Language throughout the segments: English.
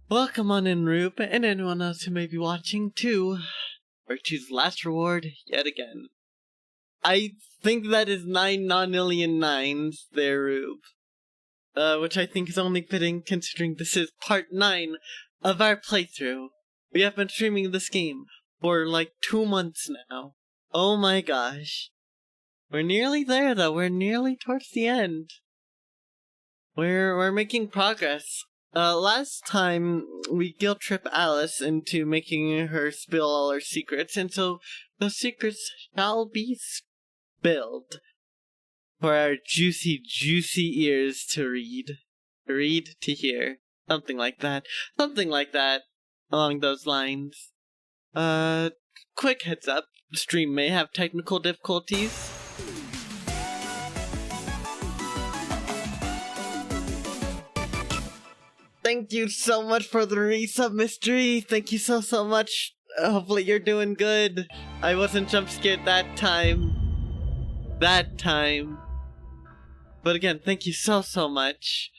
Welcome on in, Rube, and anyone else who may be watching too. Virtue's last reward, yet again. I think that is 9 nonillion nines there, Rube. Which I think is only fitting considering this is part 9 of our playthrough. We have been streaming this game for like 2 months now. Oh my gosh. We're nearly there though, we're nearly towards the end. We're making progress. Last time we guilt trip Alice into making her spill all her secrets, and so the secrets shall be spilled for our juicy, juicy ears to read. Read to hear. Something like that. Something like that. Along those lines. Quick heads up. The stream may have technical difficulties. Thank you so much for the resub, Mystery. Thank you so much. Hopefully you're doing good. I wasn't jump scared that time. But again, thank you so much.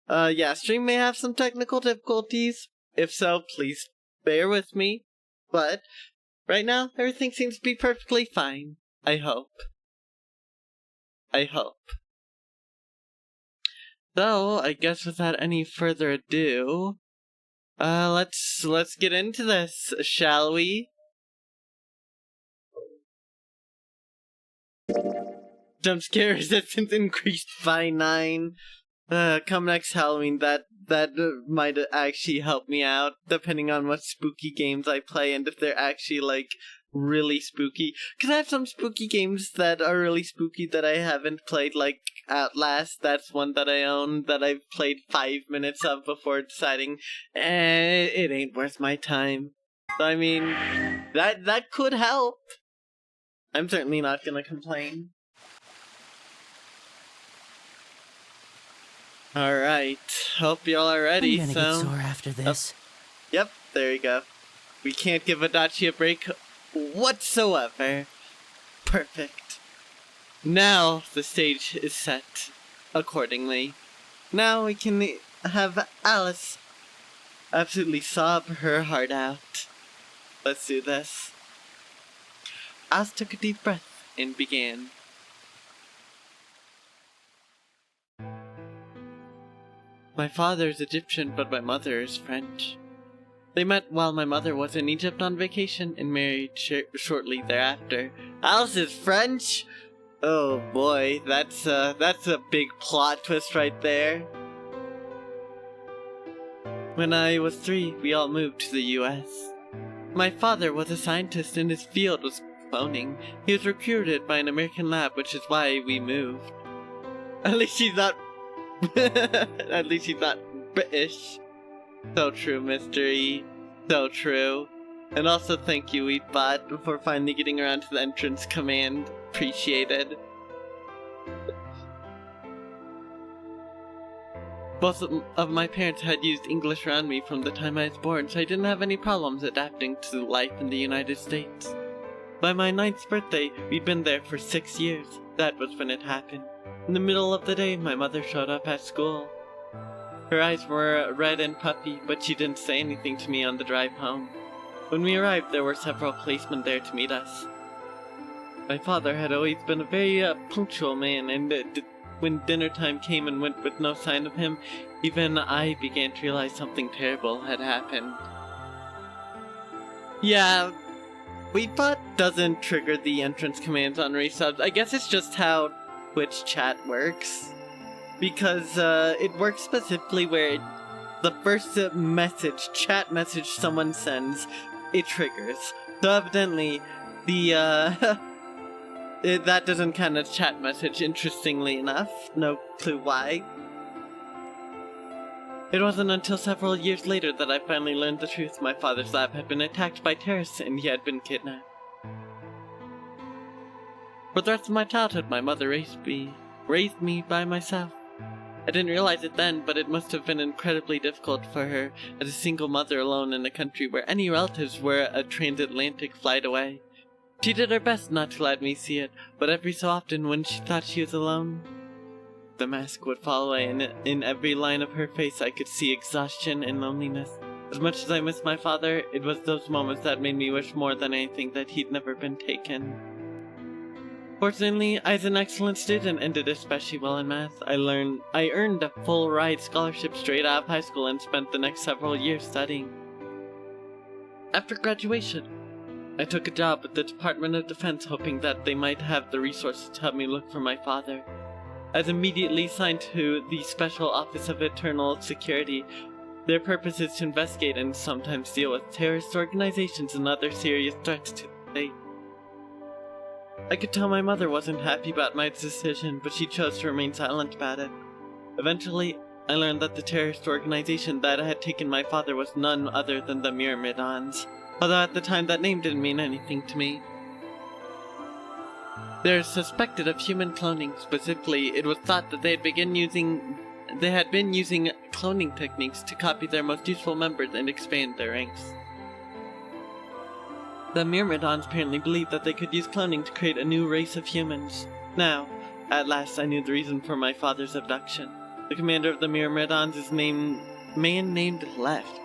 Yeah, stream may have some technical difficulties. If so, please bear with me. But right now, everything seems to be perfectly fine. I hope. So, I guess without any further ado, let's get into this, shall we? Jump scare resistance increased by 9. Come next Halloween, that might actually help me out, depending on what spooky games I play and if they're actually, like, really spooky. Because I have some spooky games that are really spooky that I haven't played, like Outlast. That's one that I own that I've played 5 minutes of before deciding, it ain't worth my time. So, I mean, that could help. I'm certainly not gonna complain. Alright, hope y'all are ready. I'm gonna get sore after this. Yep, there you go. We can't give Adachi a break whatsoever. Perfect. Now the stage is set accordingly. Now we can have Alice absolutely sob her heart out. Let's do this. Alice took a deep breath and began. My father is Egyptian, but my mother is French. They met while my mother was in Egypt on vacation and married shortly thereafter. Alice is French? Oh boy, that's a big plot twist right there. When I was 3, we all moved to the US. My father was a scientist and his field was cloning. He was recruited by an American lab, which is why we moved. At least he's not British. So true, Mystery. So true. And also thank you, Eatbot, for finally getting around to the entrance command. Appreciated. Both of my parents had used English around me from the time I was born, so I didn't have any problems adapting to life in the United States. By my 9th birthday, we'd been there for 6 years. That was when it happened. In the middle of the day, my mother showed up at school. Her eyes were red and puffy, but she didn't say anything to me on the drive home. When we arrived, there were several policemen there to meet us. My father had always been a very punctual man, and when dinner time came and went with no sign of him, even I began to realize something terrible had happened. Yeah, Weebot doesn't trigger the entrance commands on resubs. I guess it's just how Twitch chat works. Because it works specifically where the first chat message someone sends, it triggers. So evidently, that doesn't count as chat message, interestingly enough. No clue why. It wasn't until several years later that I finally learned the truth. My father's lab had been attacked by terrorists and he had been kidnapped. For the rest of my childhood, my mother raised me by myself. I didn't realize it then, but it must have been incredibly difficult for her as a single mother alone in a country where any relatives were a transatlantic flight away. She did her best not to let me see it, but every so often when she thought she was alone, the mask would fall away and in every line of her face I could see exhaustion and loneliness. As much as I miss my father, it was those moments that made me wish more than anything that he'd never been taken. Fortunately, I was an excellent student and did especially well in math. I earned a full ride scholarship straight out of high school and spent the next several years studying. After graduation, I took a job with the Department of Defense, hoping that they might have the resources to help me look for my father. I was immediately assigned to the Special Office of Internal Security. Their purpose is to investigate and sometimes deal with terrorist organizations and other serious threats to the state. I could tell my mother wasn't happy about my decision, but she chose to remain silent about it. Eventually, I learned that the terrorist organization that had taken my father was none other than the Myrmidons, although at the time that name didn't mean anything to me. They're suspected of human cloning. Specifically, it was thought that they had been using cloning techniques to copy their most useful members and expand their ranks. The Myrmidons apparently believed that they could use cloning to create a new race of humans. Now, at last I knew the reason for my father's abduction. The commander of the Myrmidons is man named Left.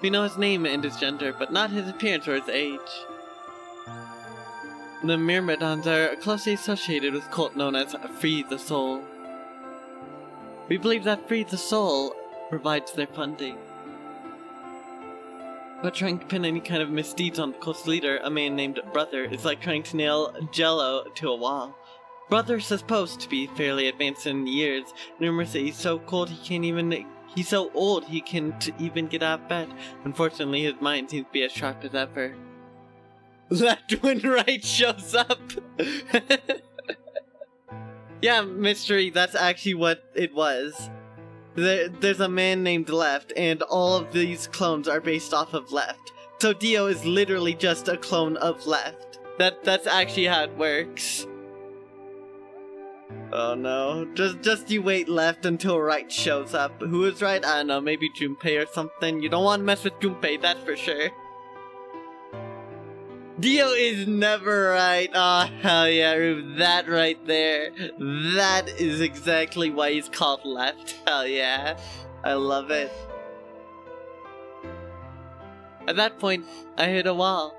We know his name and his gender, but not his appearance or his age. The Myrmidons are closely associated with a cult known as Free the Soul. We believe that Free the Soul provides their funding. But trying to pin any kind of misdeeds on the cult's leader, a man named Brother, is like trying to nail Jello to a wall. Brother's supposed to be fairly advanced in years. Rumors say he's so old he can't even get out of bed. Unfortunately, his mind seems to be as sharp as ever. Left when right shows up. Yeah, mystery, that's actually what it was. There's a man named Left, and all of these clones are based off of Left. So Dio is literally just a clone of Left. That's actually how it works. Oh no, just you wait Left until Right shows up. Who is Right? I don't know, maybe Junpei or something. You don't want to mess with Junpei, that's for sure. Dio is never right. Oh, hell yeah, Rube. That right there. That is exactly why he's called Left. Hell yeah. I love it. At that point, I hit a wall.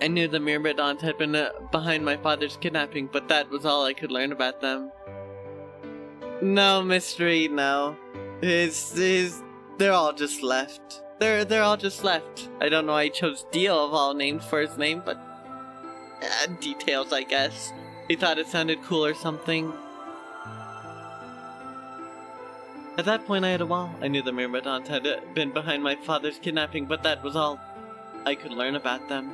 I knew the Myrmidons had been behind my father's kidnapping, but that was all I could learn about them. No, mystery, no. They're all just Left. They're all just Left. I don't know why he chose Dio of all names for his name, but details, I guess. He thought it sounded cool or something. At that point, I had a wall. I knew the Myrmidons had been behind my father's kidnapping, but that was all I could learn about them.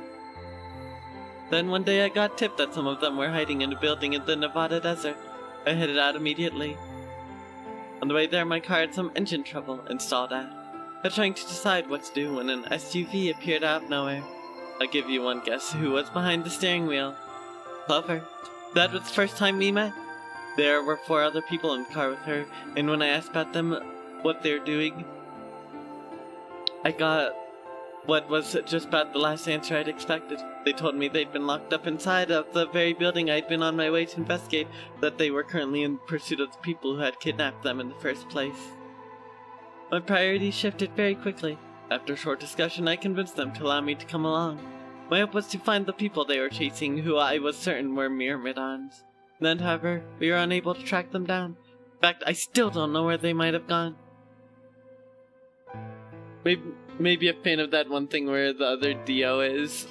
Then one day I got tipped that some of them were hiding in a building in the Nevada desert. I headed out immediately. On the way there, my car had some engine trouble and stalled out. I was trying to decide what to do when an SUV appeared out of nowhere. I'll give you one guess who was behind the steering wheel. Clover. That was the first time we met. There were 4 other people in the car with her, and when I asked about them, what they're doing, I got what was just about the last answer I'd expected. They told me they'd been locked up inside of the very building I'd been on my way to investigate, that they were currently in pursuit of the people who had kidnapped them in the first place. My priorities shifted very quickly. After a short discussion, I convinced them to allow me to come along. My hope was to find the people they were chasing, who I was certain were Myrmidons. Then, however, we were unable to track them down. In fact, I still don't know where they might have gone. Maybe a fan of that one thing where the other Dio is.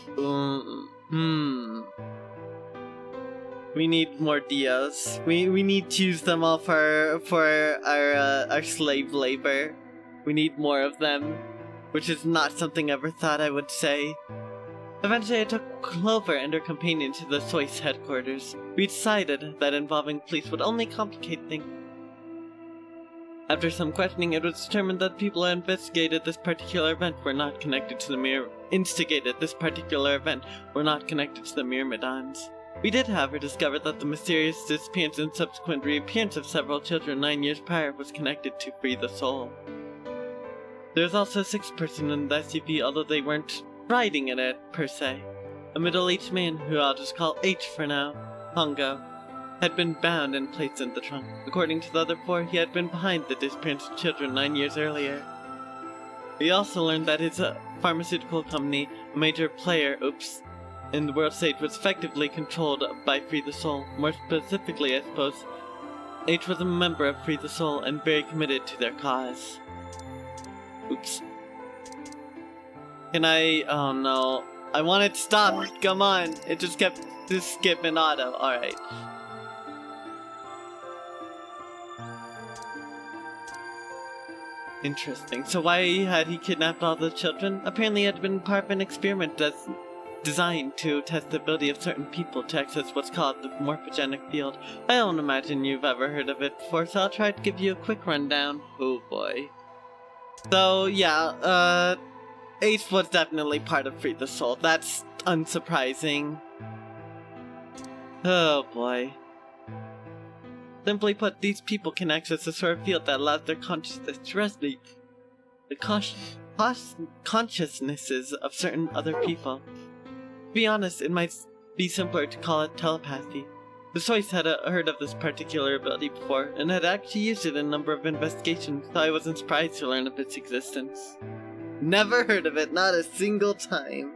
We need more Dios. We need to use them all for our slave labor. We need more of them, which is not something I ever thought I would say. Eventually, I took Clover and her companion to the Soyce headquarters. We decided that involving police would only complicate things. After some questioning, it was determined that people who instigated this particular event were not connected to the Myrmidons. We did, however, discover that the mysterious disappearance and subsequent reappearance of several children 9 years prior was connected to Free the Soul. There was also a 6th person in the SUV, although they weren't riding in it, per se. A middle-aged man, who I'll just call H for now, Hongo, had been bound and placed in the trunk. According to the other 4, he had been behind the disappearance of children 9 years earlier. We also learned that his pharmaceutical company, a major player, in the world stage, was effectively controlled by Free the Soul. More specifically, I suppose, H was a member of Free the Soul and very committed to their cause. Oops. Can I... oh no. I want it to stop! Come on! It just kept skipping auto. Alright. Interesting. So why had he kidnapped all the children? Apparently it had been part of an experiment that's designed to test the ability of certain people to access what's called the morphogenic field. I don't imagine you've ever heard of it before, so I'll try to give you a quick rundown. Oh boy. So yeah, Ace was definitely part of Free the Soul. That's unsurprising. Oh boy. Simply put, these people can access a sort of field that allows their consciousness to resonate the consciousnesses of certain other people. To be honest, it might be simpler to call it telepathy. The Sois had heard of this particular ability before, and had actually used it in a number of investigations, so I wasn't surprised to learn of its existence. Never heard of it, not a single time.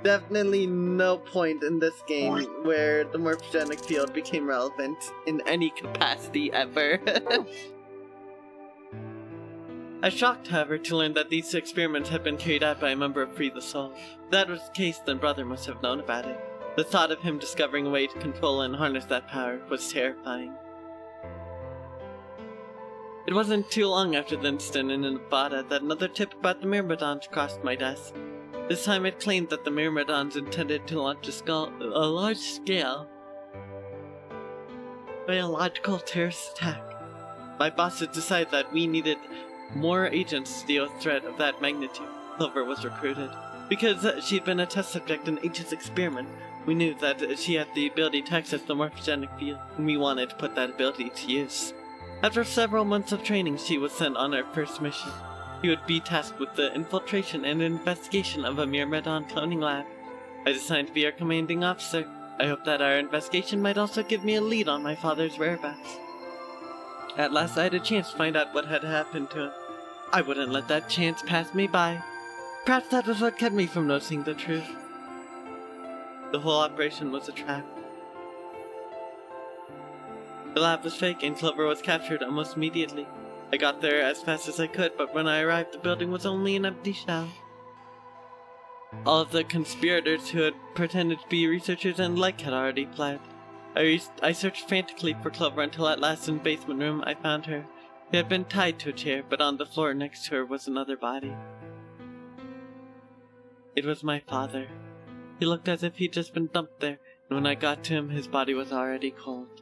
Definitely no point in this game where the morphogenic field became relevant in any capacity ever. I was shocked, however, to learn that these experiments had been carried out by a member of Free the Soul. If that was the case, then Brother must have known about it. The thought of him discovering a way to control and harness that power was terrifying. It wasn't too long after the incident in Nevada that another tip about the Myrmidons crossed my desk. This time it claimed that the Myrmidons intended to launch a large-scale biological terrorist attack. My boss had decided that we needed more agents to deal with a threat of that magnitude. Clover was recruited. Because she'd been a test subject in H's experiment, we knew that she had the ability to access the morphogenic field, and we wanted to put that ability to use. After several months of training, she was sent on her first mission. She would be tasked with the infiltration and investigation of a Myrmidon cloning lab. I was assigned to be our commanding officer. I hoped that our investigation might also give me a lead on my father's whereabouts. At last I had a chance to find out what had happened to him. I wouldn't let that chance pass me by. Perhaps that was what kept me from noticing the truth. The whole operation was a trap. The lab was fake and Clover was captured almost immediately. I got there as fast as I could, but when I arrived the building was only an empty shell. All of the conspirators who had pretended to be researchers and like had already fled. I searched frantically for Clover until at last in the basement room I found her. She had been tied to a chair, but on the floor next to her was another body. It was my father. He looked as if he'd just been dumped there, and when I got to him, his body was already cold.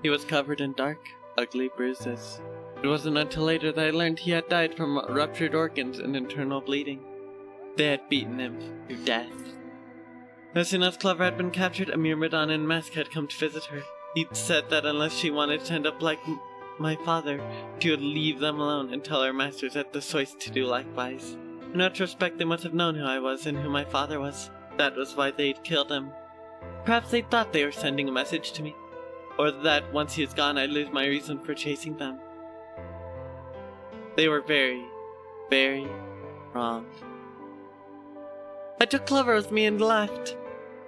He was covered in dark, ugly bruises. It wasn't until later that I learned he had died from ruptured organs and internal bleeding. They had beaten him to death. As soon as Clover had been captured, a Myrmidon in mask had come to visit her. He'd said that unless she wanted to end up like my father, she would leave them alone and tell her masters at the Sois to do likewise. In retrospect, they must have known who I was and who my father was. That was why they'd killed him. Perhaps they thought they were sending a message to me. Or that once he is gone, I'd lose my reason for chasing them. They were very, very wrong. I took Clover with me and left.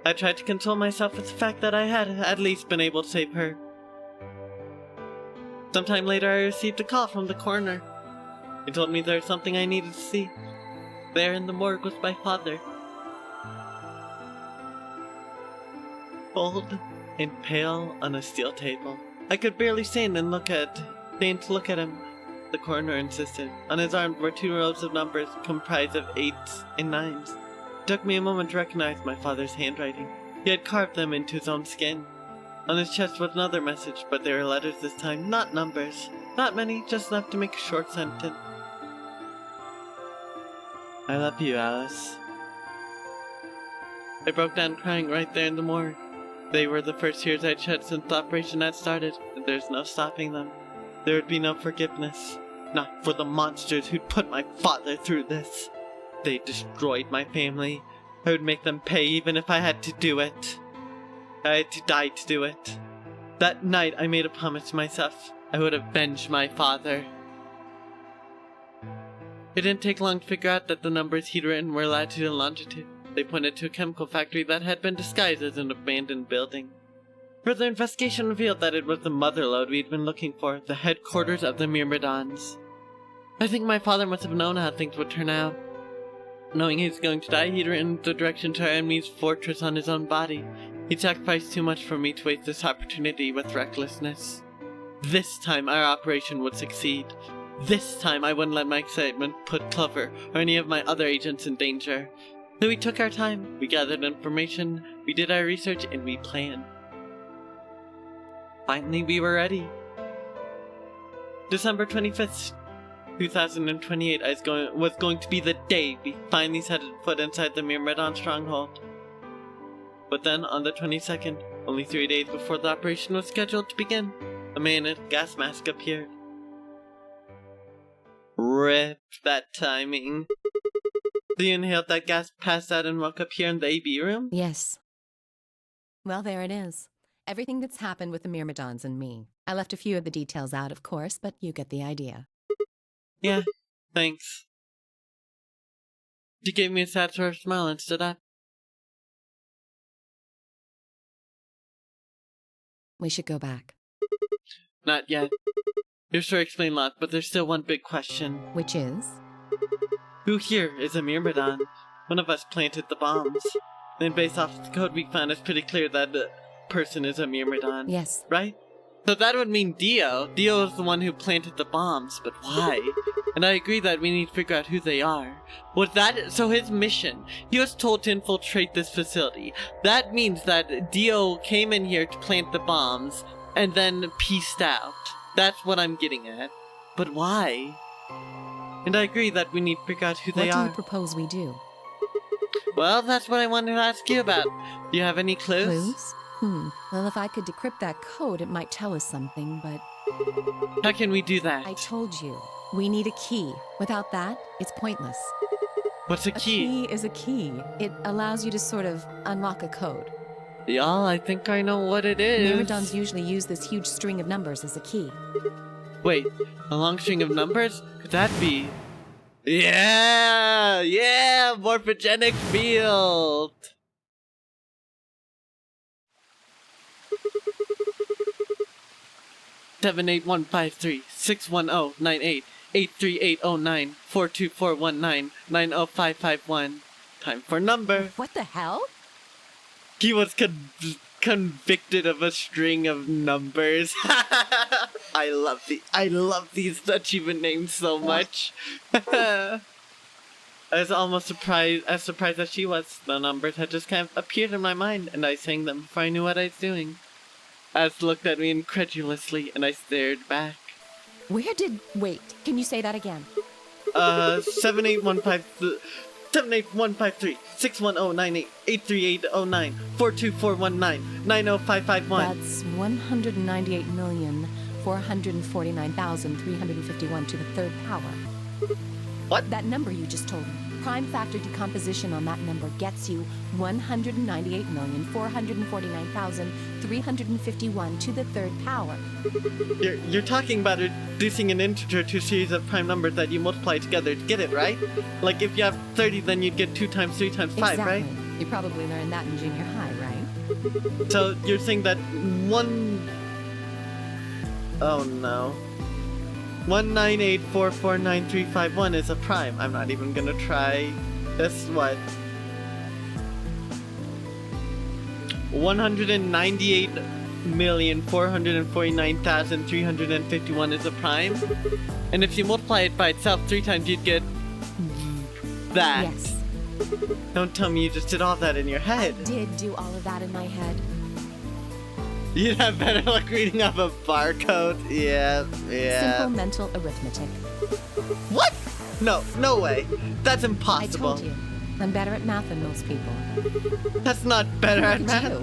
I tried to console myself with the fact that I had at least been able to save her. Sometime later I received a call from the coroner. He told me there was something I needed to see. There in the morgue was my father. Cold and pale on a steel table. I could barely stand to look at him, the coroner insisted. On his arm were 2 rows of numbers comprised of 8s and 9s. It took me a moment to recognize my father's handwriting. He had carved them into his own skin. On his chest was another message, but they were letters this time, not numbers. Not many, just enough to make a short sentence. I love you, Alice. I broke down crying right there in the morgue. They were the first tears I'd shed since the operation had started, and there's no stopping them. There would be no forgiveness. Not for the monsters who'd put my father through this. They destroyed my family. I would make them pay even if I had to do it. I had to die to do it. That night I made a promise to myself. I would avenge my father. It didn't take long to figure out that the numbers he'd written were latitude and longitude. They pointed to a chemical factory that had been disguised as an abandoned building. Further investigation revealed that it was the motherlode we'd been looking for, the headquarters of the Myrmidons. I think my father must have known how things would turn out. Knowing he was going to die, he'd written the direction to our enemy's fortress on his own body. He'd sacrificed too much for me to waste this opportunity with recklessness. This time our operation would succeed. This time I wouldn't let my excitement put Clover or any of my other agents in danger. So we took our time, we gathered information, we did our research, and we planned. Finally, we were ready. December 25th, 2028 was going to be the day we finally set foot inside the Myrmidon stronghold. But then, on the 22nd, only 3 days before the operation was scheduled to begin, a man in a gas mask appeared. Rip that timing. So you inhaled that gas, passed out, and woke up here in the AB room? Yes. Well, there it is. Everything that's happened with the Myrmidons and me. I left a few of the details out, of course, but you get the idea. Yeah, thanks. You gave me a sad sort of smile and stood up. We should go back. Not yet. Your story explained a lot, but there's still one big question. Which is? Who here is a Myrmidon? One of us planted the bombs. Then based off the code we found, it's pretty clear that the person is a Myrmidon. Yes. Right? So that would mean Dio. Dio is the one who planted the bombs, but why? And I agree that we need to figure out who they are. So his mission, he was told to infiltrate this facility. That means that Dio came in here to plant the bombs, and then peaced out. That's what I'm getting at. But why? And I agree that we need to figure out who they are. What do you propose we do? Well, that's what I wanted to ask you about. Do you have any clues? Clues? Well, if I could decrypt that code, it might tell us something, but... How can we do that? I told you. We need a key. Without that, it's pointless. What's a key? A key is a key. It allows you to sort of unlock a code. Y'all, I think I know what it is. Myrmidons usually use this huge string of numbers as a key. Wait, a long string of numbers? Could that be... Yeah! Morphogenic field! Seven 83153-610-98-83809-42419-90551. Time for number. What the hell? He was convicted of a string of numbers. I love these achievement names so much. I was almost as surprised as she was. The numbers had just kind of appeared in my mind, and I sang them before I knew what I was doing. Az looked at me incredulously, and I stared back. Wait, can you say that again? 78153-610-98-83809-42419-90551. That's 198,449,351 to the third power. What? That number you just told me. Prime factor decomposition on that number gets you 198,449,351 to the third power. You're talking about reducing an integer to a series of prime numbers that you multiply together to get it, right? Like if you have 30, then you'd get 2 times 3 times 5, exactly. right? You probably learned that in junior high, right? So you're saying that oh no. 198,449,351 is a prime. I'm not even gonna try. Guess what? 198,449,351 is a prime. And if you multiply it by itself 3 times, you'd get that. Yes. Don't tell me you just did all that in your head. I did do all of that in my head. You'd have better luck reading off a barcode. Yeah. Simple mental arithmetic. What? No way. That's impossible. I told you. I'm better at math than most people. That's not better at Look at math.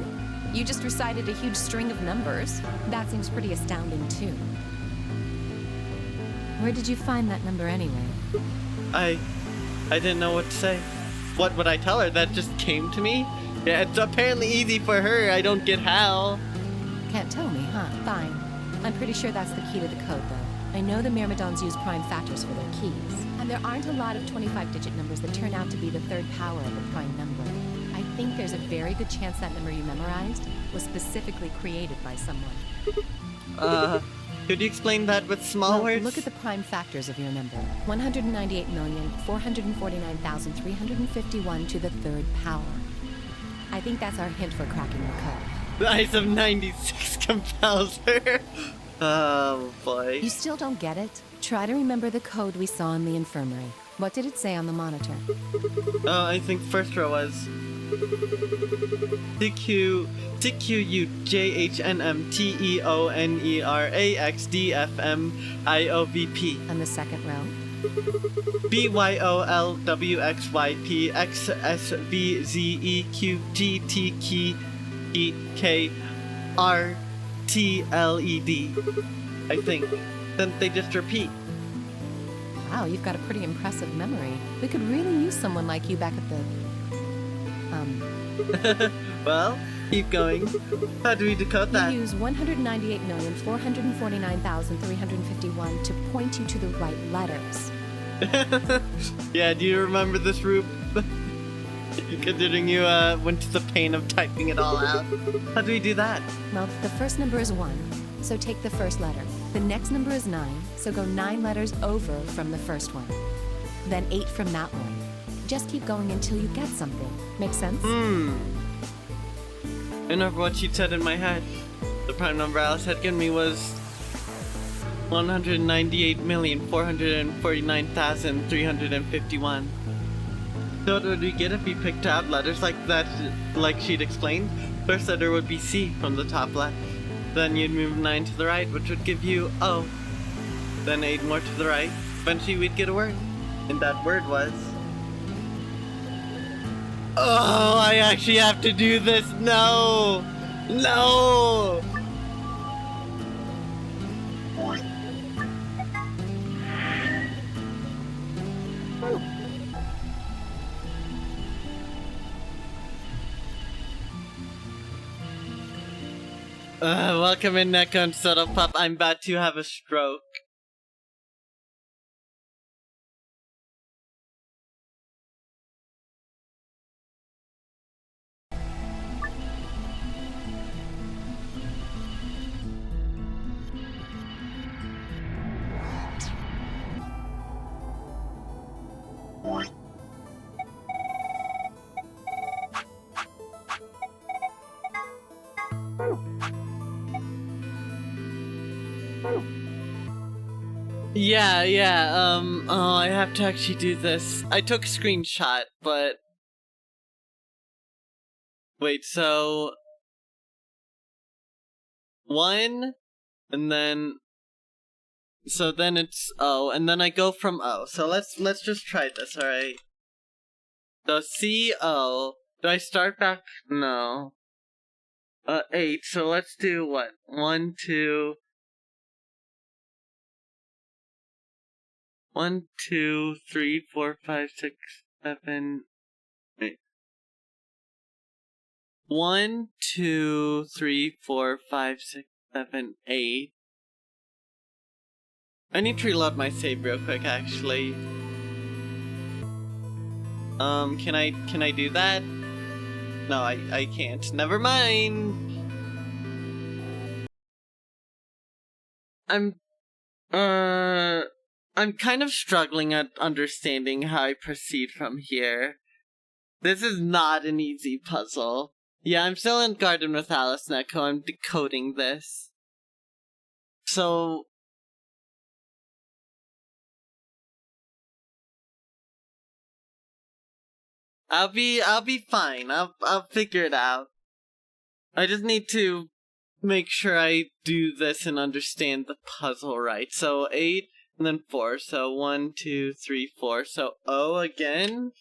You just recited a huge string of numbers. That seems pretty astounding, too. Where did you find that number anyway? I didn't know what to say. What would I tell her? That just came to me? Yeah, it's apparently easy for her. I don't get how. Can't tell me, huh? Fine. I'm pretty sure that's the key to the code, though. I know the Myrmidons use prime factors for their keys, and there aren't a lot of 25-digit numbers that turn out to be the third power of a prime number. I think there's a very good chance that number you memorized was specifically created by someone. Could you explain that with small Well, words? look at the prime factors of your number. 198,449,351 to the third power. I think that's our hint for cracking the code. The Eyes of 96 compels her. Oh, boy. You still don't get it? Try to remember the code we saw in the infirmary. What did it say on the monitor? Oh, I think first row was TQUYONERAXDFMIOVP. On the second row? BYOLWXYP I think. Then they just repeat. Wow, you've got a pretty impressive memory. We could really use someone like you back at the... Well, keep going. How do we decode that? You use 198,449,351 to point you to the right letters. Yeah, do you remember this, Rube? Considering you went to the pain of typing it all out. How do we do that? Well, the first number is 1, so take the first letter. The next number is 9, so go 9 letters over from the first one. Then 8 from that one. Just keep going until you get something. Make sense? I remember what she said in my head. The prime number Alice had given me was 198,449,351. So what would we get if we picked out letters like that, like she'd explained? First letter would be C from the top left. Then you'd move 9 to the right, which would give you O. Then 8 more to the right. Eventually we'd get a word. And that word was... Oh, I actually have to do this. No! No! Welcome in, Neko and Soda Pup. I'm about to have a stroke. Yeah, oh, I have to actually do this. I took a screenshot, but... Wait, so... 1, and then... So then it's O, and then I go from O. So let's just try this, alright? So C-O. Do I start back? No. 8, so let's do what? 1, 2... 1, 2, 3, 4, 5, 6, 7, 8. 1, 2, 3, 4, 5, 6, 7, 8. I need to reload my save real quick, actually. Can I do that? No, I can't. Never mind. I'm kind of struggling at understanding how I proceed from here. This is not an easy puzzle. Yeah, I'm still in Garden with Alice, Neko. I'm decoding this. So... I'll be fine. I'll figure it out. I just need to make sure I do this and understand the puzzle right. So 8 and then 4. So 1, 2, 3, 4. So O again.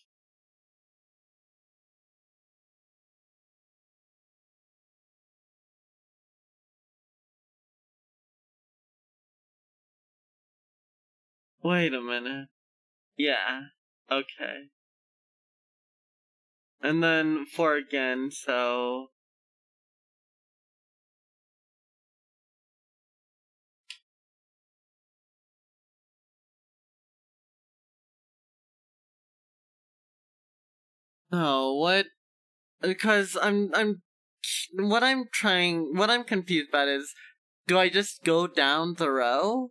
Wait a minute. Yeah. Okay. And then 4 again, so... Oh, what? Because what I'm confused about is, do I just go down the row?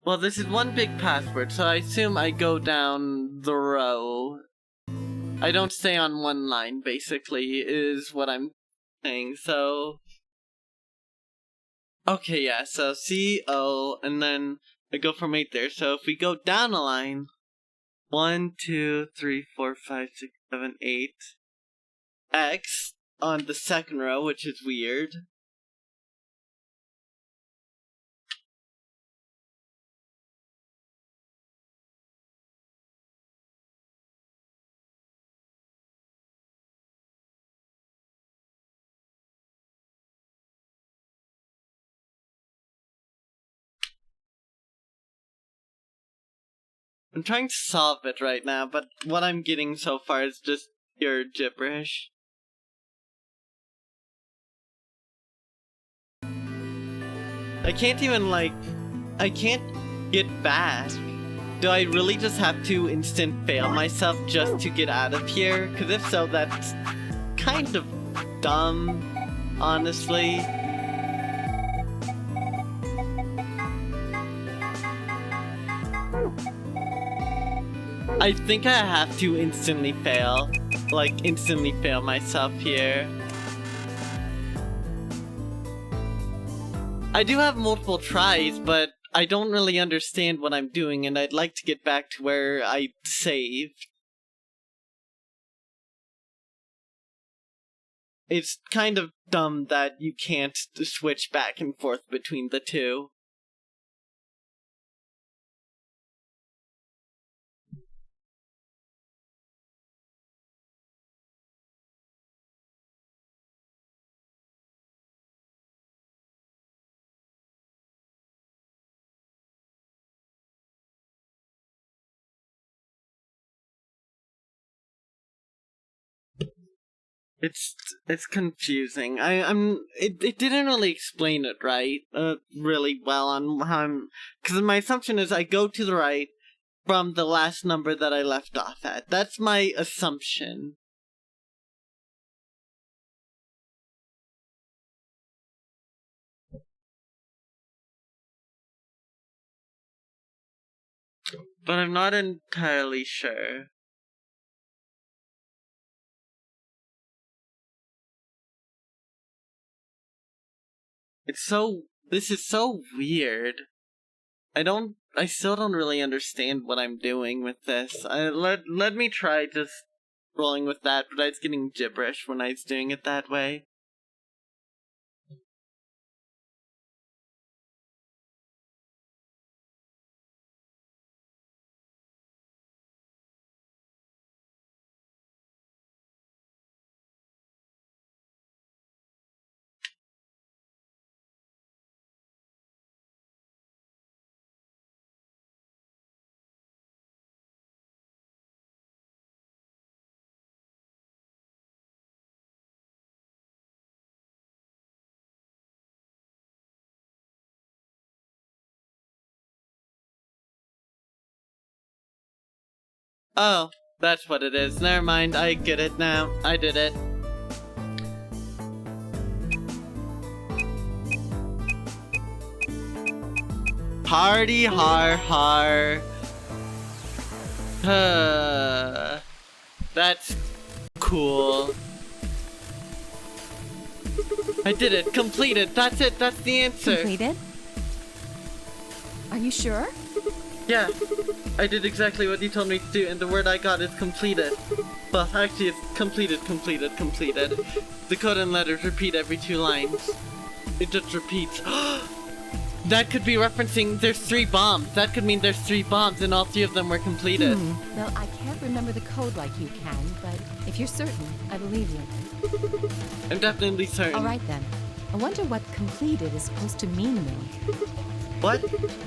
Well, this is one big password, so I assume I go down the row. I don't stay on one line, basically, is what I'm saying, so... Okay, yeah, so C-O, and then I go from 8 there, so if we go down a line, 1, 2, 3, 4, 5, 6, 7, 8, X on the second row, which is weird. I'm trying to solve it right now, but what I'm getting so far is just pure gibberish. I can't even, I can't get back. Do I really just have to instant fail myself just to get out of here? Because if so, that's kind of dumb, honestly. I think I have to instantly fail. Instantly fail myself here. I do have multiple tries, but I don't really understand what I'm doing, and I'd like to get back to where I saved. It's kind of dumb that you can't switch back and forth between the two. It's confusing. It didn't really explain it right, really well on how because my assumption is I go to the right from the last number that I left off at. That's my assumption. But I'm not entirely sure. This is so weird. I still don't really understand what I'm doing with this. Let me try just rolling with that, but I was getting gibberish when I was doing it that way. Oh, that's what it is. Never mind, I get it now. I did it. Party har har. That's cool. I did it. Completed. That's it. That's the answer. Completed? Are you sure? Yeah. I did exactly what you told me to do, and the word I got is completed. Well, actually, it's completed. The code and letters repeat every 2 lines. It just repeats. That could be referencing there's 3 bombs. That could mean there's 3 bombs, and all 3 of them were completed. Well, I can't remember the code like you can, but if you're certain, I believe you. I'm definitely certain. All right, then. I wonder what completed is supposed to mean, though. What?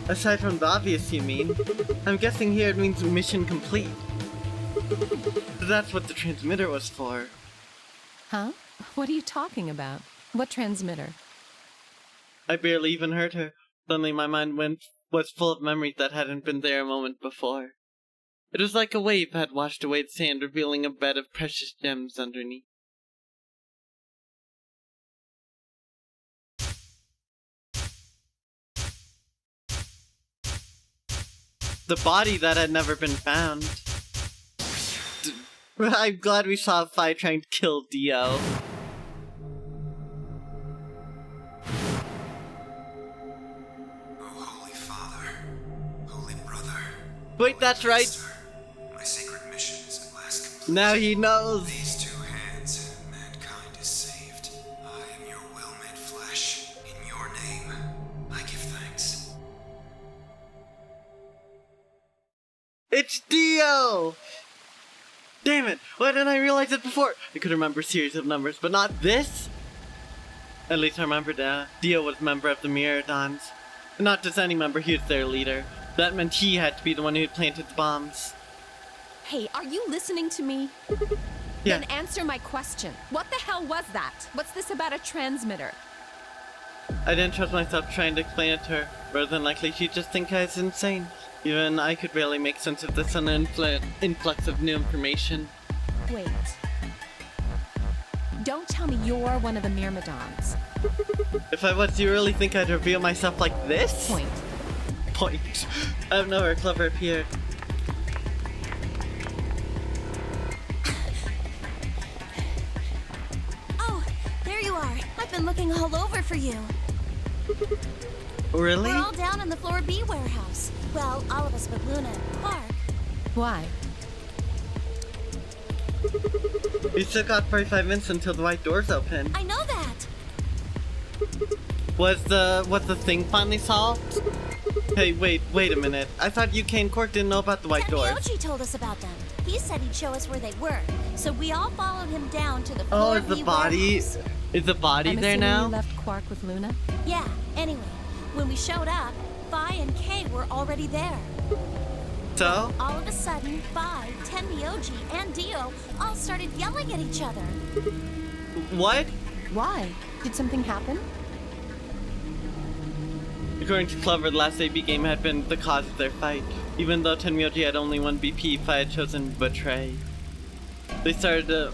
Aside from the obvious, you mean? I'm guessing here it means mission complete. That's what the transmitter was for. Huh? What are you talking about? What transmitter? I barely even heard her. Suddenly my mind was full of memories that hadn't been there a moment before. It was like a wave had washed away the sand, revealing a bed of precious gems underneath. The body that had never been found. I'm glad we saw Fi trying to kill Dio. Oh, Holy Father, Holy Brother. Wait, that's right. Master, my sacred mission is at last complete. Now he knows. These two hands, mankind is saved. I am your will-made flesh. In your name, I give thanks. It's Dio! Damn it! Why didn't I realize it before? I could remember a series of numbers, but not this? At least I remembered Dio was a member of the Myrmidons. Not just any member, he was their leader. That meant he had to be the one who had planted the bombs. Hey, are you listening to me? Yeah. Then answer my question. What the hell was that? What's this about a transmitter? I didn't trust myself trying to explain it to her. Rather than likely she'd just think I was insane. Even I could barely make sense of this sudden influx of new information. Wait. Don't tell me you're one of the Myrmidons. If I was, do you really think I'd reveal myself like this? Point. I have nowhere clever appeared. Oh, there you are. I've been looking all over for you. Really? We're all down in the Floor B warehouse. Well, all of us but Luna and Quark. Why? We still got 45 minutes until the white doors open. I know that. Was the thing finally solved? Hey, wait a minute. I thought UK and Quark didn't know about the white doors. Tenmyoji told us about them. He said he'd show us where they were. So we all followed him down to the Oh, Floor is the B body warehouse. is the body I'm there assuming now? you left Quark with Luna? Yeah, anyway, when we showed up, Fi and Kay were already there. So? All of a sudden, Fi, Tenmyoji, and Dio all started yelling at each other. What? Why? Did something happen? According to Clover, the last AB game had been the cause of their fight. Even though Tenmyoji had only one BP, Fi had chosen to betray. They started to...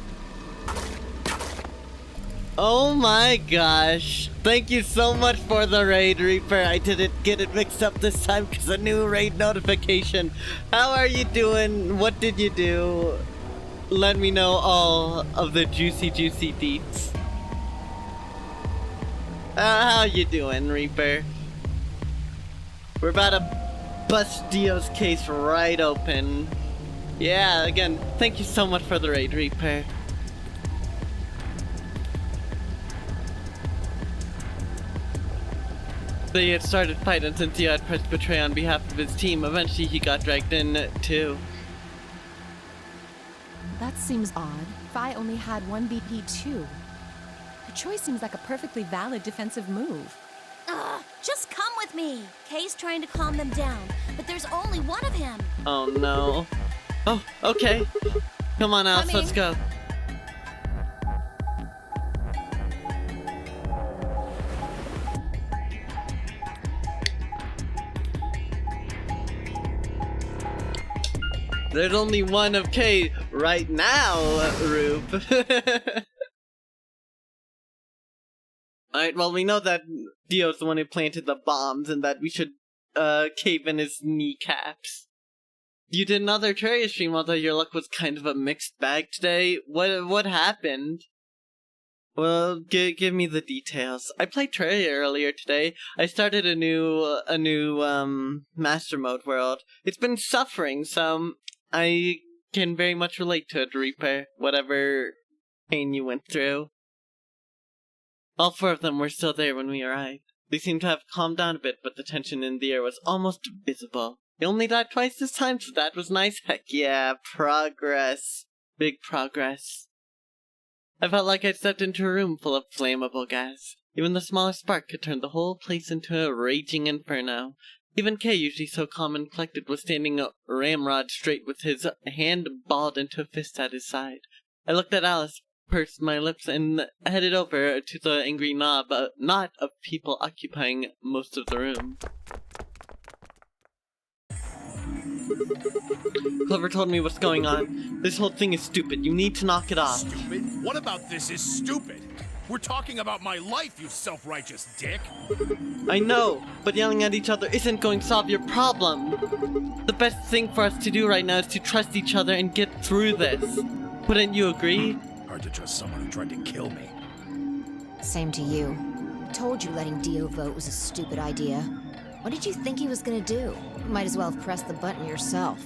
Oh my gosh. Thank you so much for the raid, Reaper. I didn't get it mixed up this time because a new raid notification. How are you doing? What did you do? Let me know all of the juicy deets. How you doing, Reaper? We're about to bust Dio's case right open. Yeah, again, thank you so much for the raid, Reaper. They had started fighting since Dio had pressed betray on behalf of his team. Eventually, he got dragged in, too. That seems odd. Fi only had one BP too. Her choice seems like a perfectly valid defensive move. Ugh, just come with me. Kay's trying to calm them down, but there's only one of him. Oh no. Oh, okay. Come on, Alice, let's go. There's only one of Kay right now, Rube. Alright, well, we know that Dio's the one who planted the bombs and that we should cave in his kneecaps. You did another Terraria stream, although your luck was kind of a mixed bag today. What happened? Well, give me the details. I played Terraria earlier today. I started a new Master Mode world. It's been suffering, so I can very much relate to it, Reaper. Whatever pain you went through. All four of them were still there when we arrived. They seemed to have calmed down a bit, but the tension in the air was almost visible. They only died twice this time, so that was nice. Heck yeah, progress. Big progress. I felt like I'd stepped into a room full of flammable gas. Even the smallest spark could turn the whole place into a raging inferno. Even Kay, usually so calm and collected, was standing ramrod straight with his hand balled into a fist at his side. I looked at Alice, pursed my lips, and headed over to the angry knot of people occupying most of the room. Clover told me what's going on. This whole thing is stupid. You need to knock it off. Stupid? What about this is stupid? We're talking about my life, you self-righteous dick. I know, but yelling at each other isn't going to solve your problem. The best thing for us to do right now is to trust each other and get through this. Wouldn't you agree? Hard to trust someone who tried to kill me. Same to you. Told you letting Dio vote was a stupid idea. What did you think he was gonna do? Might as well have pressed the button yourself.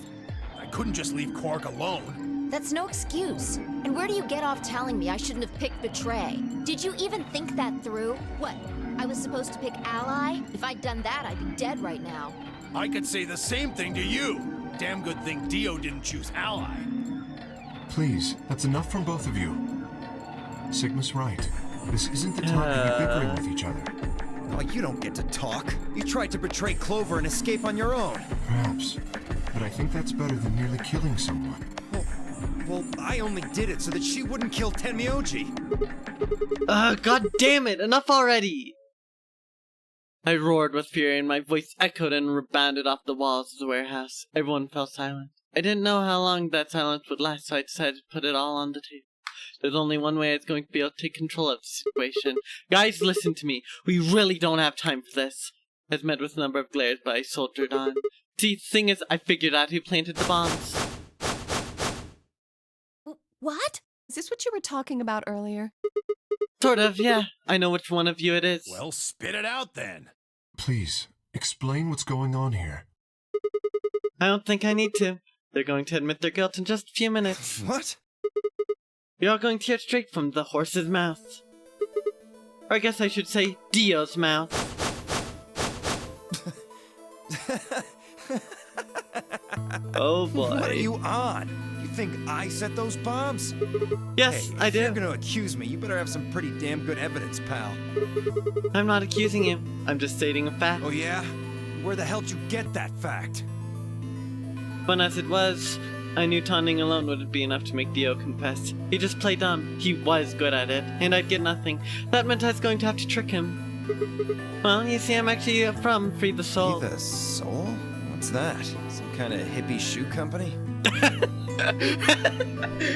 I couldn't just leave Quark alone. That's no excuse. And where do you get off telling me I shouldn't have picked Betray? Did you even think that through? What? I was supposed to pick Ally? If I'd done that, I'd be dead right now. I could say the same thing to you. Damn good thing Dio didn't choose Ally. Please, that's enough from both of you. Sigma's right. This isn't the time to be bickering with each other. Oh, you don't get to talk. You tried to betray Clover and escape on your own. Perhaps. But I think that's better than nearly killing someone. Well, I only did it so that she wouldn't kill Tenmyoji. God damn it, enough already! I roared with fury and my voice echoed and rebounded off the walls of the warehouse. Everyone fell silent. I didn't know how long that silence would last, so I decided to put it all on the table. There's only one way I was going to be able to take control of the situation. Guys, listen to me. We really don't have time for this. I was met with a number of glares, but I soldiered on. See, the thing is, I figured out who planted the bombs. What? Is this what you were talking about earlier? Sort of, yeah. I know which one of you it is. Well, spit it out then. Please, explain what's going on here. I don't think I need to. They're going to admit their guilt in just a few minutes. What? You're all going to hear straight from the horse's mouth. Or I guess I should say, Dio's mouth. Oh boy. What are you on? You think I set those bombs? Yes, Hey, I if you're do. gonna accuse me, you better have some pretty damn good evidence, pal. I'm not accusing you. I'm just stating a fact. Oh yeah? Where the hell'd you get that fact? Fun as it was, I knew taunting alone wouldn't be enough to make Dio confess. He just played dumb. He was good at it, and I'd get nothing. That meant I was going to have to trick him. Well, you see, I'm actually from Free the Soul. Free the Soul? What's that? Some kind of hippie shoe company?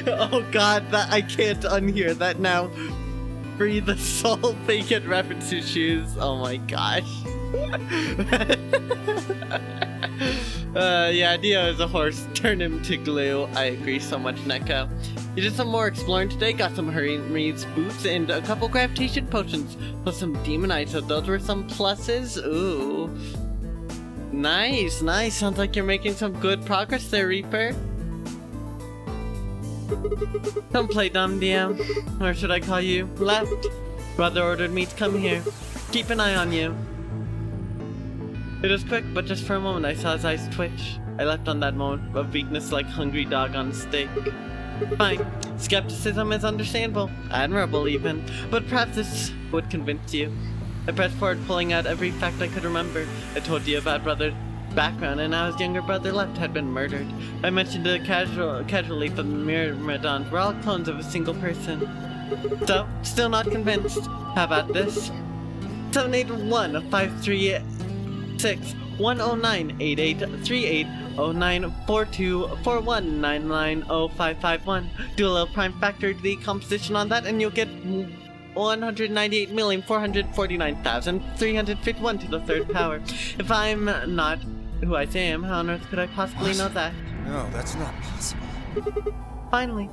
Oh god, that I can't unhear that now. Free the Soul, they get reference to shoes. Oh my gosh. Yeah, Dio is a horse. Turn him to glue. I agree so much, Neko. You did some more exploring today. Got some Hermes boots and a couple gravitation potions. Plus some demonite, so those were some pluses. Ooh. Nice, nice. Sounds like you're making some good progress there, Reaper. Don't play dumb, DM. Or should I call you? Left. Brother ordered me to come here. Keep an eye on you. It was quick, but just for a moment I saw his eyes twitch. I left on that moment of weakness like hungry dog on steak. Fine. Skepticism is understandable. Admirable, even. But perhaps this would convince you. I pressed forward, pulling out every fact I could remember. I told you about Brother's background and how his younger brother left had been murdered. I mentioned it casually that the Myrmidons were all clones of a single person. So, still not convinced. How about this? 781-538-6-109-8838-0942-4199-0551. Do a little prime factor the composition on that and you'll get 198,449,351 to the third power. If I'm not who I say I am, how on earth could I possibly know that? No, that's not possible. Finally.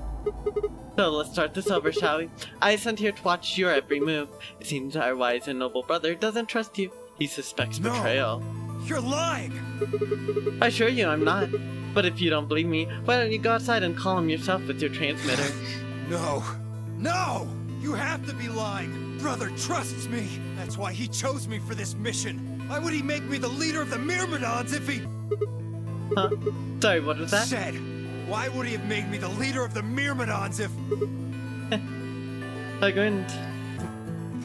So let's start this over, shall we? I sent here to watch your every move. It seems our wise and noble brother doesn't trust you. He suspects No. betrayal. You're lying! I assure you I'm not. But if you don't believe me, why don't you go outside and call him yourself with your transmitter? No! No! You have to be lying! Brother trusts me! That's why he chose me for this mission! Why would he make me the leader of the Myrmidons if he... Huh? Sorry, what was that? Said, why would he have made me the leader of the Myrmidons if... I grinned.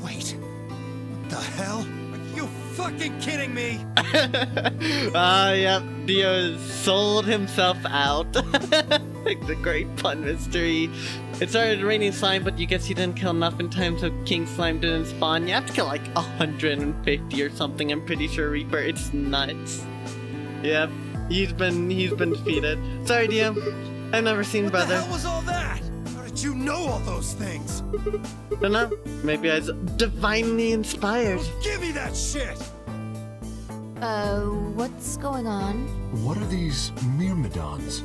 Wait. What the hell? Are you fucking kidding me? Yep, Dio sold himself out. It's a great pun mystery. It started raining slime, but you guess you didn't kill enough in time so King Slime didn't spawn. You have to kill like 150 or something, I'm pretty sure, Reaper. It's nuts. Yep, He's been defeated. Sorry, Dio. I've never seen What Brother. the hell was all that? How did you know all those things? Dunno. Maybe I was divinely inspired. Give me that shit! What's going on? What are these Myrmidons?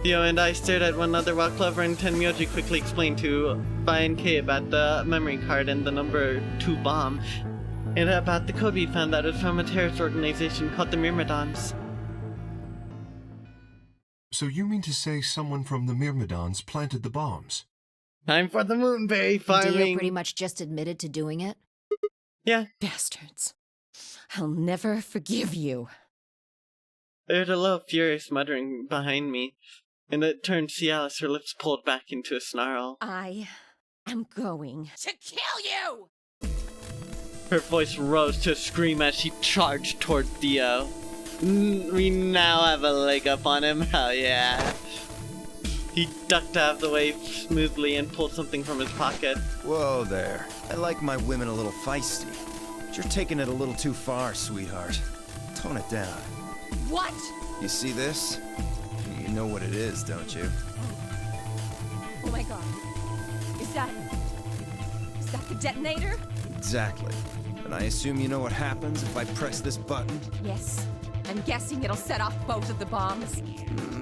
Dio and I stared at one another while Clover and Tenmyoji quickly explained to Bai and Kay about the memory card and the number 2 bomb, and about the code we found that was from a terrorist organization called the Myrmidons. So you mean to say someone from the Myrmidons planted the bombs? Time for the moonberry Dio farming. pretty much just admitted to doing it? Yeah, Bastards. I'll never forgive you. I heard a low, furious muttering behind me, and it turned to see Alice, her lips pulled back into a snarl. I am going to kill you! Her voice rose to a scream as she charged toward Dio. We now have a leg up on him, hell yeah. He ducked out of the way smoothly and pulled something from his pocket. Whoa there. I like my women a little feisty. But you're taking it a little too far, sweetheart. Tone it down. What? You see this? You know what it is, don't you? Oh my god. Is that the detonator? Exactly. And I assume you know what happens if I press this button? Yes. I'm guessing it'll set off both of the bombs.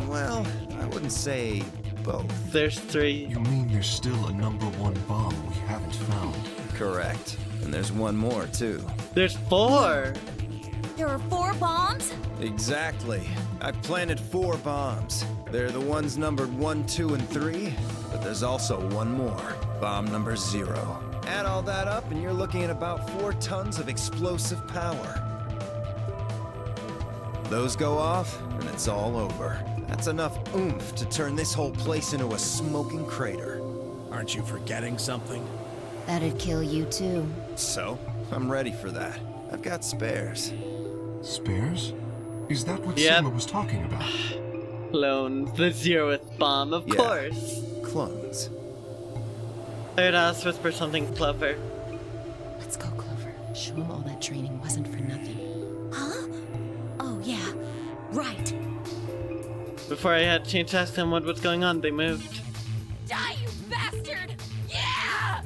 Well, I wouldn't say both. There's 3. You mean there's still a number 1 bomb we haven't found? Correct. And there's one more, too. There's 4! There are 4 bombs? Exactly. I've planted 4 bombs. They're the ones numbered 1, 2, and 3, but there's also one more. Bomb number 0. Add all that up, and you're looking at about 4 tons of explosive power. Those go off, and it's all over. That's enough oomph to turn this whole place into a smoking crater. Aren't you forgetting something? That'd kill you too. So, I'm ready for that. I've got spares. Spares? Is that what Yep. Sigma was talking about? Clones, the 0th bomb, of Yeah. course. Clones. I heard Alice whisper something clever. Let's go, Clover. Show him all that training wasn't for nothing. Huh? Oh, yeah. Right. Before I had a chance to ask them what was going on, they moved. Die, you bastard! Yeah!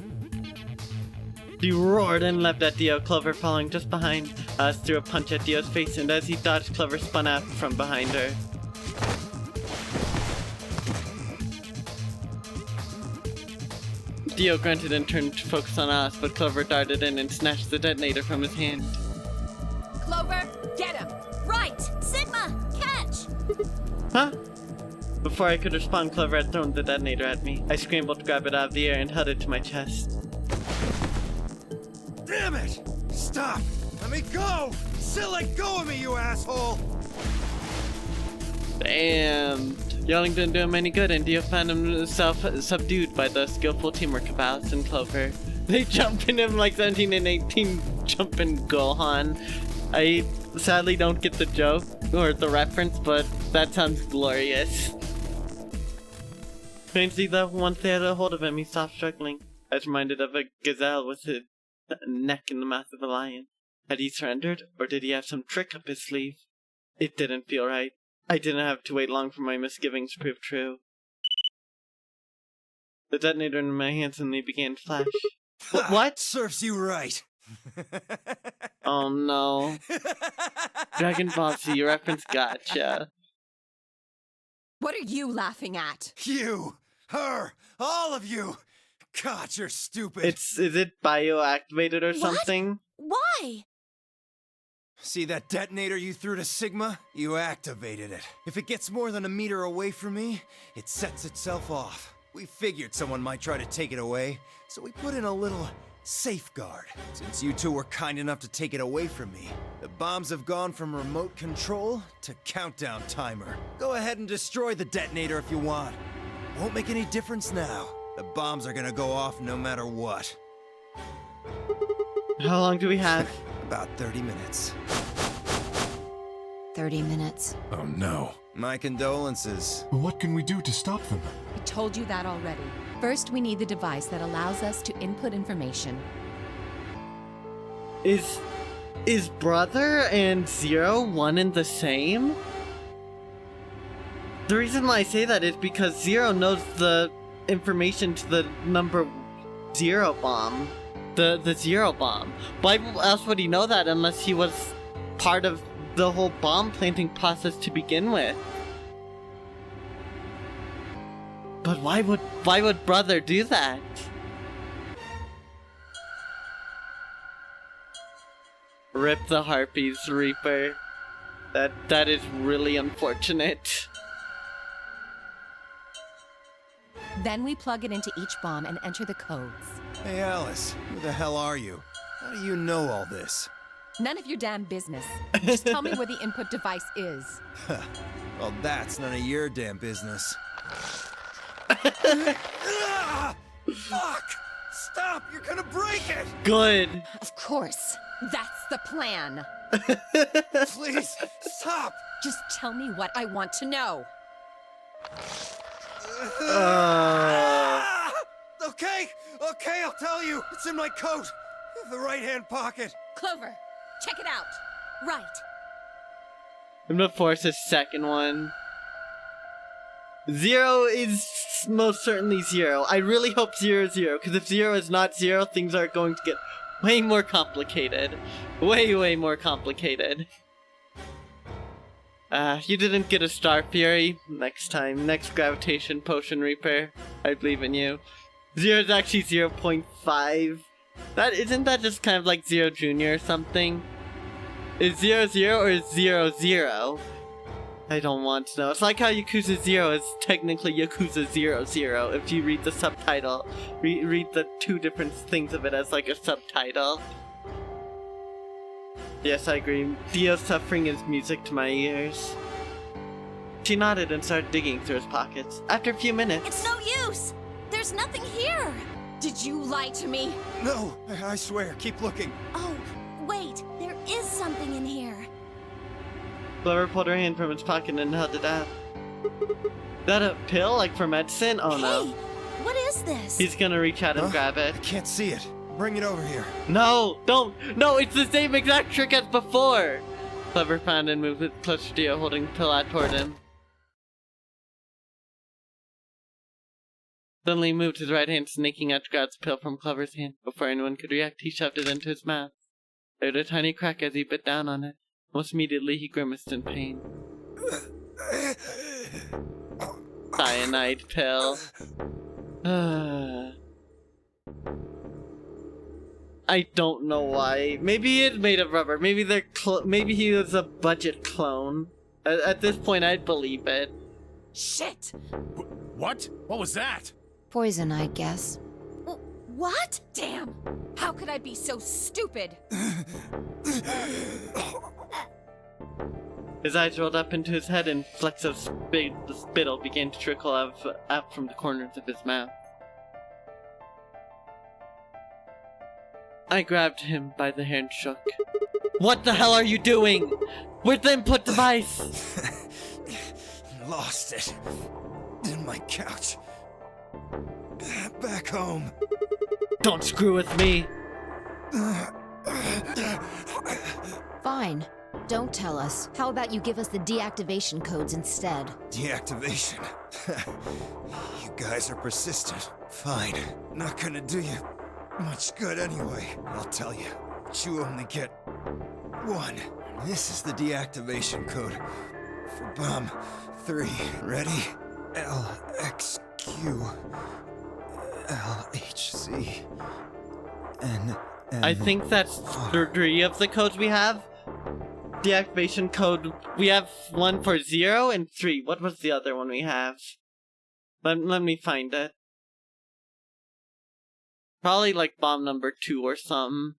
He roared and leapt at Dio, Clover following just behind. Alice threw a punch at Dio's face, and as he dodged, Clover spun out from behind her. Dio grunted and turned to focus on Alice, but Clover darted in and snatched the detonator from his hand. Clover, get him! Right! Sigma! Catch! Huh? Before I could respond, Clover had thrown the detonator at me. I scrambled to grab it out of the air and held it to my chest. Damn it! Stop! Let me go! Still let go of me, you asshole! Damn. Yelling didn't do him any good, and Dio found himself subdued by the skillful teamwork of Alice and Clover. They jump in him like 17 and 18 jumping Gohan. I sadly don't get the joke or the reference, but that sounds glorious. Strangely though, once they had a hold of him, he stopped struggling. I was reminded of a gazelle with his neck in the mouth of a lion. Had he surrendered, or did he have some trick up his sleeve? It didn't feel right. I didn't have to wait long for my misgivings to prove true. The detonator in my hands suddenly began to flash. What? Serves you right. Oh no. Dragon Ball Z reference, gotcha. What are you laughing at? You, her, all of you. God, you're stupid. Is it bioactivated or something? Why? See that detonator you threw to Sigma? You activated it. If it gets more than a meter away from me, it sets itself off. We figured someone might try to take it away, so we put in a little safeguard. Since you two were kind enough to take it away from me, the bombs have gone from remote control to countdown timer. Go ahead and destroy the detonator if you want. Won't make any difference now. The bombs are gonna go off no matter what. How long do we have? About 30 minutes. 30 minutes. Oh no. My condolences. What can we do to stop them? I told you that already. First, we need the device that allows us to input information. Is Is Brother and Zero one and the same? The reason why I say that is because Zero knows the information to the number 0 bomb. The 0 bomb. Why else would he know that unless he was part of the whole bomb planting process to begin with? But why would Brother do that? Rip the Harpies, Reaper. That is really unfortunate. Then we plug it into each bomb and enter the codes. Hey, Alice, who the hell are you? How do you know all this? None of your damn business. Just tell me where the input device is. Well, that's none of your damn business. Fuck! Stop! You're gonna break it! Good. Of course. That's the plan. Please, stop! Just tell me what I want to know. Okay, I'll tell you. It's in my coat. The right-hand pocket. Clover, check it out. Right. I'm gonna force a second one. 0 is most certainly 0. I really hope 0 is 0, because if 0 is not 0, things are going to get way more complicated. Way more complicated. You didn't get a Star Fury. Next time. Next Gravitation Potion Reaper. I believe in you. 0 is actually 0.5. Isn't that just kind of like 0 Junior or something? Is 0 0 or is 0 0? I don't want to know. It's like how Yakuza 0 is technically Yakuza 00 if you read the subtitle. Read the two different things of it as like a subtitle. Yes, I agree. Dio's suffering is music to my ears. She nodded and started digging through his pockets. After a few minutes... It's no use! There's nothing here! Did you lie to me? No, I swear, keep looking. Oh, wait, there is something in here. Clover pulled her hand from his pocket and held it out. That a pill, like for medicine? Oh no. Hey, what is this? He's gonna reach out and Huh? grab it. I can't see it. Bring it over here. No, don't! No, it's the same exact trick as before! Clover found and moved it closer to Dio, holding the pill out toward him. Suddenly he moved his right hand, snaking out to grab the pill from Clover's hand. Before anyone could react, he shoved it into his mouth. There was a tiny crack as he bit down on it. Almost immediately, he grimaced in pain. Cyanide pill. I don't know why. Maybe it's made of rubber. Maybe maybe he was a budget clone. At this point, I'd believe it. Shit! What? What was that? Poison, I guess. What? Damn! How could I be so stupid? His eyes rolled up into his head and flecks of spittle began to trickle out from the corners of his mouth. I grabbed him by the hair and shook. What the hell are you doing? Where's the input device? Lost it. In my couch. Back home. Don't screw with me. Fine. Don't tell us. How about you give us the deactivation codes instead? Deactivation. You guys are persistent. Fine. Not gonna do you much good anyway. I'll tell you. But you only get one. This is the deactivation code for bomb 3. Ready? LXQ LHC N. I think that's 3 of the codes we have. Deactivation code, we have 1 for 0 and 3. What was the other one we have? Let me find it. Probably like bomb number 2 or something.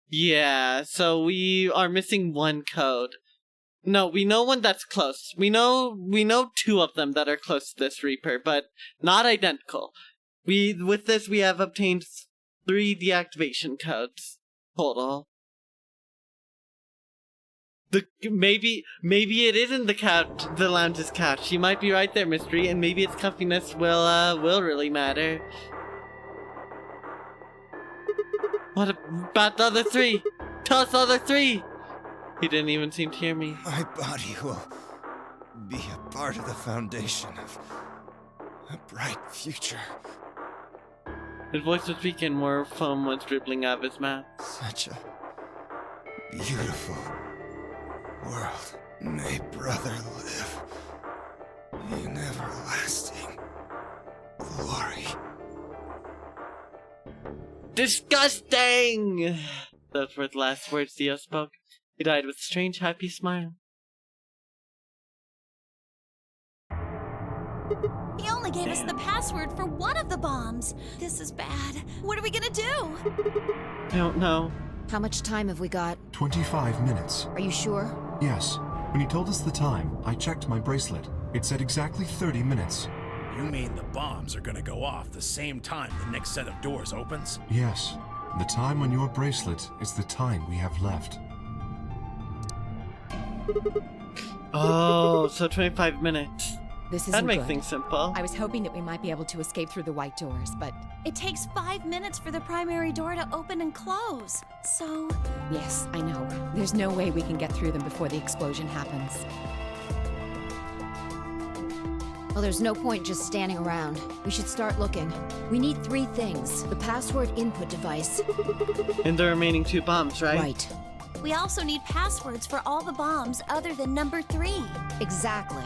Yeah, so we are missing 1 code. No, we know one that's close. We know 2 of them that are close to this Reaper, but not identical. With this, we have obtained 3 deactivation codes total. Maybe it isn't the lounge's couch. She might be right there, Mystery, and maybe its comfiness will really matter. What about the other three? Tell us the other three! He didn't even seem to hear me. My body will be a part of the foundation of a bright future. His voice was weak and more foam was dribbling out of his mouth. Such a beautiful world. May brother live in everlasting glory. Disgusting! Those were the last words Dio spoke. He died with a strange, happy smile. He only gave us the password for one of the bombs. This is bad. What are we gonna do? I don't know. How much time have we got? 25 minutes. Are you sure? Yes. When he told us the time, I checked my bracelet. It said exactly 30 minutes. You mean the bombs are gonna go off the same time the next set of doors opens? Yes. The time on your bracelet is the time we have left. Oh, so 25 minutes. This isn't That makes good. things simple. I was hoping that we might be able to escape through the white doors, but It takes 5 minutes for the primary door to open and close. So, yes, I know. There's no way we can get through them before the explosion happens. Well, there's no point just standing around. We should start looking. We need 3 things. The password input device. And the remaining 2 bombs, right? Right. we also need passwords for all the bombs other than number 3. Exactly.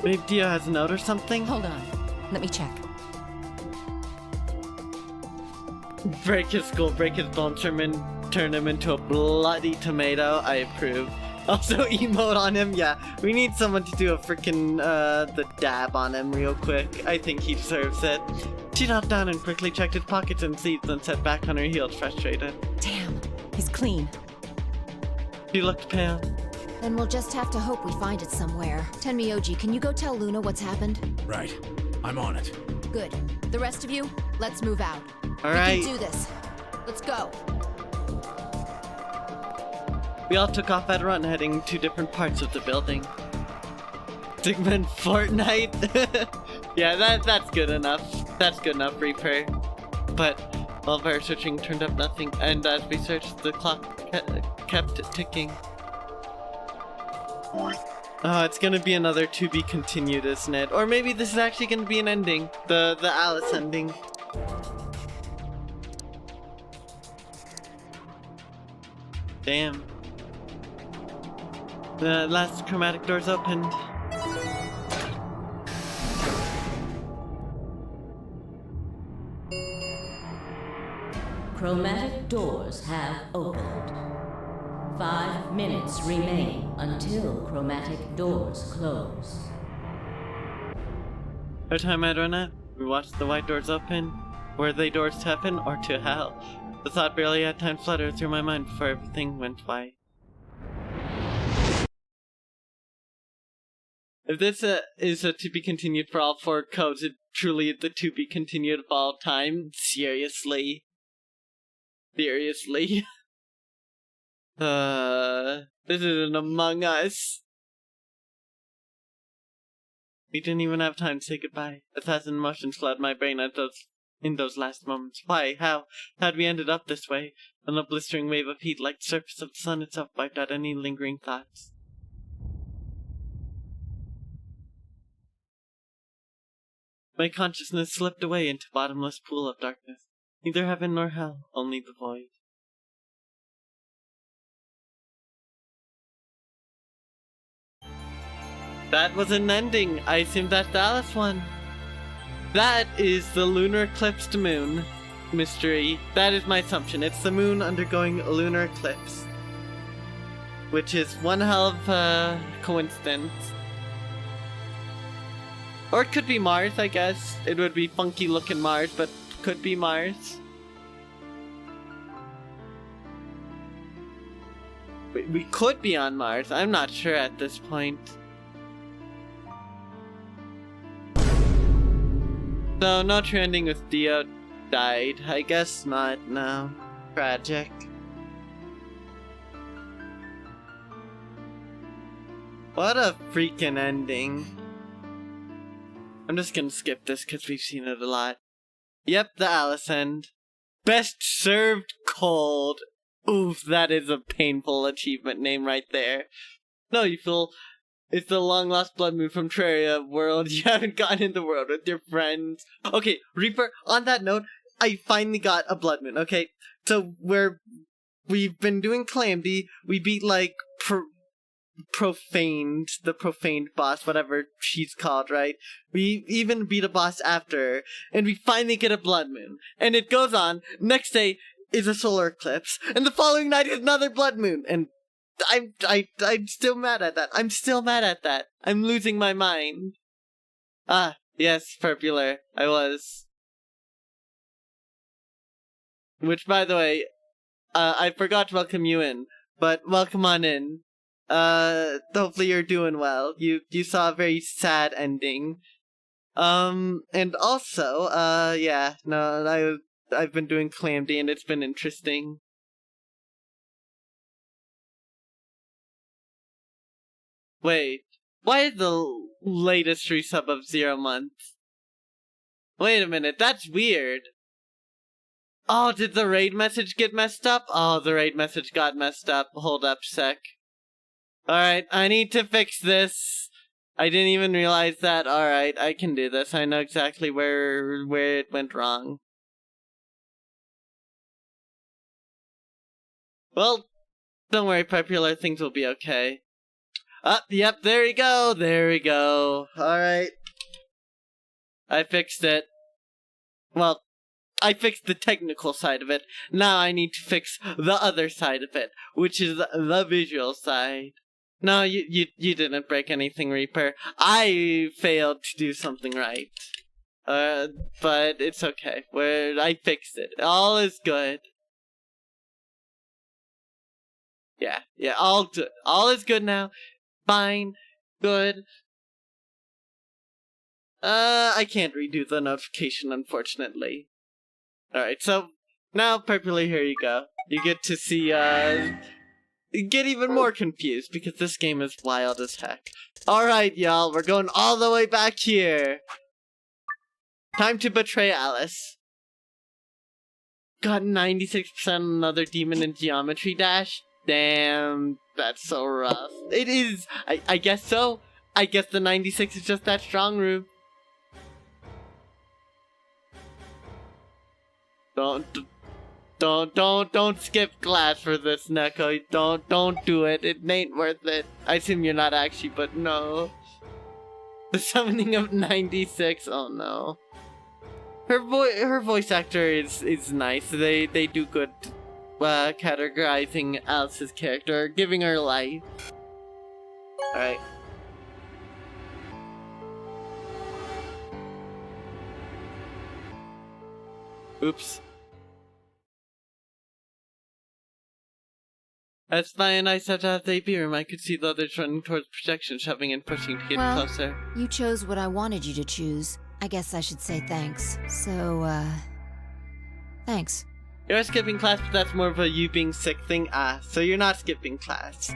Maybe Dio has a note or something? Hold on. Let me check. Break his skull, break his bone, turn him into a bloody tomato. I approve. Also, emote on him. Yeah, we need someone to do a freaking the dab on him real quick. I think he deserves it. She knelt down and quickly checked his pockets and seats, then sat back on her heels, frustrated. Damn, he's clean. She looked pale. Then we'll just have to hope we find it somewhere. Tenmyoji, can you go tell Luna what's happened? Right. I'm on it. Good. The rest of you, let's move out. All We right. can do this. Let's go. We all took off at a run, heading to different parts of the building. Sigma and Fortnite? Yeah, that's good enough. That's good enough, Reaper. But all of our searching turned up nothing, and as we searched, the clock kept ticking. Oh, it's gonna be another to be continued, isn't it? Or maybe this is actually gonna be an ending. The Alice ending. Damn. The last chromatic door's opened. Chromatic doors have opened. 5 minutes remain until chromatic doors close. Our time had run out. We watched the white doors open. Were they doors to heaven or to hell? The thought barely had time to flutter through my mind before everything went white. If this is a to be continued for all 4 codes, it truly is the to be continued of all time. Seriously. Seriously. This is an Among Us. We didn't even have time to say goodbye. 1,000 emotions flooded my brain in those last moments. Why? How? How'd we ended up this way? And a blistering wave of heat like the surface of the sun itself wiped out any lingering thoughts. My consciousness slipped away into a bottomless pool of darkness. Neither heaven nor hell, only the void. That was an ending. I assume that's the Alice one. That is the lunar eclipsed moon mystery. That is my assumption. It's the moon undergoing a lunar eclipse. Which is one hell of a coincidence. Or it could be Mars, I guess. It would be funky looking Mars, but could be Mars. We could be on Mars. I'm not sure at this point. So, no true ending with Dio died. I guess not, no. Tragic. What a freaking ending. I'm just gonna skip this because we've seen it a lot. Yep, the Alice end. Best served cold. Oof, that is a painful achievement name right there. No, you feel it's the long lost blood moon from Terraria world. You haven't gotten in the world with your friends. Okay, Reaper, on that note, I finally got a blood moon, okay? So we've been doing Calamity. We beat like the profaned boss, whatever she's called, right? We even beat a boss after, and we finally get a blood moon. And it goes on. Next day is a solar eclipse, and the following night is another blood moon. And I'm still mad at that. I'm still mad at that. I'm losing my mind. Ah, yes, Purpular, I was. Which, by the way, I forgot to welcome you in, but welcome on in. Hopefully you're doing well. You saw a very sad ending. And also, yeah, no, I've been doing Calamity and it's been interesting. Wait, why is the latest resub of 0 months? Wait a minute, that's weird. Oh, did the raid message get messed up? Oh, the raid message got messed up. Hold up sec. Alright, I need to fix this. I didn't even realize that. Alright, I can do this. I know exactly where it went wrong. Well, don't worry, Popular, things will be okay. Yep, there we go, there we go. Alright. I fixed it. Well, I fixed the technical side of it. Now I need to fix the other side of it, which is the visual side. No, you didn't break anything, Reaper. I failed to do something right. But it's okay. I fixed it. All is good. Yeah, all good. All is good now. Fine. Good. I can't redo the notification, unfortunately. Alright, so now, Purpular, here you go. You get to see, get even more confused, because this game is wild as heck. Alright, y'all, we're going all the way back here. Time to betray Alice. Got 96% on another demon in Geometry Dash? Damn, that's so rough. It is, I guess so. I guess the 96 is just that strong, Rube. Don't skip class for this, Neko. Don't do it. It ain't worth it. I assume you're not actually, but no. The summoning of 96. Oh no. Her voice actor is nice. They do good categorizing Alice's character, giving her life. All right. Oops. As Spy and I stepped out of the AP room, I could see the others running towards projection, shoving and pushing to get closer. You chose what I wanted you to choose. I guess I should say thanks. So, thanks. You're skipping class, but that's more of a you being sick thing. So you're not skipping class.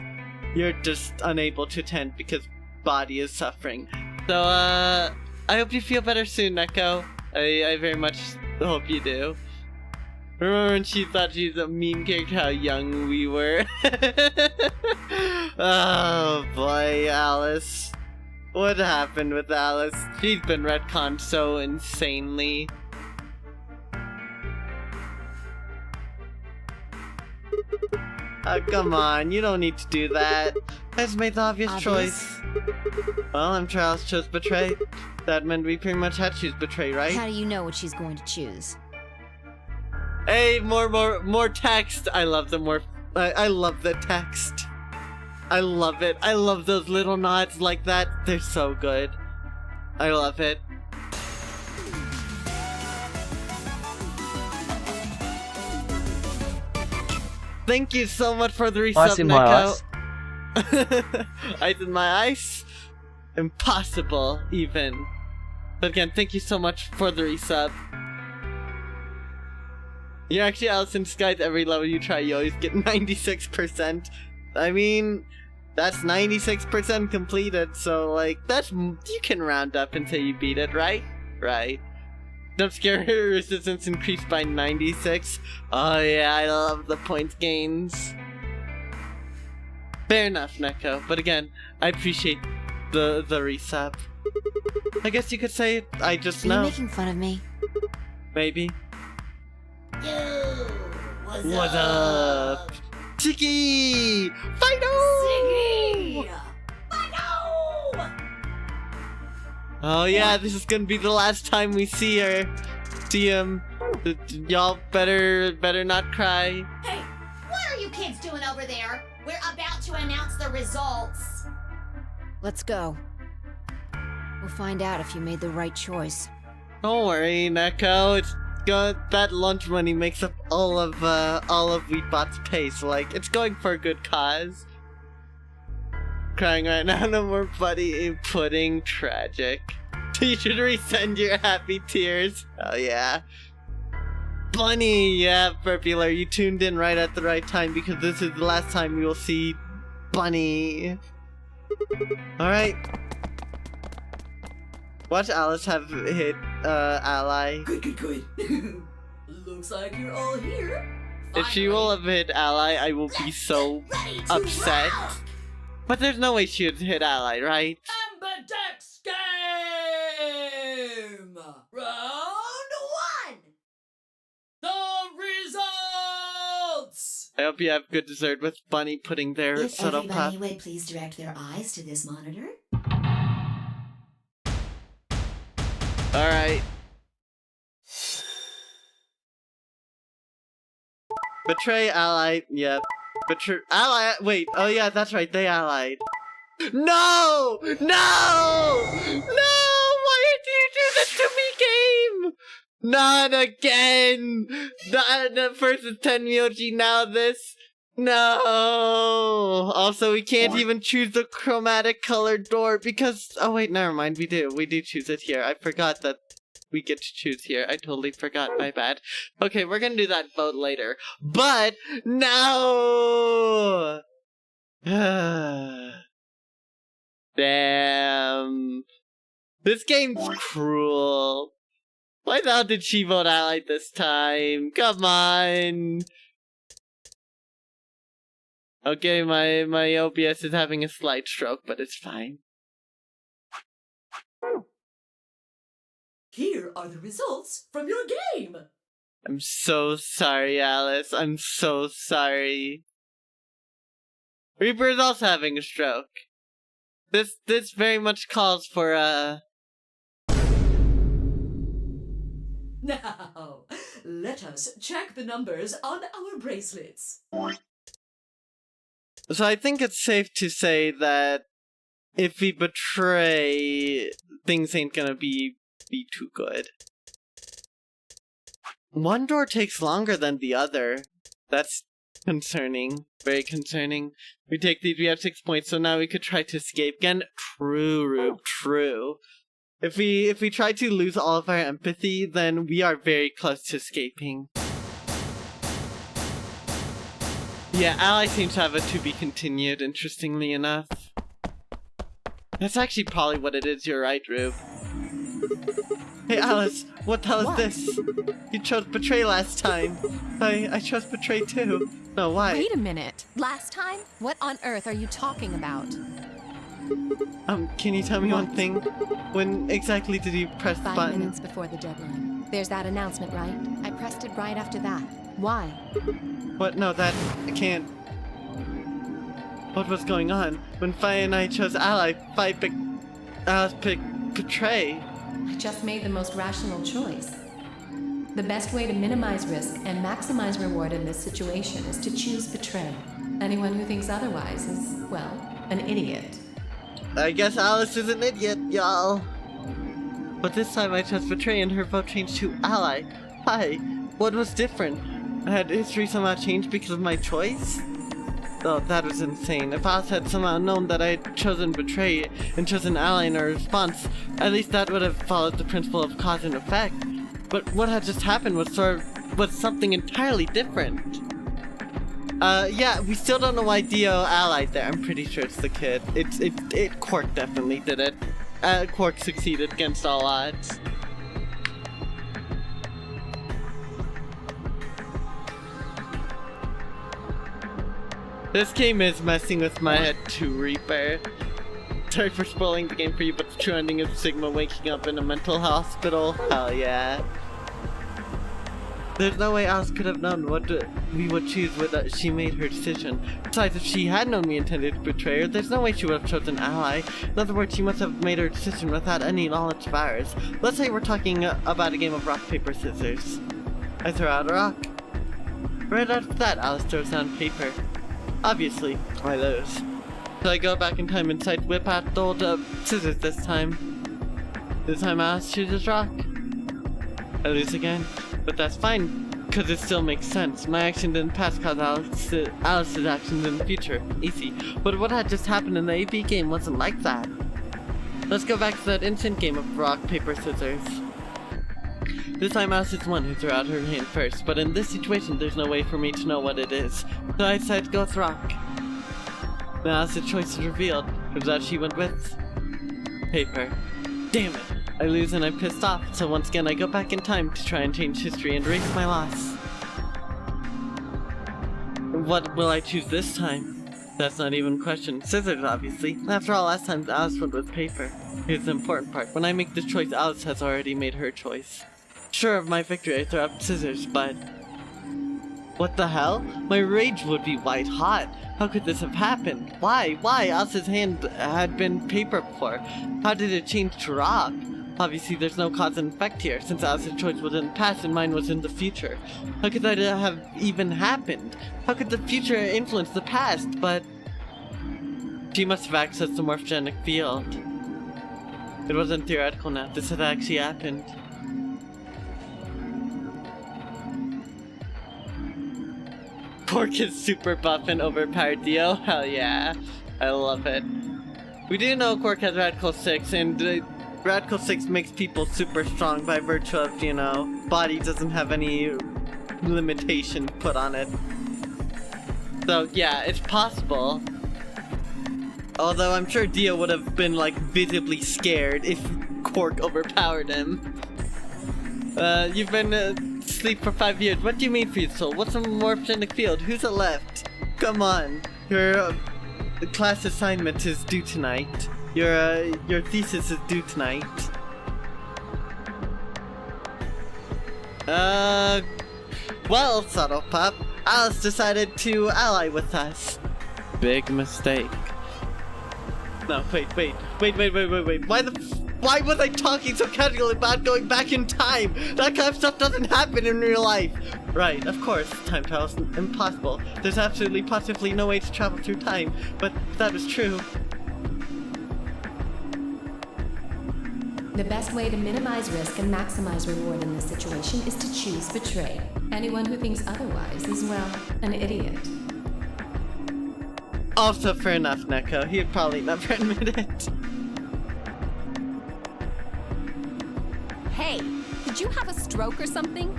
You're just unable to attend because body is suffering. So, I hope you feel better soon, Neko. I very much hope you do. Remember when she thought she was a mean character, how young we were? Oh boy, Alice. What happened with Alice? She's been retconned so insanely. Oh, come on, you don't need to do that. I just made the obvious choice. Well, I'm sure Alice chose Betray. That meant we pretty much had to choose Betray, right? How do you know what she's going to choose? Hey, more text. I love the I love the text. I love it. I love those little nods like that. They're so good. I love it. Thank you so much for the resub, Ice in my Neko. ice. Ice in my ice? Impossible, even. But again, thank you so much for the resub. You're actually Alice in Disguise. Every level you try, you always get 96%. I mean, That's 96% completed, so like that's you can round up until you beat it, right? Right. Jump scare resistance increased by 96. Oh yeah, I love the points gains. Fair enough, Neko. But again, I appreciate the resub. I guess you could say I just know. Are you making fun of me? Maybe. Yo, What's up? Chicky! Fido! Siggy! Fido! Oh yeah, this is gonna be the last time we see her. See him. Y'all better not cry. Hey, what are you kids doing over there? We're about to announce the results. Let's go. We'll find out if you made the right choice. Don't worry, Neko. It's good. That lunch money makes up all of Wheatbot's pay, so like it's going for a good cause. Crying right now, no more buddy pudding. Tragic. You should resend your happy tears. Oh yeah. Bunny, yeah, Burpular, you tuned in right at the right time because this is the last time we will see Bunny. Alright. Watch Alice have hit ally. Good. Looks like you're all here. If she will have hit ally, I will be so upset. But there's no way she would hit ally, right? Amber Dex game! Round 1! The results! I hope you have good dessert with Bunny putting their If subtle everybody puff. would please direct their eyes to this monitor. Alright. Betray ally, yep. Betray ally, wait, oh yeah, that's right, they allied. No! No! No! Why did you do this to me, game? Not again! Not first it's Tenmyoji, now this. No! Also, we can't even choose the chromatic colored door because... Oh wait, never mind, we do. We do choose it here. I forgot that we get to choose here. I totally forgot, my bad. Okay, we're gonna do that vote later. But, no! Damn. This game's cruel. Why the hell did she vote ally this time? Come on! Okay, my OBS is having a slight stroke, but it's fine. Here are the results from your game. I'm so sorry, Alice. I'm so sorry. Reaper is also having a stroke. This very much calls for Now, let us check the numbers on our bracelets. So I think it's safe to say that if we betray, things ain't gonna be too good. One door takes longer than the other. That's concerning. Very concerning. We take these, we have 6 points, so now we could try to escape again. True, Rube, true. If we try to lose all of our empathy, then we are very close to escaping. Yeah, ally seems to have a to be continued, interestingly enough. That's actually probably what it is, you're right, Rube. Hey Alice, what the hell is this? You chose betray last time. I chose betray too. No, why? Wait a minute. Last time? What on earth are you talking about? Can you tell me one thing? When exactly did you press the 5 button? minutes before the deadline. There's that announcement, right? I pressed it right after that. Why? What? No, that... I can't... What was going on? When Fi and I chose ally, Fi picked... Alice picked betray. I just made the most rational choice. The best way to minimize risk and maximize reward in this situation is to choose betray. Anyone who thinks otherwise is, well, an idiot. I guess Alice is an idiot, y'all. But this time I chose betray and her vote changed to ally. Why? What was different? Had history somehow changed because of my choice? Oh, that was insane. If Alice had somehow known that I had chosen betray and chosen ally in her response, at least that would have followed the principle of cause and effect. But what had just happened was something entirely different. Yeah, we still don't know why Dio allied there. I'm pretty sure it's the kid. Quark definitely did it. Quark succeeded against all odds. This game is messing with my head too, Reaper. Sorry for spoiling the game for you, but the true ending is Sigma waking up in a mental hospital. Hell yeah. There's no way Alice could have known what we would choose when she made her decision. Besides, if she had known we intended to betray her, there's no way she would have chosen Ally. In other words, she must have made her decision without any knowledge of ours. Let's say we're talking about a game of rock, paper, scissors. I throw out a rock. Right after that, Alice throws down paper. Obviously, I lose. So I go back in time and whip out the old scissors this time. This time Alice chooses rock. I lose again. But that's fine, because it still makes sense. My action didn't pass cause Alice's actions in the future. Easy. But what had just happened in the AP game wasn't like that. Let's go back to that instant game of rock, paper, scissors. This time Alice is the one who threw out her hand first, but in this situation there's no way for me to know what it is. So I decided to go with rock. Now Alice's choice is revealed. Turns out she went with paper. Damn it. I lose and I'm pissed off, so once again I go back in time to try and change history and erase my loss. What will I choose this time? That's not even a question. Scissors, obviously. After all, last time Alice went with paper. Here's the important part. When I make this choice, Alice has already made her choice. Sure of my victory, I throw out scissors, but... What the hell? My rage would be white hot. How could this have happened? Why? Alice's hand had been paper before. How did it change to rock? Obviously, there's no cause and effect here, since Alice's choice was in the past and mine was in the future. How could that have even happened? How could the future influence the past? But... she must have accessed the morphogenic field. It wasn't theoretical now, this had actually happened. Quark is super buff and overpowered Dio? Hell yeah. I love it. We do know Quark has Radical 6, and Radical 6 makes people super strong by virtue of, you know, body doesn't have any limitation put on it. So yeah, it's possible. Although I'm sure Dio would have been like visibly scared if Quark overpowered him. You've been asleep for 5 years. What do you mean, Free Soul? What's a morphogenic field? Who's it left? Come on. Your class assignment is due tonight. Your thesis is due tonight. Well, Subtle Pup, Alice decided to ally with us. Big mistake. No, wait. Why was I talking so casually about going back in time? That kind of stuff doesn't happen in real life. Right, of course, time travel is impossible. There's absolutely positively no way to travel through time, but that is true. The best way to minimize risk and maximize reward in this situation is to choose betray. Anyone who thinks otherwise is, well, an idiot. Also, fair enough, Neko. He'd probably never admit it. Hey, did you have a stroke or something?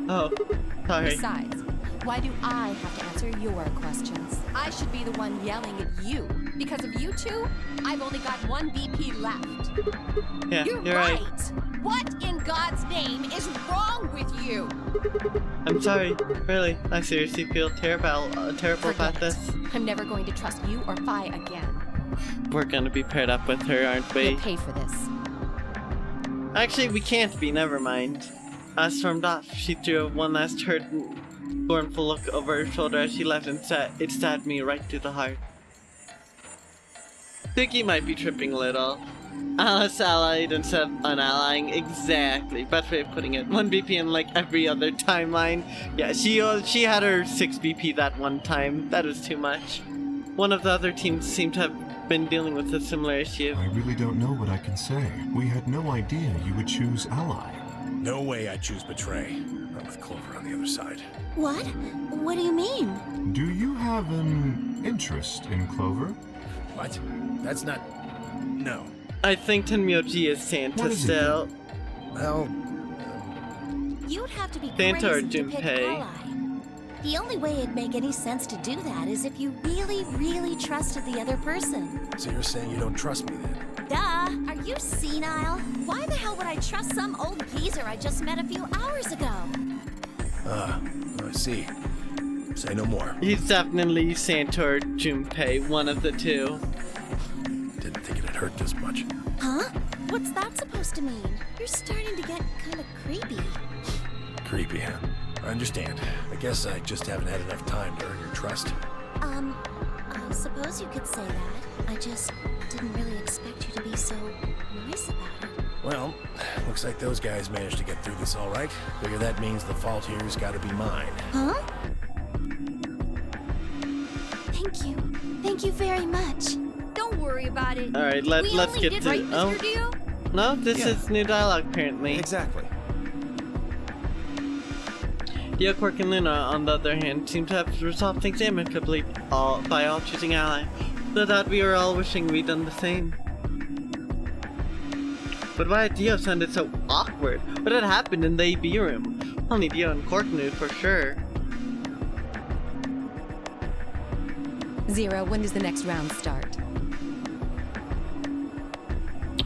Oh, sorry. Besides, why do I have to answer your questions? I should be the one yelling at you. Because of you two, I've only got 1 BP left. Yeah, You're right. What in God's name is wrong with you? I'm sorry, really. I seriously feel terrible about this. I'm never going to trust you or Phi again. We're gonna be paired up with her, aren't we? You'll pay for this. Actually, we can't be, never mind. I stormed off. She threw one last scornful look over her shoulder as she left and it stabbed me right through the heart. Think you might be tripping a little. Alice allied instead of unallying. Exactly. Best way of putting it. 1 BP in like every other timeline. Yeah, she had her 6 BP that one time. That was too much. One of the other teams seemed to have been dealing with a similar issue. I really don't know what I can say. We had no idea you would choose ally. No way I'd choose betray. Not with Clover on the other side. What? What do you mean? Do you have an interest in Clover? What? That's not... No. I think Tenmyoji is Santa What is it? still. Well... You'd have to be Santa or crazy to pick Junpei? Ally. The only way it'd make any sense to do that is if you really, really trusted the other person. So you're saying you don't trust me then? Duh! Are you senile? Why the hell would I trust some old geezer I just met a few hours ago? I see. Say no more. He's definitely Santa or Junpei, one of the two. Didn't think it'd hurt this much. Huh? What's that supposed to mean? You're starting to get kind of creepy. Creepy, huh? I understand. I guess I just haven't had enough time to earn your trust. I suppose you could say that. I just didn't really expect you to be so nice about it. Well, looks like those guys managed to get through this all right. Figure that means the fault here's gotta be mine. Huh? Thank you. Thank you very much. Don't worry about it. Alright, let's get to... Right, Mr. Dio? No, this is new dialogue, apparently. Exactly. Dio, Quark, and Luna, on the other hand, seem to have resolved things amicably by all choosing ally. So that we were all wishing we'd done the same. But why had Dio sounded so awkward? What had happened in the AB room? Only Dio and Quark knew for sure. Zero, when does the next round start?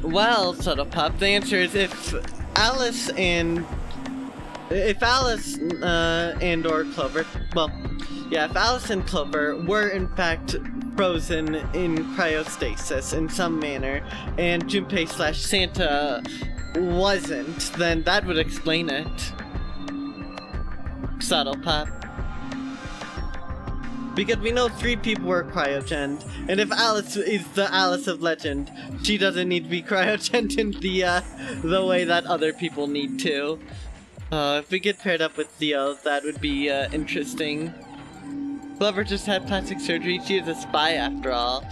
Well, Subtle Pup, the answer is if Alice and or Clover, well, yeah, if Alice and Clover were in fact frozen in cryostasis in some manner, and Junpei / Santa wasn't, then that would explain it. Subtle Pup. Because we know 3 people were cryogened, and if Alice is the Alice of legend, she doesn't need to be cryogened in the way that other people need to. If we get paired up with Theo, that would be interesting. Clover just had plastic surgery. She is a spy after all.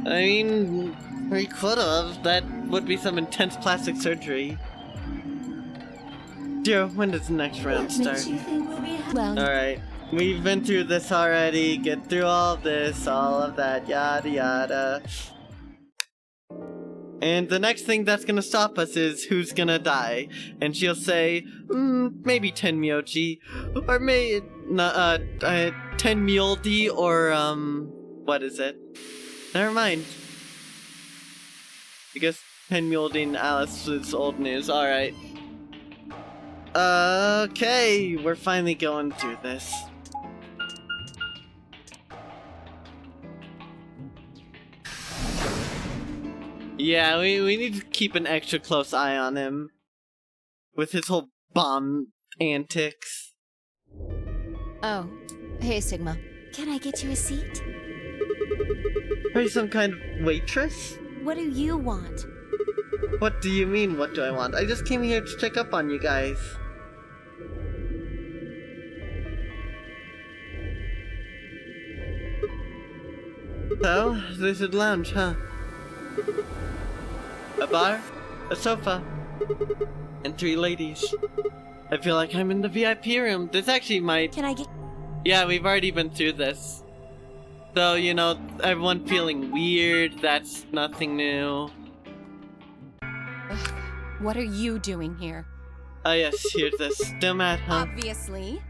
I mean, we could have. That would be some intense plastic surgery. Dear, when does the next round start? Well, Alright. We've been through this already. Get through all of this, all of that, yada yada. And the next thing that's gonna stop us is who's gonna die. And she'll say, maybe Tenmyoji, or maybe, Tenmyoldi, or, what is it? Never mind. Because Tenmyoldi and Alice is old news, alright. Okay, we're finally going through this. Yeah, we need to keep an extra close eye on him. With his whole bomb antics. Oh, hey Sigma. Can I get you a seat? Are you some kind of waitress? What do you want? What do you mean, what do I want? I just came here to check up on you guys. So, this is the lounge, huh? A bar, a sofa, and 3 ladies. I feel like I'm in the VIP room. This actually might... Can I get... Yeah, we've already been through this. So, you know, everyone feeling weird, that's nothing new. Ugh, what are you doing here? Oh yes, here's this. Still mad, huh? Obviously.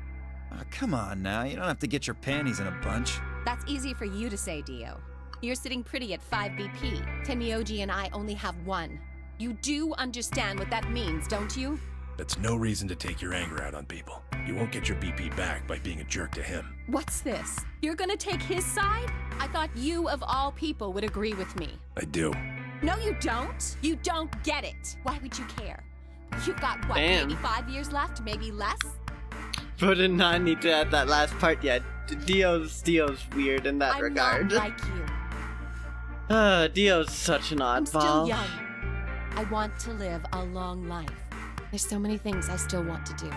Oh, come on now, you don't have to get your panties in a bunch. That's easy for you to say, Dio. You're sitting pretty at 5 BP. Tenmyoji and I only have 1. You do understand what that means, don't you? That's no reason to take your anger out on people. You won't get your BP back by being a jerk to him. What's this? You're gonna take his side? I thought you, of all people, would agree with me. I do. No, you don't. You don't get it. Why would you care? You've got, what, Damn. maybe 5 years left? Maybe less? Bro did not need to add that last part yet. Dio's weird in that regard. I'm not like you. Dio's such an I'm oddball. still young. I want to live a long life. There's so many things I still want to do.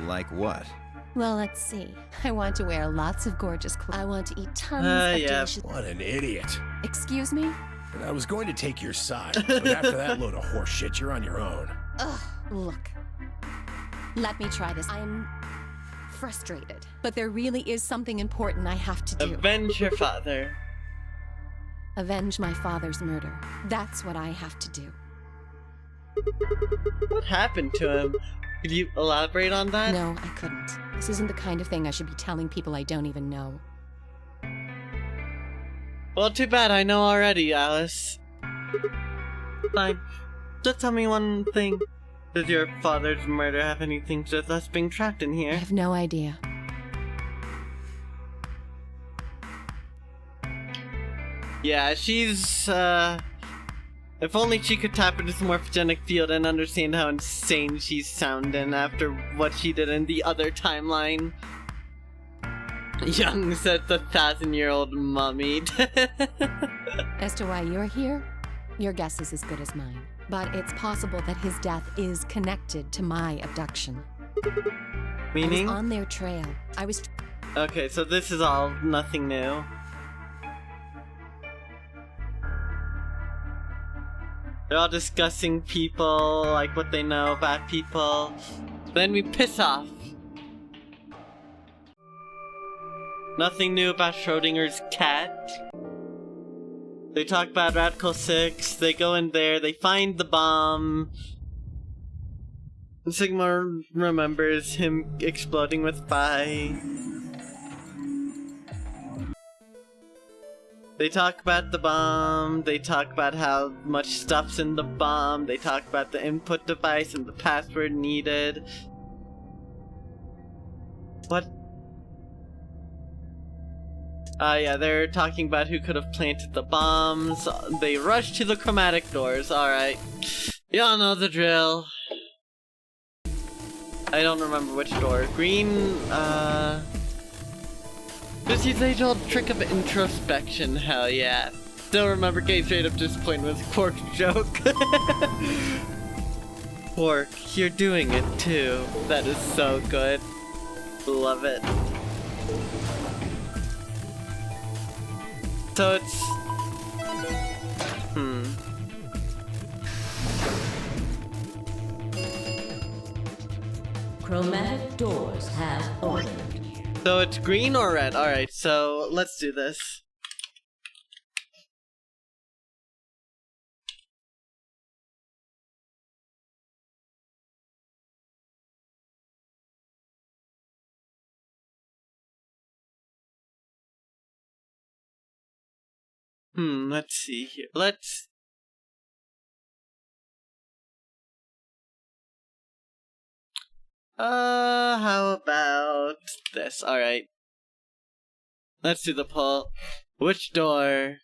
Like what? Well, let's see. I want to wear lots of gorgeous clothes. I want to eat tons of yeah. delicious... What an idiot. Excuse me? And I was going to take your side, but after that load of horse shit, you're on your own. Ugh, look. Let me try this. I'm frustrated. But there really is something important I have to do. Avenge your father. Avenge my father's murder. That's what I have to do. What happened to him? Could you elaborate on that? No, I couldn't. This isn't the kind of thing I should be telling people I don't even know. Well, too bad. I know already, Alice. Fine. Just tell me one thing. Does your father's murder have anything to do with us being trapped in I here? have no idea. Yeah, she's, if only she could tap into the morphogenic field and understand how insane she's sounding after what she did in the other timeline. Young said the 1,000-year-old mummy. As to why you're here, your guess is as good as mine. But it's possible that his death is connected to my abduction. Meaning? I was on their trail. I was... Okay, so this is all nothing new. They're all discussing people, like what they know about people. Then we piss off. Nothing new about Schrodinger's cat. They talk about Radical 6, they go in there, they find the bomb. And Sigma remembers him exploding with Phi. They talk about the bomb, they talk about how much stuff's in the bomb, they talk about the input device and the password needed. What? Yeah, they're talking about who could have planted the bombs. They rush to the chromatic doors, alright. Y'all know the drill. I don't remember which door. Green, Just use the age-old trick of introspection, hell yeah. Still remember getting straight up disappointed with Quark's joke. Quark, you're doing it too. That is so good. Love it. So it's... Chromatic doors have opened. So it's green or red? Alright, so let's do this. Let's see here. How about this? Alright. Let's do the poll. Which door?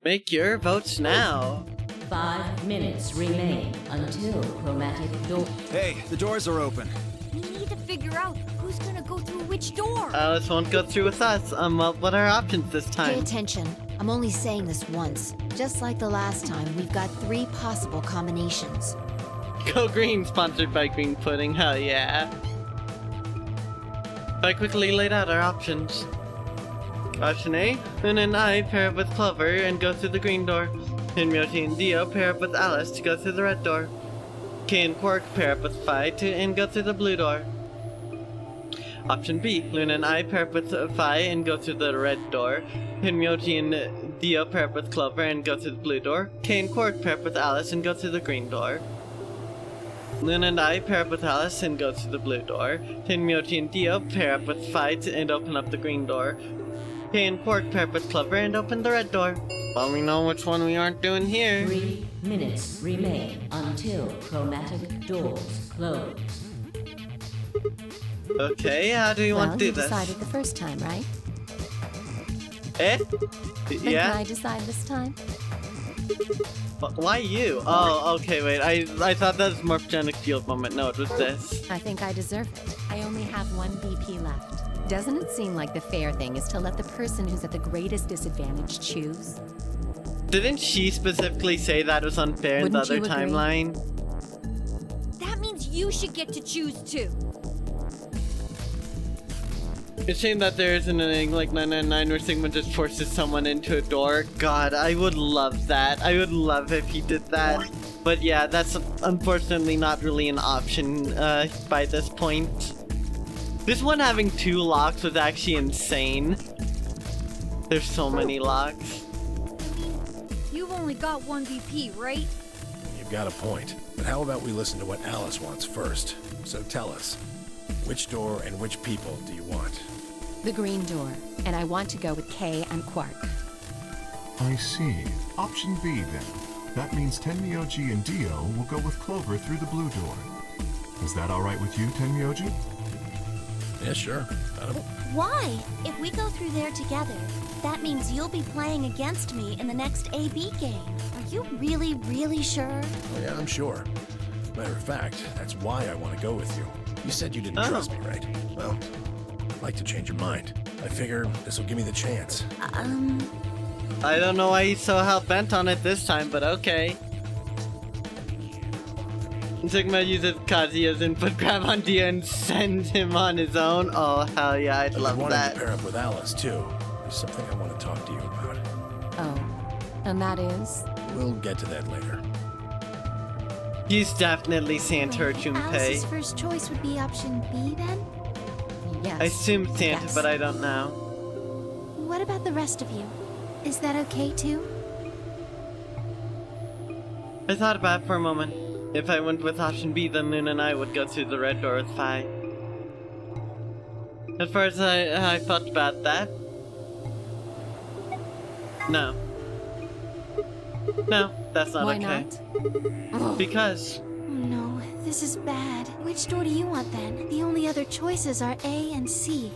Make your votes now. 5 minutes remain until chromatic door. Hey, the doors are open. We need to figure out who's gonna go through which door. Alice won't go through with us. Well, what are our options this Pay time? attention. I'm only saying this once. Just like the last time, we've got 3 possible combinations. Go Green, sponsored by Green Pudding, hell yeah. I quickly laid out our options. Option A, Luna and I pair up with Clover and go through the green door. Hinmyoji and Dio pair up with Alice to go through the red door. Kay and Quark pair up with Phi and go through the blue door. Option B, Luna and I pair up with Phi and go through the red door. Hinmyoji and Dio pair up with Clover and go through the blue door. Kay and Quark pair up with Alice and go through the green door. Luna and I pair up with Alice and go through the blue door. Hinmyoji and Dio pair up with Phi and open up the green door. Kay and Quark pair up with Clover and open the red door. Well, we know which one we aren't doing here. 3 minutes remain until chromatic doors close. Okay, how do you want to do this? Well, you decided the first time, right? Eh? Then Yeah? can I decide this time? Why you? Oh, okay, wait. I thought that was morphogenic field moment. No, it was this. I think I deserve it. I only have 1 BP left. Doesn't it seem like the fair thing is to let the person who's at the greatest disadvantage choose? Didn't she specifically say that was unfair in the Wouldn't other you agree? timeline? That means you should get to choose too. It's a shame that there isn't anything like 999 where Sigma just forces someone into a door. God, I would love that. I would love if he did that. But yeah, that's unfortunately not really an option by this point. This one having 2 locks was actually insane. There's so many locks. You've only got 1 BP, right? You you've got a point. But how about we listen to what Alice wants first? So tell us, which door and which people do you want? The green door, and I want to go with Kay and Quark. I see. Option B, then. That means Tenmyoji and Dio will go with Clover through the blue door. Is that alright with you, Tenmyoji? Yeah, sure. Why? If we go through there together, that means you'll be playing against me in the next AB game. Are you really, really sure? Oh, yeah, I'm sure. Matter of fact, that's why I want to go with you. You said you didn't trust me, right? Well, I'd like to change your mind. I figure this will give me the chance. I don't know why he's so hell-bent on it this time, but okay. Sigma uses Kazuya's input grab on Dio and sends him on his own. Oh, hell yeah, I'd love that. To pair up with Alice, too. There's something I want to talk to you about. Oh, and that is? We'll get to that later. He's definitely Santa or Junpei. Alice's first choice would be option B, then? Yes. I assume Santa, Yes. but I don't know. What about the rest of you? Is that okay, too? I thought about it for a moment. If I went with option B, then Luna and I would go through the red door with Phi. At first, I thought about that. No. No, that's not Why okay. not? Because No, this is bad. Which door do you want, then? The only other choices are A and C.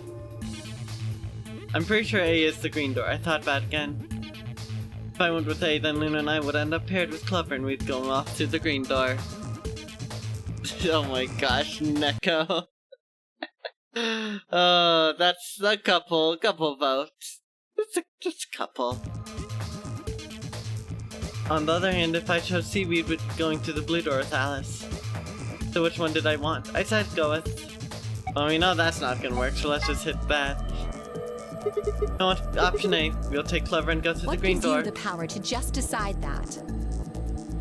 I'm pretty sure A is the green door. I thought about it again. If I went with A, then Luna and I would end up paired with Clover and we'd go off to the green door. Oh my gosh, Neko. Oh, that's a couple votes. Just a couple. On the other hand, if I chose C, we would be going to the blue door with Alice. So which one did I want? I decided to go with... Well, we know that's not gonna work, so let's just hit that. No, option A. We'll take Clover and go to the green door. What gives you the power to just decide that?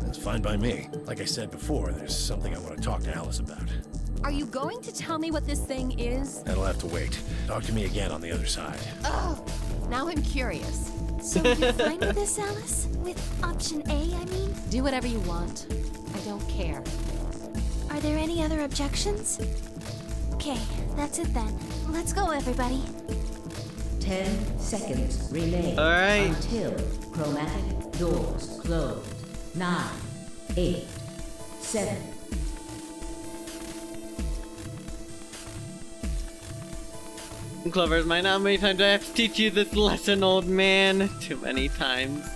That's fine by me. Like I said before, there's something I want to talk to Alice about. Are you going to tell me what this thing is? That'll have to wait. Talk to me again on the other side. Oh, now I'm curious. So you're fine with this, Alice? With option A, I mean? Do whatever you want. I don't care. Are there any other objections? Okay, that's it then. Let's go, everybody. 10 seconds remain Alright. until chromatic doors close. 9, 8, 7. Clover's mine. How many times do I have to teach you this lesson, old man? Too many times.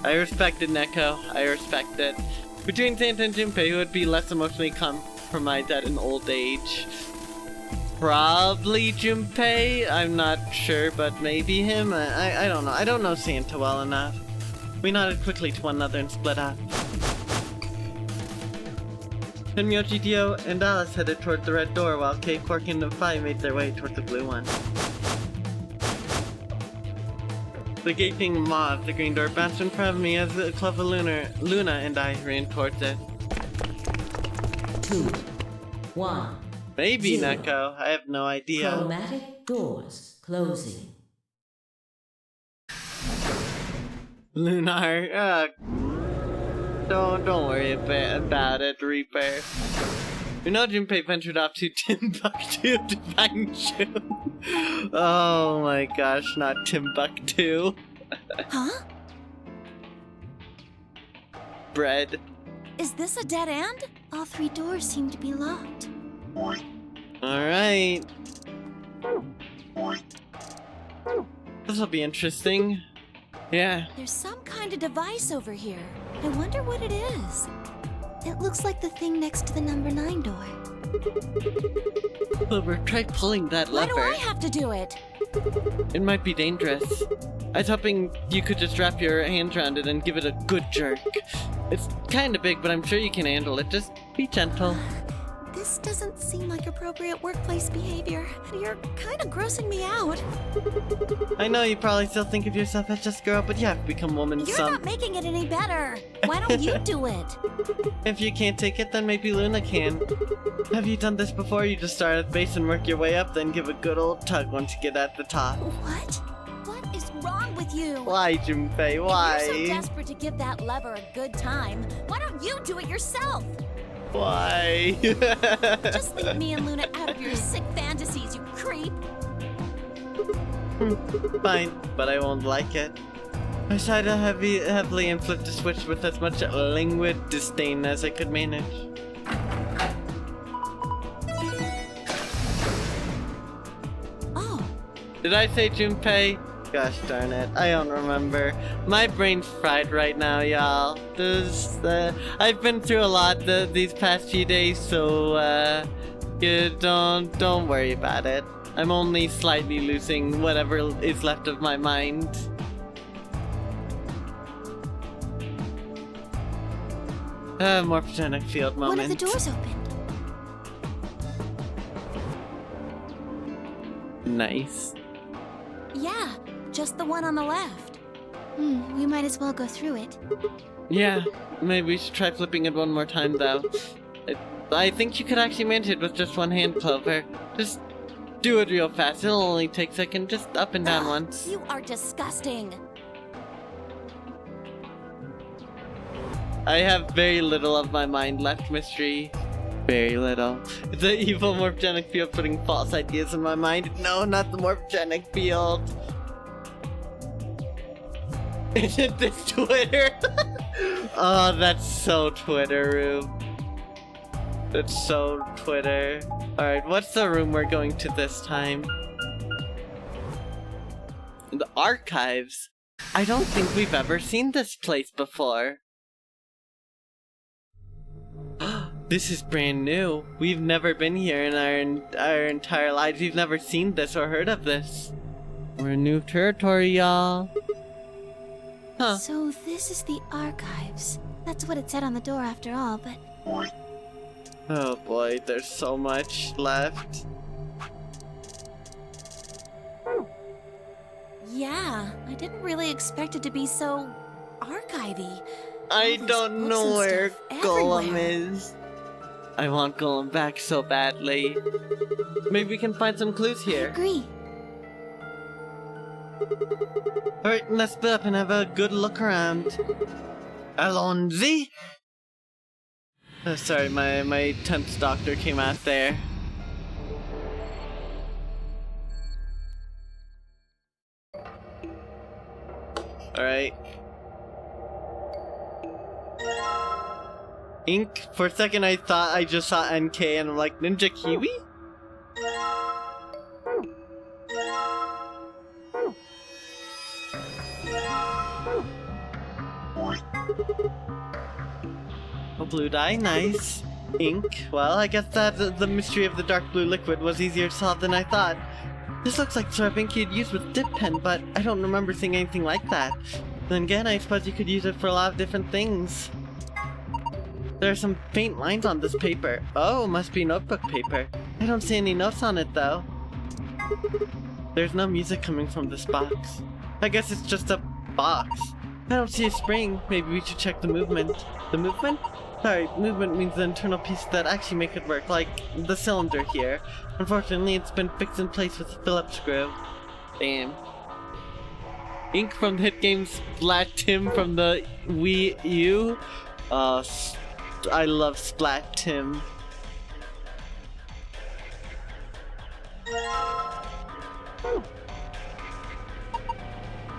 I respected Neko. I respect it. Between Santa and Junpei, who would be less emotionally compromised at an old age? Probably Junpei. I'm not sure, but maybe him. I don't know. I don't know Santa well enough. We nodded quickly to one another and split up. Tenmyoji, Dio, and Alice headed toward the red door, while Kay, Quark, and Phi made their way toward the blue one. The gaping maw of the green door bounced in front of me as the Clover Luna and I ran towards it. 2, 1. Maybe 0. Neko. I have no idea. Chromatic doors closing. Lunar, don't worry about it, Reaper. We know Junpei ventured off to Timbuktu to find June. Oh my gosh, not Timbuktu. Huh? Bread. Is this a dead end? All 3 doors seem to be locked. Alright. This'll be interesting. Yeah. There's some kind of device over here. I wonder what it is. It looks like the thing next to the number 9 door. Clover, try pulling that Why lever. do I have to do it? It might be dangerous. I was hoping you could just wrap your hands around it and give it a good jerk. It's kinda big, but I'm sure you can handle it. Just be gentle. This doesn't seem like appropriate workplace behavior. You're kind of grossing me out. I know you probably still think of yourself as just a girl, but you have to become woman You're some. not making it any better. Why don't you do it? If you can't take it, then maybe Luna can. Have you done this before? You just start at the base and work your way up, then give a good old tug once you get at the top. What? What is wrong with with you? Why, Junpei? If Why? you're so desperate to give that lever a good time, why don't you do it yourself? Why? Just leave me and Luna out of your sick fantasies, you creep. Fine, but I won't like it. I tried to heavily inflict the switch with as much languid disdain as I could manage. Oh. Did I say Junpei? Gosh darn it, I don't remember. My brain's fried right now, y'all. I've been through a lot these past few days, so you don't worry about it. I'm only slightly losing whatever is left of my mind. Morphogenic field moment. One of the doors opened. Nice. Yeah, just the one on the left. We might as well go through it. Yeah, maybe we should try flipping it one more time though. I think you could actually manage it with just one hand, Clover. Just do it real fast. It'll only take a second, just up and down once. You are disgusting. I have very little of my mind left, Mystery. Very little. The evil morphogenic field putting false ideas in my mind. No, not the morphogenic field. Is it this Twitter? Oh, that's so Twitter, Rube. That's so Twitter. Alright, what's the room we're going to this time? The archives? I don't think we've ever seen this place before. This is brand new. We've never been here in our entire lives. We've never seen this or heard of this. We're in new territory, y'all. Huh. So this is the archives. That's what it said on the door after all, but... Oh boy, there's so much left. Yeah, I didn't really expect it to be so... archivy. I don't know where Golem everywhere. is. I want Golem back so badly. Maybe we can find some clues here. Agree. Alright, let's split up and have a good look around. Alonzi? Oh, sorry, my 10th doctor came out there. Alright. Ink? For a second I thought I just saw NK and I'm like, Ninja Kiwi? Oh, blue dye, nice. Ink? Well, I guess that the mystery of the dark blue liquid was easier to solve than I thought. This looks like the sort of ink you'd use with dip pen, but I don't remember seeing anything like that. Then again, I suppose you could use it for a lot of different things. There are some faint lines on this paper. Oh, must be notebook paper. I don't see any notes on it, though. There's no music coming from this box. I guess it's just a box. I don't see a spring. Maybe we should check the movement. The movement? Sorry, movement means the internal pieces that actually make it work, like the cylinder here. Unfortunately, it's been fixed in place with a Phillips screw. Damn. Ink from the hit game Splat Tim from the Wii U. I love Splat Tim.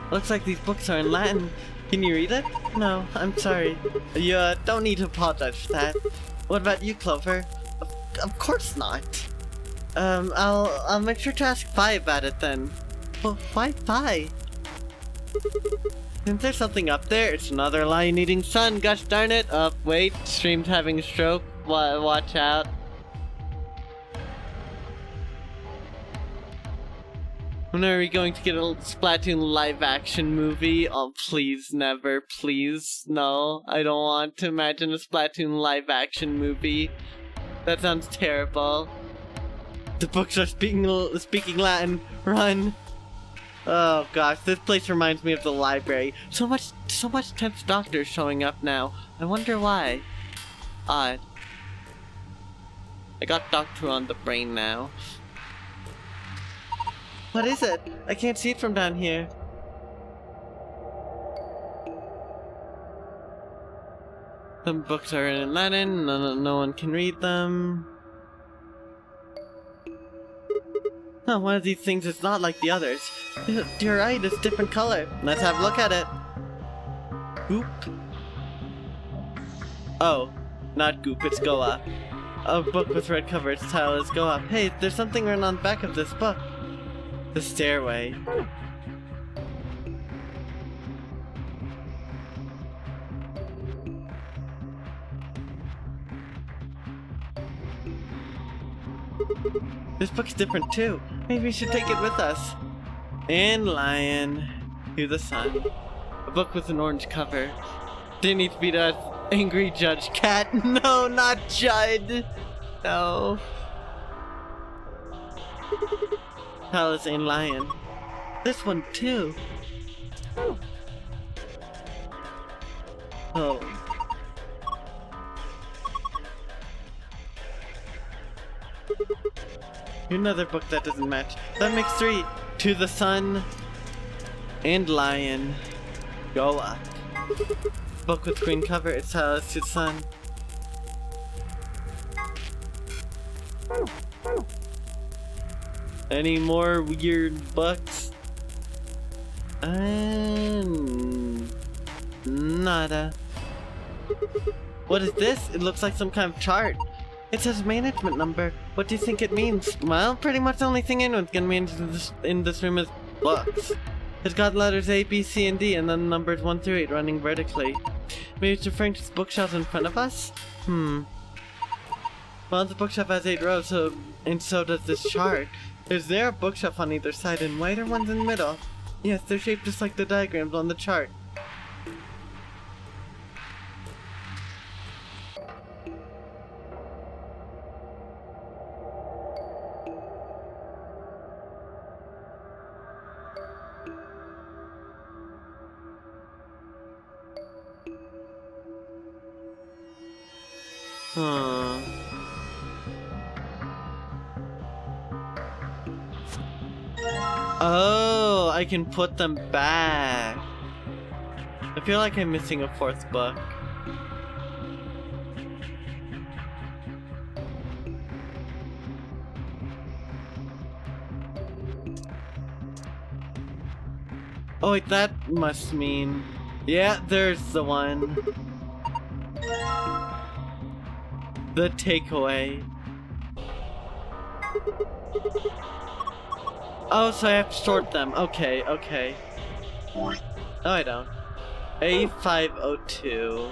Looks like these books are in Latin. Can you read it? No, I'm sorry. You don't need to apologize for that. What about you, Clover? Of course not. I'll make sure to ask Phi about it then. Well, why Phi? Isn't there something up there? It's another lion-eating sun, gosh darn it. Oh, wait, stream's having a stroke. Watch out. When are we going to get a Splatoon live-action movie? Oh, please, never, please. No, I don't want to imagine a Splatoon live-action movie. That sounds terrible. The books are speaking Latin. Run. Oh gosh, this place reminds me of the library. So much 10th Doctor showing up now. I wonder why. Odd. I got Doctor on the brain now. What is it? I can't see it from down here. Some books are in Latin, no one can read them. Oh, one of these things is not like the others. You're right, it's different color. Let's have a look at it. Goop. Oh, not Goop, it's Goa. A book with red cover, its title is Goa. Hey, there's something written on the back of this book. The stairway. This book's different too. Maybe we should take it with us. And Lion to the Sun. A book with an orange cover. Didn't need to be that angry Judge Cat. No, not Judd. No. Palace and Lion. This one too. Oh. Another book that doesn't match. That makes 3. To the Sun and Lion. Goa. Book with green cover, its title is To the Sun. Any more weird books? Nada. What is this? It looks like some kind of chart. It says management number. What do you think it means? Well, pretty much the only thing anyone's gonna be in this room is books. It's got letters A, B, C, and D, and then numbers 1 through 8 running vertically. Maybe it's referring to this bookshelf in front of us? Well, the bookshelf has 8 rows, and so does this chart. Is there a bookshelf on either side and wider ones in the middle? Yes, they're shaped just like the diagrams on the chart. Oh, I can put them back. I feel like I'm missing a 4th book. Oh wait, that must mean... Yeah, there's the one. The takeaway. Oh, so I have to sort them. Okay, okay. No, I don't. A502.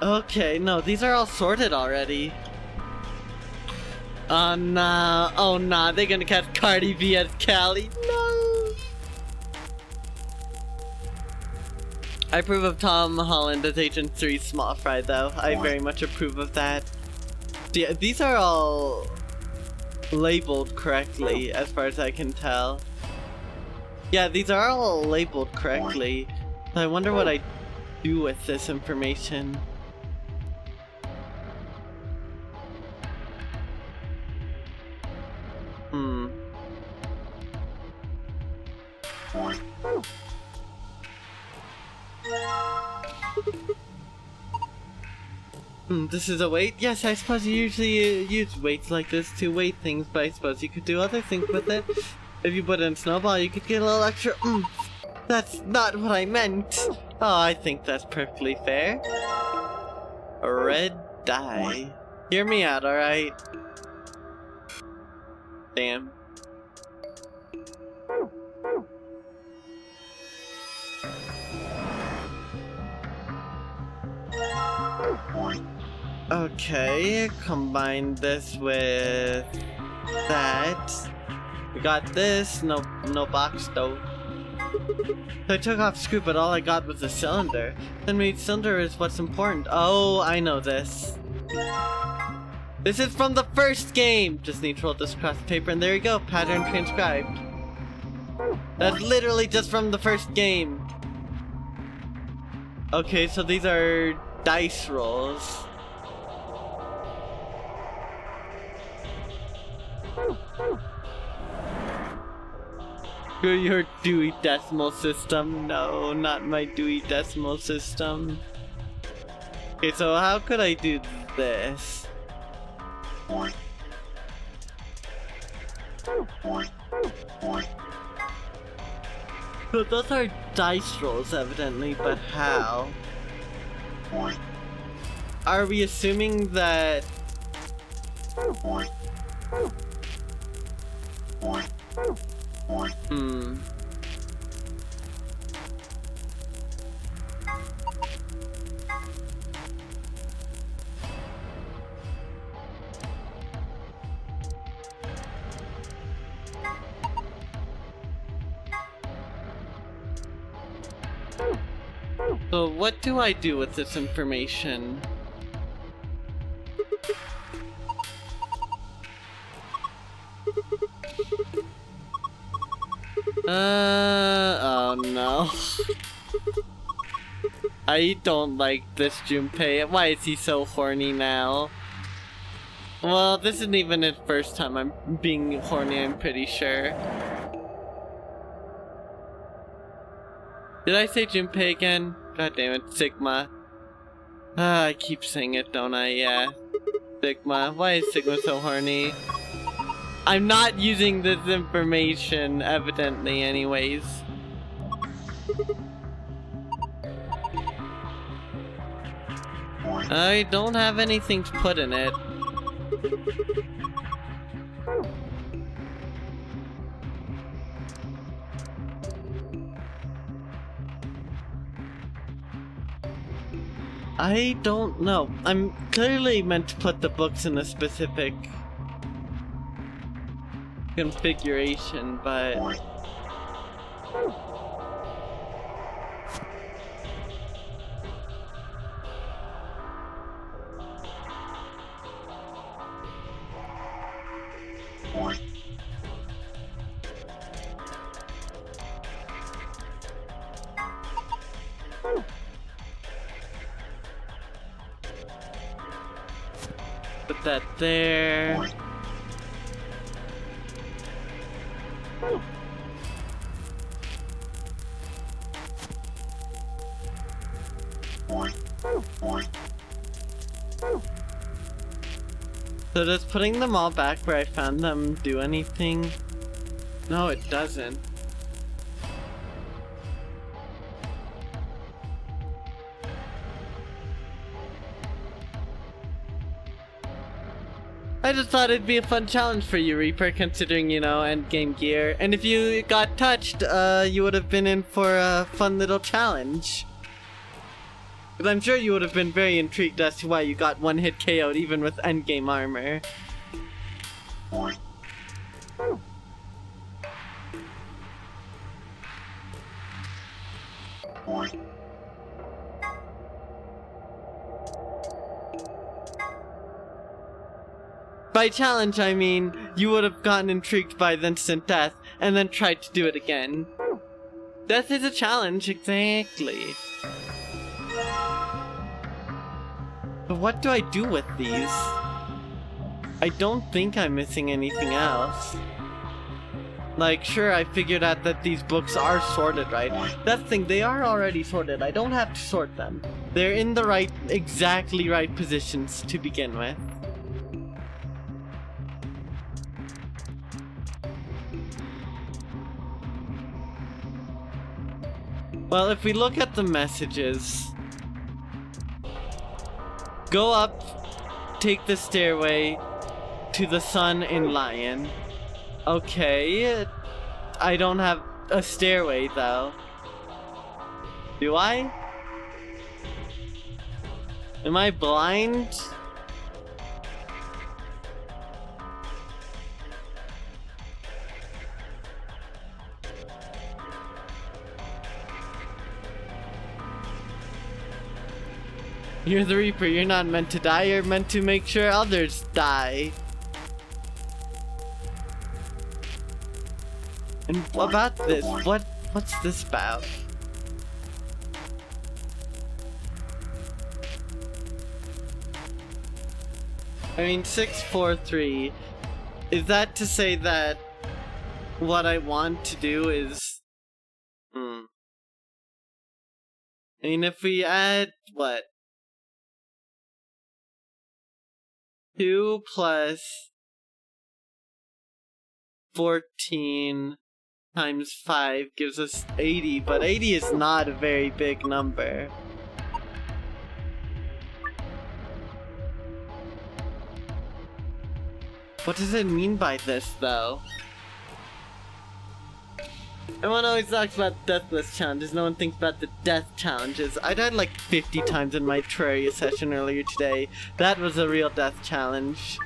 Okay, no, these are all sorted already. Oh nah, oh nah, they're gonna cast Cardi B as Callie. No! I approve of Tom Holland as Agent 3 Small Fry though. I very much approve of that. Yeah, these are all labeled correctly as far as I can tell. Yeah, these are all labeled correctly. I wonder what I do with this information. This is a weight? Yes, I suppose you usually use weights like this to weight things, but I suppose you could do other things with it. If you put in Snowball, you could get a little extra That's not what I meant. Oh, I think that's perfectly fair. A red dye. Hear me out, alright? Damn. Okay, combine this with that. We got this, no box though. So I took off screw, but all I got was a cylinder. Then maybe cylinder is what's important. Oh, I know this. This is from the first game! Just need to roll this across the paper and there you go, pattern transcribed. That's literally just from the first game. Okay, so these are dice rolls. Your Dewey Decimal System? No, not my Dewey Decimal System. Okay, so how could I do this? So those are dice rolls, evidently, but how? Are we assuming that... So what do I do with this information? Oh no. I don't like this Junpei. Why is he so horny now? Well, this isn't even his first time I'm being horny, I'm pretty sure. Did I say Junpei again? God damn it, Sigma. I keep saying it, don't I? Yeah. Sigma. Why is Sigma so horny? I'm not using this information, evidently, anyways. I don't have anything to put in it. I don't know. I'm clearly meant to put the books in a specific configuration, but... Put that there. So does putting them all back where I found them do anything? No, it doesn't. I just thought it'd be a fun challenge for you, Reaper, considering, you know, endgame gear. And if you got touched, you would have been in for a fun little challenge. Because I'm sure you would have been very intrigued as to why you got one hit KO'd even with endgame armor. By challenge, I mean, you would have gotten intrigued by the instant death, and then tried to do it again. Death is a challenge, exactly. But what do I do with these? I don't think I'm missing anything else. Like, sure, I figured out that these books are sorted, right? That's the thing, they are already sorted. I don't have to sort them. They're in the right, exactly right positions to begin with. Well, if we look at the messages, go up, take the stairway to the sun in Lion. Okay, I don't have a stairway though. Do I? Am I blind? You're the Reaper, you're not meant to die, you're meant to make sure others die. And about this, what's this about? I mean, 643. Is that to say that what I want to do is... I mean, if we add, what? 2 plus 14 times 5 gives us 80, but 80 is not a very big number. What does it mean by this, though? Everyone always talks about deathless challenges, no one thinks about the death challenges. I died like 50 times in my Terraria session earlier today. That was a real death challenge.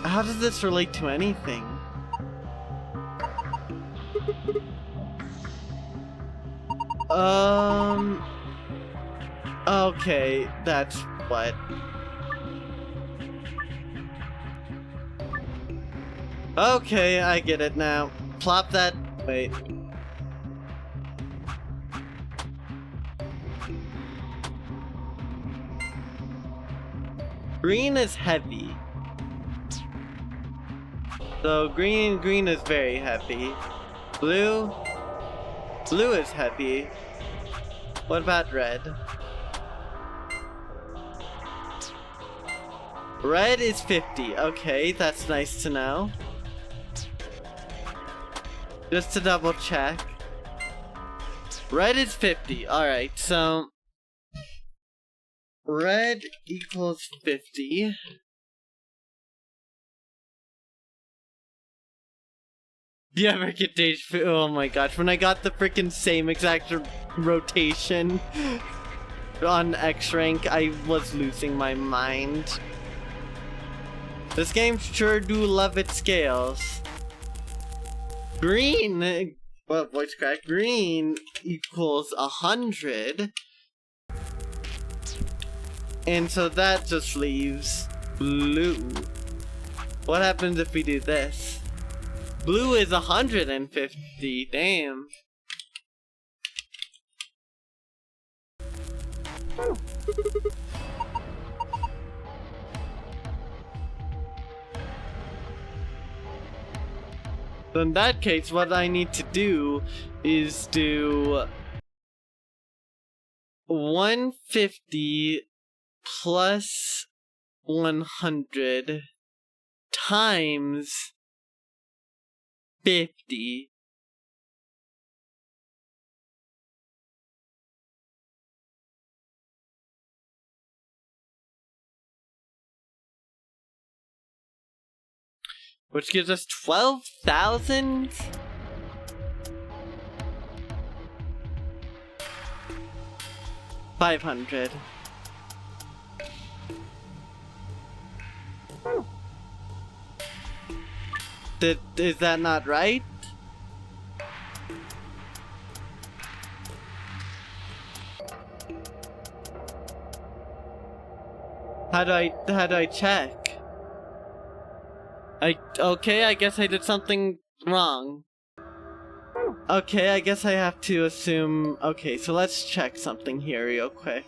How does this relate to anything? Okay, that's what. Okay, I get it now. Plop that. Wait. Green is heavy. So green is very heavy. Blue is heavy. What about red? Red is 50. Okay, that's nice to know. Just to double check. Red is 50. Alright, so red equals 50. Do you ever get deja vu? Oh my gosh, when I got the freaking same exact rotation on X rank, I was losing my mind. This game sure do love its scales. Green, well, voice crack, green equals 100. And so that just leaves blue. What happens if we do this? Blue is 150, damn. So in that case, what I need to do is do 150 plus 100 times 50. Which gives us 12,000? $500. Is that not right? How do I check? Okay, I guess I did something wrong. Okay, I guess I have to assume. Okay, so let's check something here real quick.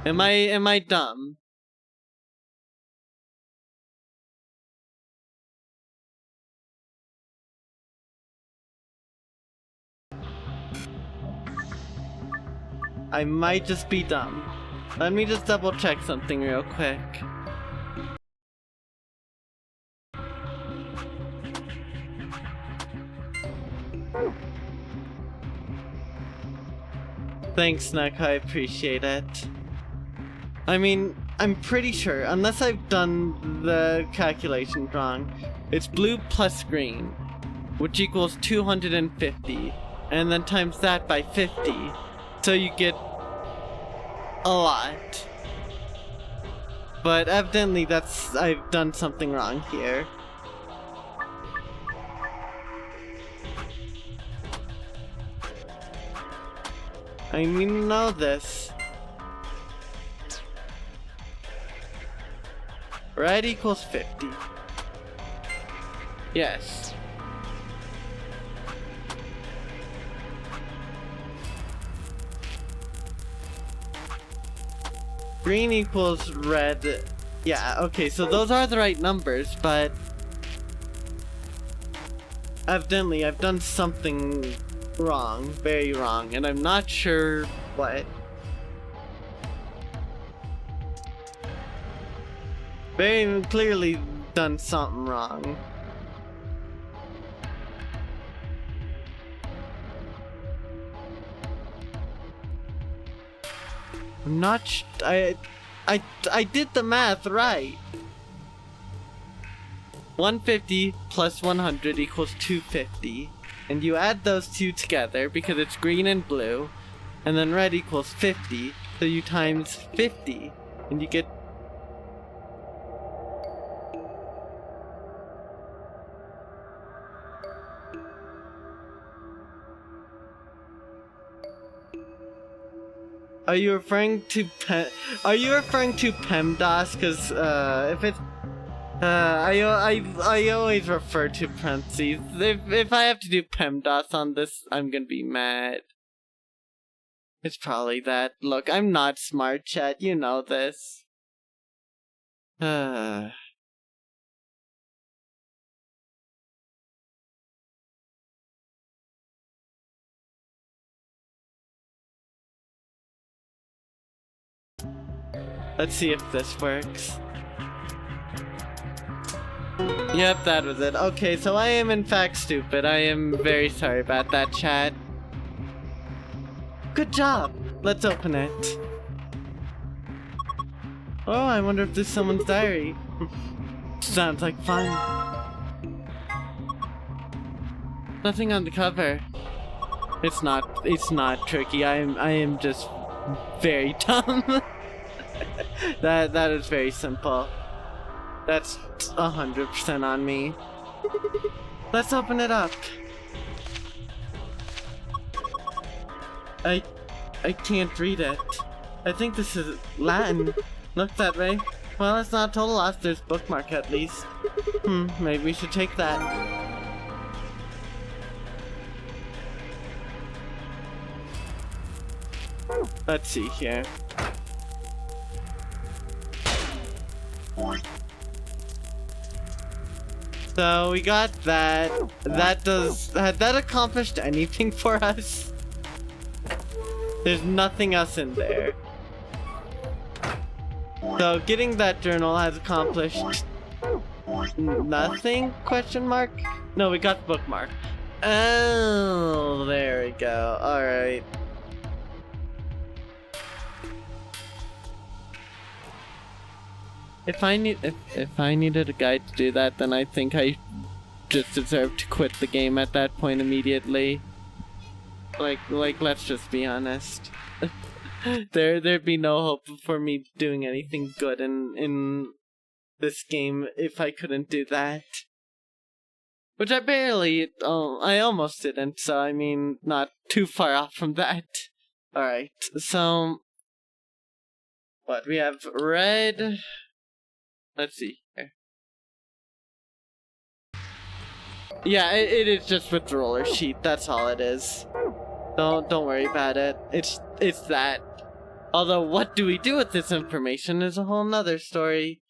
Am I dumb? I might just be dumb. Let me just double check something real quick. Thanks, Snuck, I appreciate it. I mean, I'm pretty sure, unless I've done the calculations wrong, it's blue plus green, which equals 250, and then times that by 50, so you get a lot. But evidently I've done something wrong here. I need to know this. Red equals 50. Yes. Green equals red. Yeah, okay, so those are the right numbers, but evidently I've done something wrong, very wrong, and I'm not sure what. Very clearly done something wrong. I'm not I did the math right. 150 plus 100 equals 250. And you add those two together because it's green and blue. And then red equals 50. So you times 50. And you get... Are you referring to PEMDAS? Because if it's I always refer to parentheses. If I have to do PEMDAS on this, I'm gonna be mad. It's probably that. Look, I'm not smart, chat. You know this. Let's see if this works. Yep, that was it. Okay, so I am in fact stupid. I am very sorry about that, chat. Good job! Let's open it. Oh, I wonder if this is someone's diary. Sounds like fun. Nothing on the cover. It's not tricky. I am just very dumb. That is very simple. That's 100% on me. Let's open it up. I can't read it. I think this is Latin. Look that way. Well, it's not a total loss. There's bookmark at least. Maybe we should take that. Let's see here. So we got that. Had that accomplished anything for us? There's nothing else in there. So getting that journal has accomplished nothing? Question mark? No, we got the bookmark. Oh, there we go. All right. If I needed a guide to do that, then I think I just deserve to quit the game at that point immediately. Like let's just be honest. There'd be no hope for me doing anything good in this game if I couldn't do that. Which I almost didn't, so I mean, not too far off from that. Alright, so what we have red. Let's see here. Yeah, it is just with the roller sheet. That's all it is. Don't worry about it. It's that. Although, what do we do with this information is a whole nother story.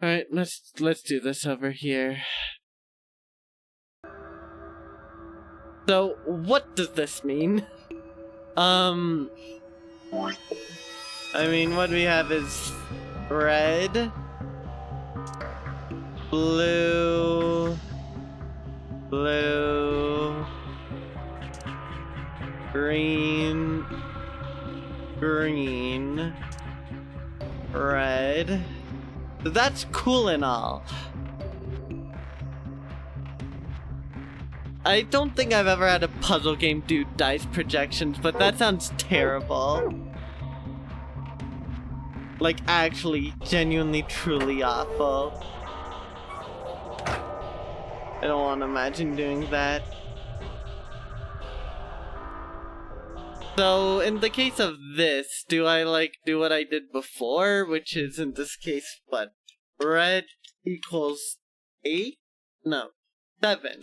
Alright, let's do this over here. So, what does this mean? I mean, what we have is red, blue, green, red. So that's cool and all. I don't think I've ever had a puzzle game do dice projections, but that sounds terrible. Like, actually, genuinely, truly awful. I don't want to imagine doing that. So, in the case of this, do I, like, do what I did before? Which is, in this case, what? Red equals 8? No, 7.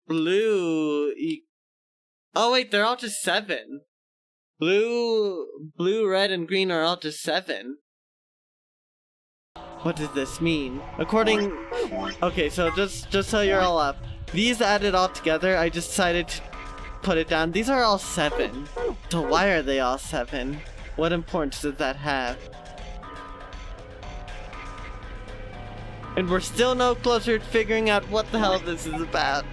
Blue oh wait, they're all just 7. Blue, red, and green are all just 7. What does this mean? According... Okay, so just so you're all up. These added all together, I just decided to put it down. These are all 7. So why are they all 7? What importance does that have? And we're still no closer to figuring out what the hell this is about.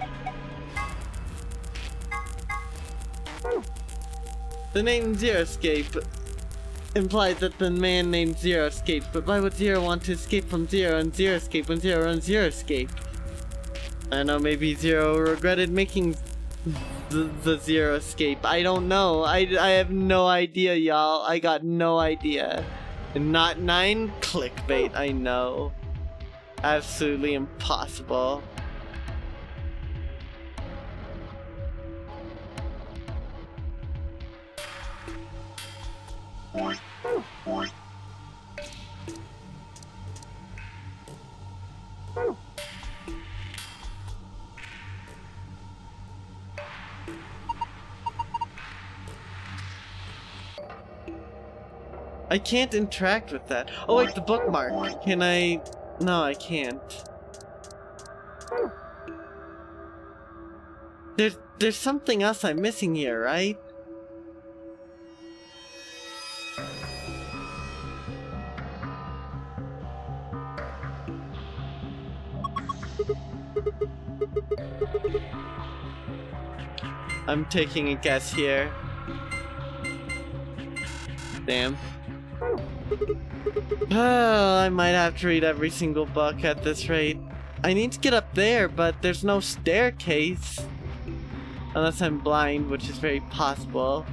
The name Zero Escape implies that the man named Zero escaped, but why would Zero want to escape from Zero and Zero escape when Zero and Zero escaped? I don't know, maybe Zero regretted making the Zero escape. I don't know. I have no idea, y'all. I got no idea. And not 9 clickbait, I know. Absolutely impossible. I can't interact with that. Oh wait, the bookmark. Can I... No, I can't. There's something else I'm missing here, right? I'm taking a guess here. Damn. I might have to read every single book at this rate. I need to get up there, but there's no staircase. Unless I'm blind, which is very possible.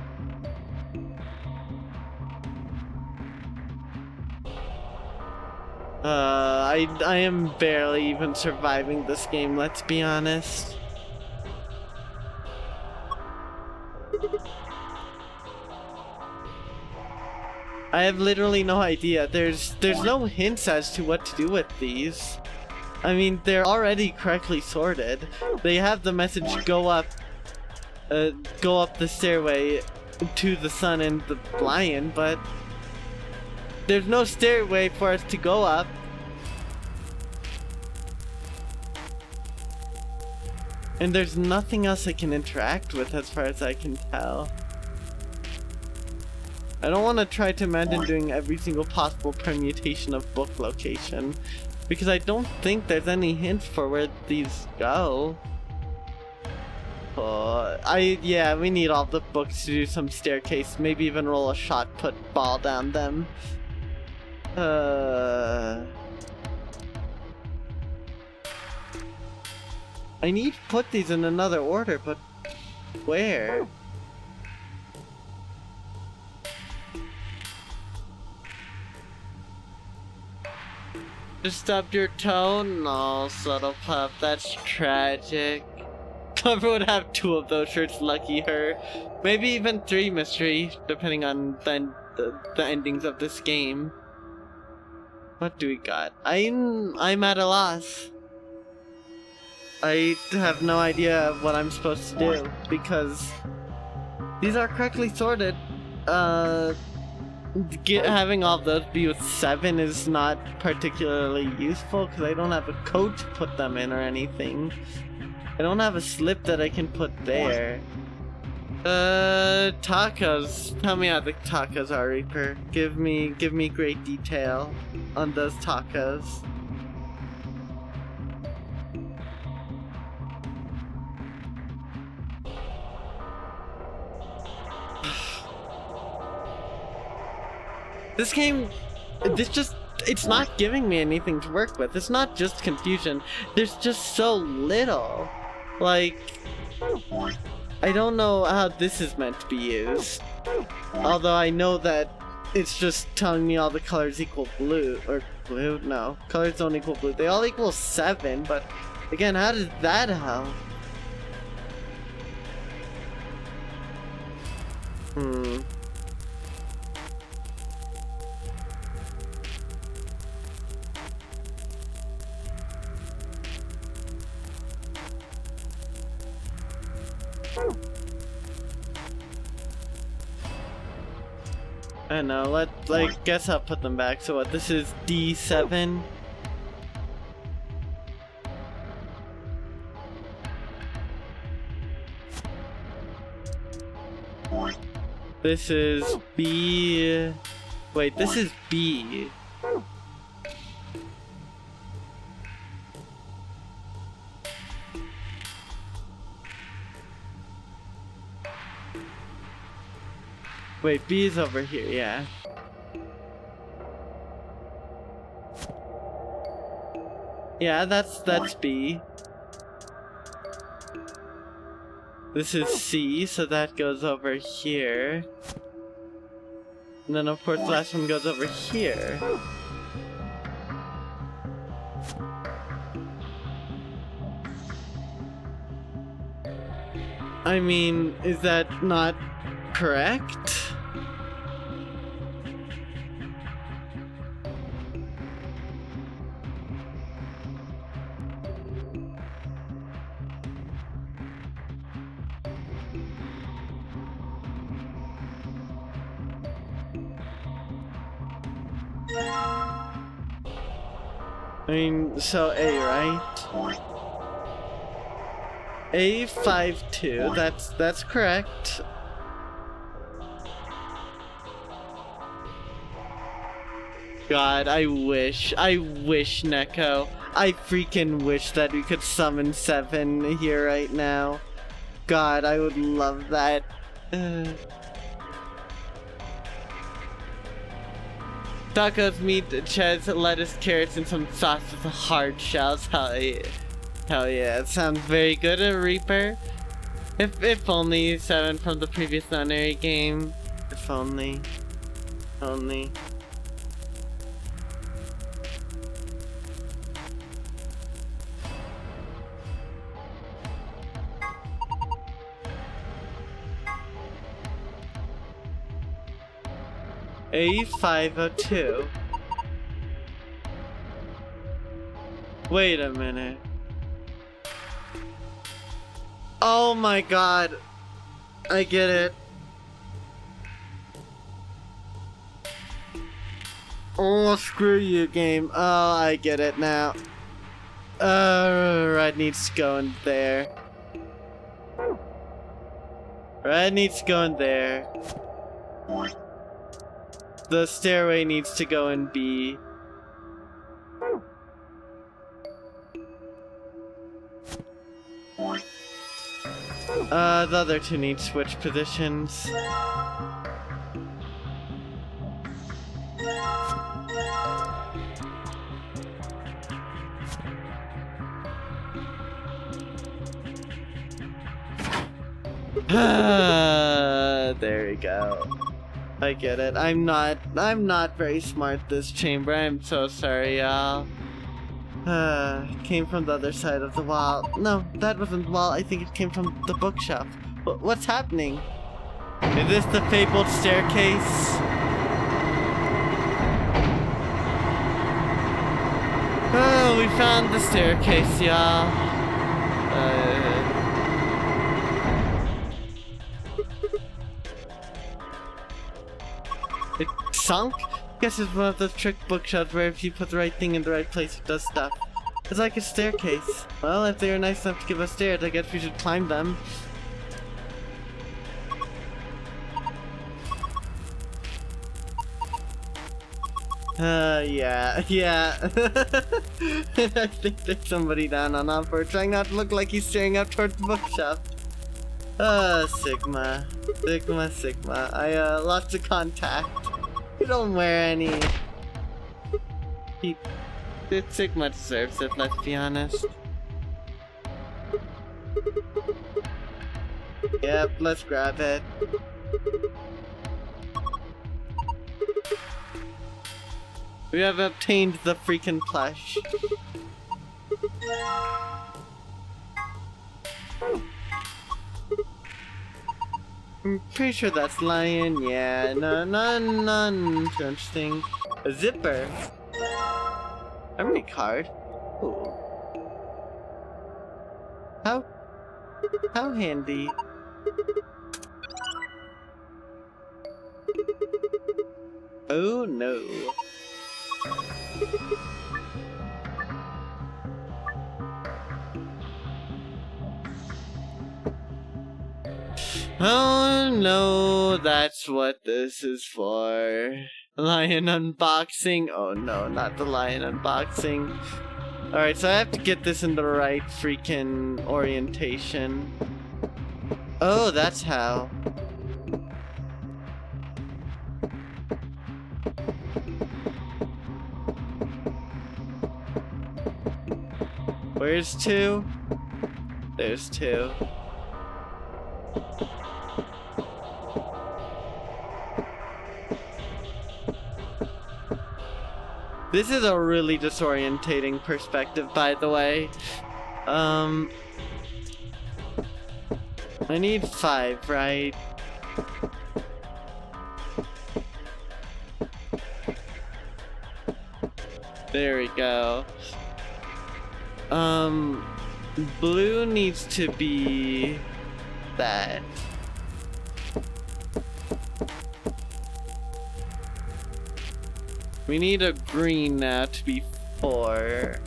I am barely even surviving this game, let's be honest. I have literally no idea. There's no hints as to what to do with these. I mean, they're already correctly sorted. They have the message go up the stairway to the sun and the lion, but there's no stairway for us to go up. And there's nothing else I can interact with as far as I can tell. I don't want to try to imagine doing every single possible permutation of book location, because I don't think there's any hints for where these go. Yeah, we need all the books to do some staircase, maybe even roll a shot put ball down them. I need to put these in another order, but where? Just stubbed your toe? No, subtle pup, that's tragic. Clover would have 2 of those shirts, lucky her. Maybe even 3 mystery, depending on the endings of this game. What do we got? I'm at a loss. I have no idea what I'm supposed to do, because these are correctly sorted. Having all those be with 7 is not particularly useful, because I don't have a code to put them in or anything. I don't have a slip that I can put there. Tacos. Tell me how the tacos are, Reaper. Give me great detail on those tacos. This game, it's not giving me anything to work with. It's not just confusion. There's just so little. Like, I don't know how this is meant to be used. Although I know that it's just telling me all the colors equal blue. Or blue? No. Colors don't equal blue. They all equal 7, but again, how does that help? I know, guess I'll put them back. So what, this is D7? This is B... Wait, this is B. Wait, B is over here, yeah. Yeah, that's B. This is C, so that goes over here. And then of course the last one goes over here. I mean, is that not correct? I mean, so A, right? A52, that's correct. God, I wish, Neko. I freaking wish that we could summon 7 here right now. God, I would love that. Tacos, meat, cheese, lettuce, carrots, and some sauce with hard shells. Hell yeah. Hell yeah. It sounds very good, Reaper. If only 7 from the previous Nonary game. If only. Only. A502. Wait a minute. Oh my god. I get it. Oh, screw you, game. Oh, I get it now. Red needs to go in there. Red needs to go in there. The stairway needs to go in B. The other 2 need to switch positions. There we go. I get it. I'm not very smart this chamber. I'm so sorry, y'all. Came from the other side of the wall. No, that wasn't the wall. I think it came from the bookshelf. What's happening? Is this the fabled staircase? Oh, we found the staircase, y'all. It sunk? Guess it's one of those trick bookshelves where if you put the right thing in the right place, it does stuff. It's like a staircase. Well, if they were nice enough to give us stairs, I guess we should climb them. Yeah. I think there's somebody down on offer trying not to look like he's staring up towards the bookshelf. Sigma. I lost the contact. You don't wear any. Sigma deserves it, let's be honest. Yep, let's grab it. We have obtained the freaking plush. I'm pretty sure that's lion. Yeah, none too interesting. A zipper. Memory card. Ooh. How handy. Oh no. Oh no, that's what this is for. Lion unboxing. Oh no, not the lion unboxing. Alright, so I have to get this in the right freaking orientation. Oh, that's how. Where's 2? There's 2. This is a really disorientating perspective, by the way. I need 5, right? There we go. Blue needs to be that. We need a green now to be 4.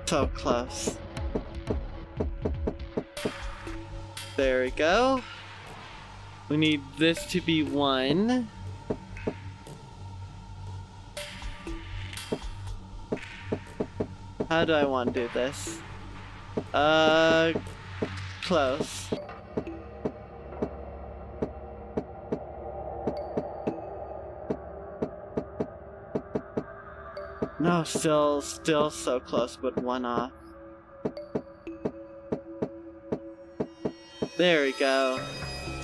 So close. There we go. We need this to be 1. How do I want to do this? Close. No, still so close, but 1 off. There we go.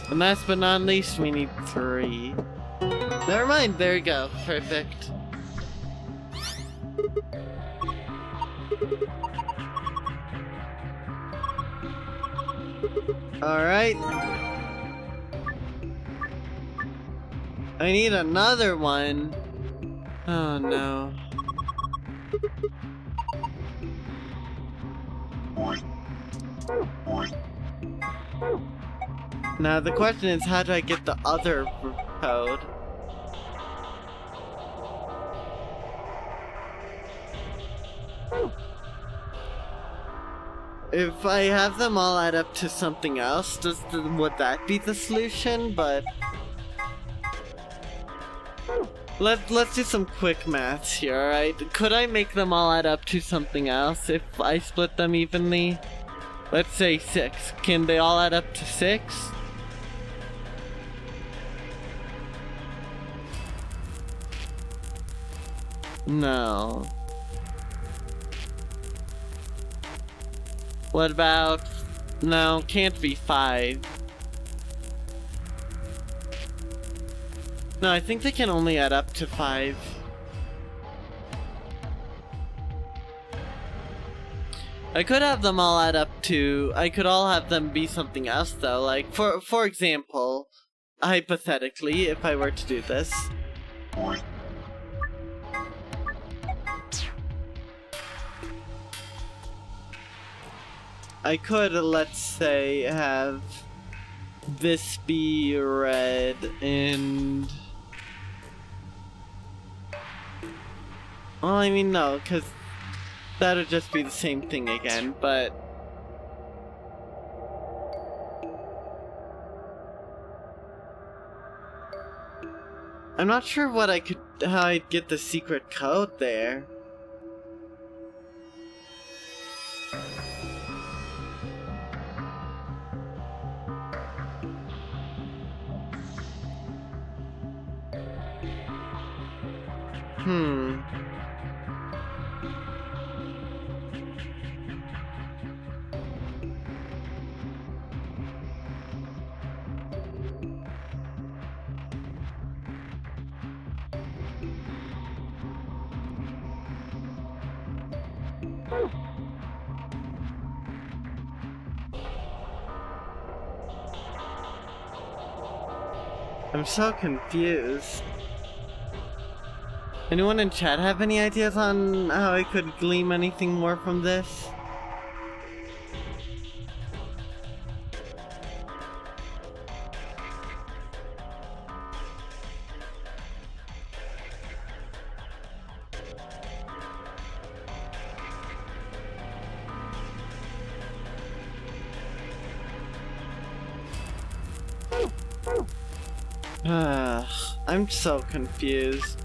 And last but not least, we need 3. Never mind, there we go. Perfect. Alright. I need another one. Oh no. Now the question is, how do I get the other code? If I have them all add up to something else, would that be the solution? But let's do some quick maths here, alright? Could I make them all add up to something else if I split them evenly? Let's say 6. Can they all add up to 6? No. What about... No, can't be 5. No, I think they can only add up to 5. I could have them all add up to... I could all have them be something else though, like, for example, hypothetically, if I were to do this. I could, let's say, have this be red and... Well, I mean, no, because that would just be the same thing again, but... I'm not sure how I'd get the secret code there. I'm so confused. Anyone in chat have any ideas on how I could glean anything more from this? I'm so confused.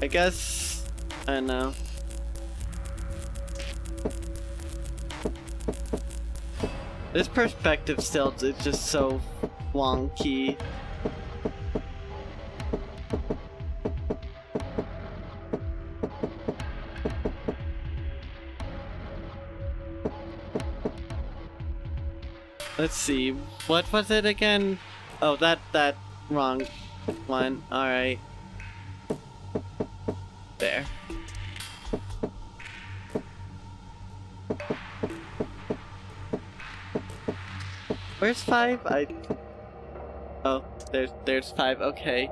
I guess... I don't know. This perspective still is just so wonky. Let's see, what was it again? Oh, that wrong one. Alright. There. Where's 5? Oh, there's 5, okay.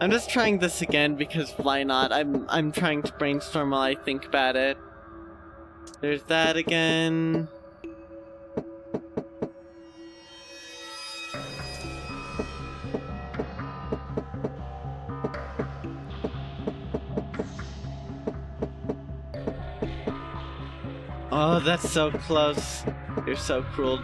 I'm just trying this again because why not? I'm trying to brainstorm while I think about it. There's that again. Oh, that's so close. You're so cruel.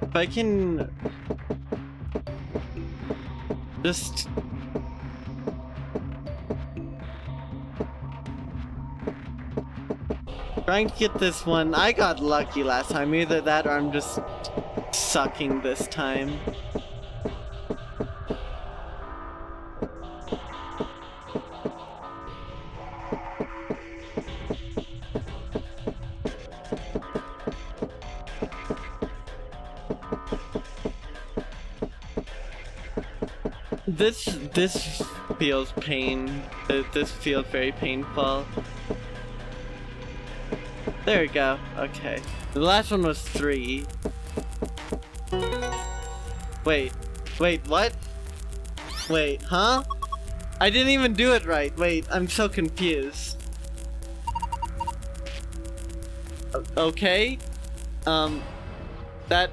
If I can... just... trying to get this one. I got lucky last time. Either that or I'm just sucking this time. This feels pain. This feels very painful. There we go. Okay. The last one was 3. Wait, what? Wait, huh? I didn't even do it right. Wait, I'm so confused. Okay. That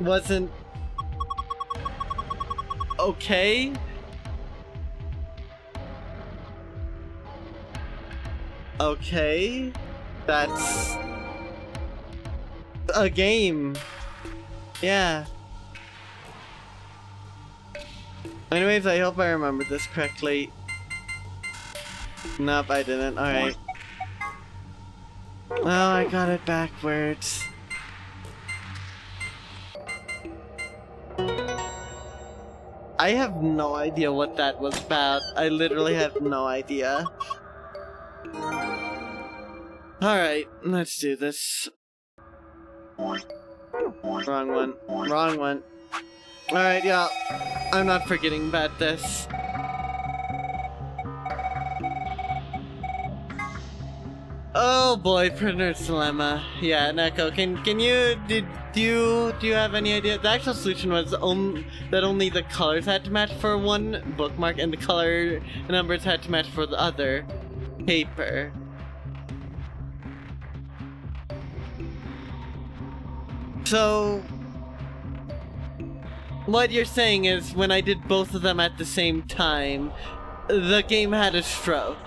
wasn't okay. Okay. That's a game. Yeah. Anyways, I hope I remembered this correctly. Nope, I didn't. Alright. Well, I got it backwards. I have no idea what that was about. I literally have no idea. Alright, let's do this. Wrong one. Wrong one. Alright, yeah. I'm not forgetting about this. Oh boy, Printer's Dilemma. Yeah, Neko, can you, do you have any idea? The actual solution was that only the colors had to match for one bookmark and the color numbers had to match for the other paper. So, what you're saying is when I did both of them at the same time, the game had a stroke.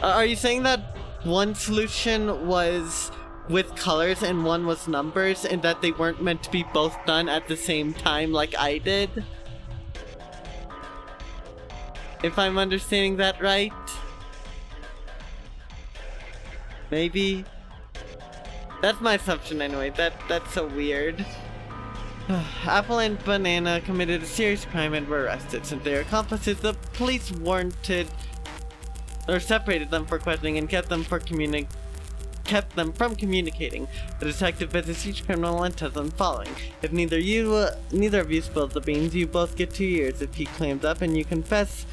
Are you saying that one solution was with colors and one was numbers, and that they weren't meant to be both done at the same time like I did? If I'm understanding that right? Maybe? That's my assumption anyway. That's so weird. Apple and Banana committed a serious crime and were arrested. Since they were accomplices, the police separated them for questioning and kept them from communicating. The detective visits each criminal and tells them the following: if neither of you spills the beans, you both get 2 years. If he clams up and you confess,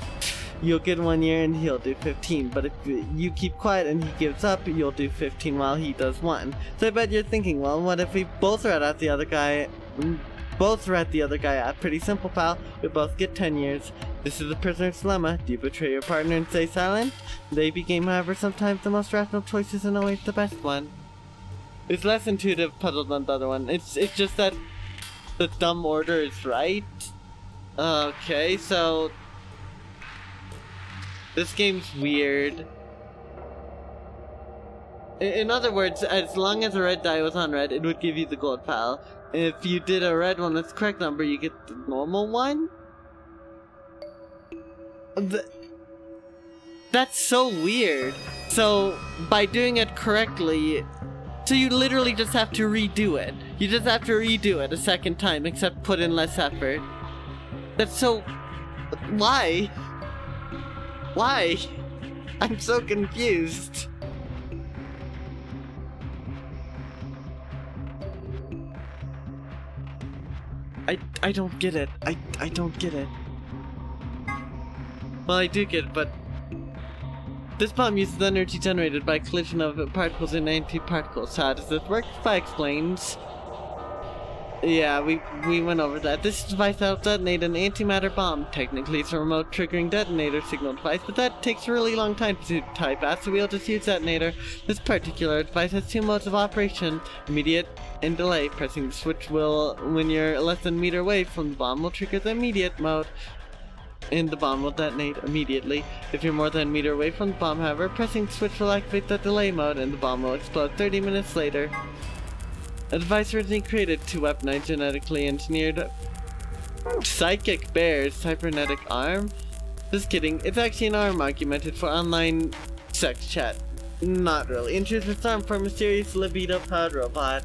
you'll get 1 year and he'll do 15. But if you keep quiet and he gives up, you'll do 15 while he does 1. So I bet you're thinking, well, what if we both rat out the other guy? Pretty simple, pal. We both get 10 years. This is the prisoner's dilemma. Do you betray your partner and stay silent? The AB game, however, sometimes the most rational choice isn't always the best one. It's less intuitive puzzle than the other one. It's just that the dumb order is right. Okay, so this game's weird. In other words, as long as a red die was on red, it would give you the gold pal. If you did a red one that's the correct number, you get the normal one? That's so weird. So, by doing it correctly, so you literally just have to redo it. You just have to redo it a second time, except put in less effort. That's so... Why? Why? I'm so confused. I don't get it. I don't get it. Well, I do get it, but this bomb uses energy generated by collision of particles and antiparticles. How does this work? Spy explains. Yeah, we went over that. This device will detonate an antimatter bomb. Technically, it's a remote triggering detonator signal device, but that takes a really long time to type out, so we'll just use detonator. This particular device has 2 modes of operation: immediate and delay. Pressing the switch when you're less than a meter away from the bomb, will trigger the immediate mode, and the bomb will detonate immediately. If you're more than a meter away from the bomb, however, pressing the switch will activate the delay mode, and the bomb will explode 30 minutes later. A device originally created to weaponize genetically engineered psychic bear's cybernetic arm. Just kidding, it's actually an arm augmented for online sex chat. Not really. In truth, it's an arm for a mysterious libido-powered robot.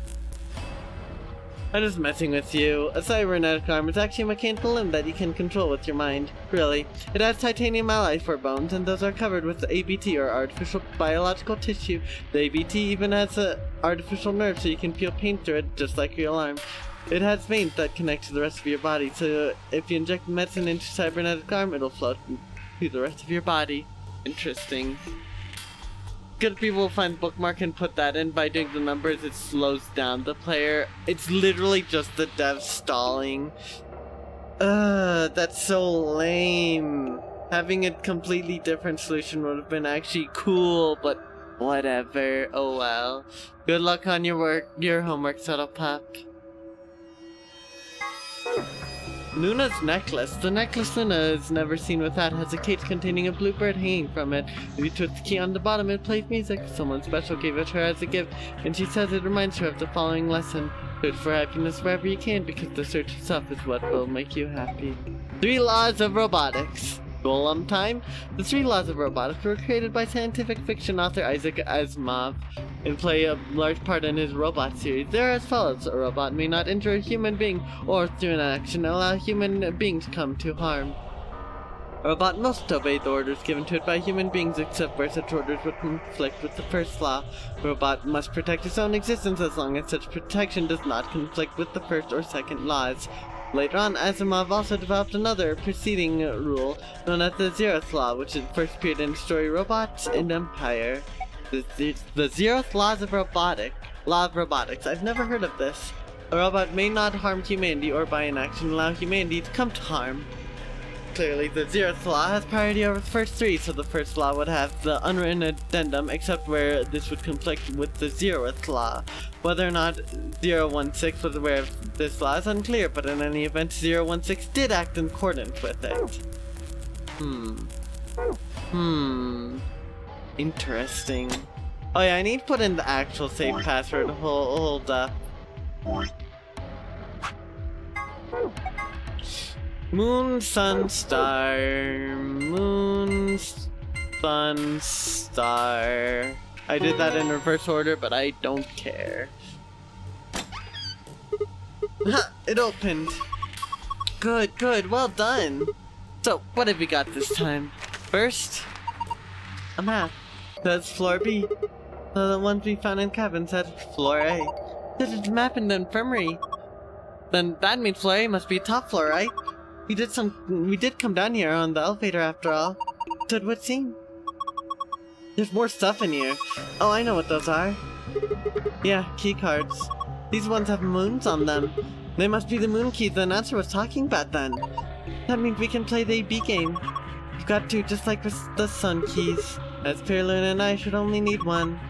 I'm just messing with you. A cybernetic arm is actually a mechanical limb that you can control with your mind. Really. It has titanium alloys for bones, and those are covered with ABT, or artificial biological tissue. The ABT even has an artificial nerve, so you can feel pain through it, just like your arm. It has veins that connect to the rest of your body, so if you inject medicine into a cybernetic arm, it'll flow through the rest of your body. Interesting. Good people will find the bookmark and put that in. By doing the numbers, it slows down the player. It's literally just the dev stalling. That's so lame. Having a completely different solution would have been actually cool, but whatever. Oh well. Good luck on your homework, Subtle Pup. Luna's necklace. The necklace Luna is never seen without has a case containing a blue bird hanging from it. If you twist the key on the bottom, it plays music. Someone special gave it to her as a gift, and she says it reminds her of the following lesson: search for happiness wherever you can, because the search itself is what will make you happy. 3 laws of robotics. Golem time. The 3 laws of robotics were created by scientific fiction author Isaac Asimov and play a large part in his robot series. They're as follows: a robot may not injure a human being or through an action allow human beings to come to harm. A robot must obey the orders given to it by human beings, except where such orders would conflict with the first law. A robot must protect its own existence as long as such protection does not conflict with the first or second laws. Later on, Asimov also developed another preceding rule known as the Zeroth Law, which first appeared in the story Robots and Empire. The Zeroth Law of Robotics. I've never heard of this. A robot may not harm humanity or by inaction allow humanity to come to harm. Clearly, the Zeroth Law has priority over the first 3, so the first law would have the unwritten addendum, except where this would conflict with the Zeroth Law. Whether or not 016 was aware of this law is unclear, but in any event, 016 did act in accordance with it. Interesting. Oh yeah, I need to put in the actual safe password. Hold up. Moon, sun, star. Moon, sun, star. I did that in reverse order, but I don't care. It opened. Good, good, well done. So, what have we got this time? First, a map. Says floor B. The ones we found in cabin said floor A. This is a map in the infirmary. Then that means floor A must be top floor, right? We did come down here on the elevator after all. So it would seem. There's more stuff in here. Oh, I know what those are. Yeah, key cards. These ones have moons on them. They must be the moon keys the announcer was talking about then. That means we can play the AB game. You've got to, just like with the sun keys. As Pirlun and I should only need one.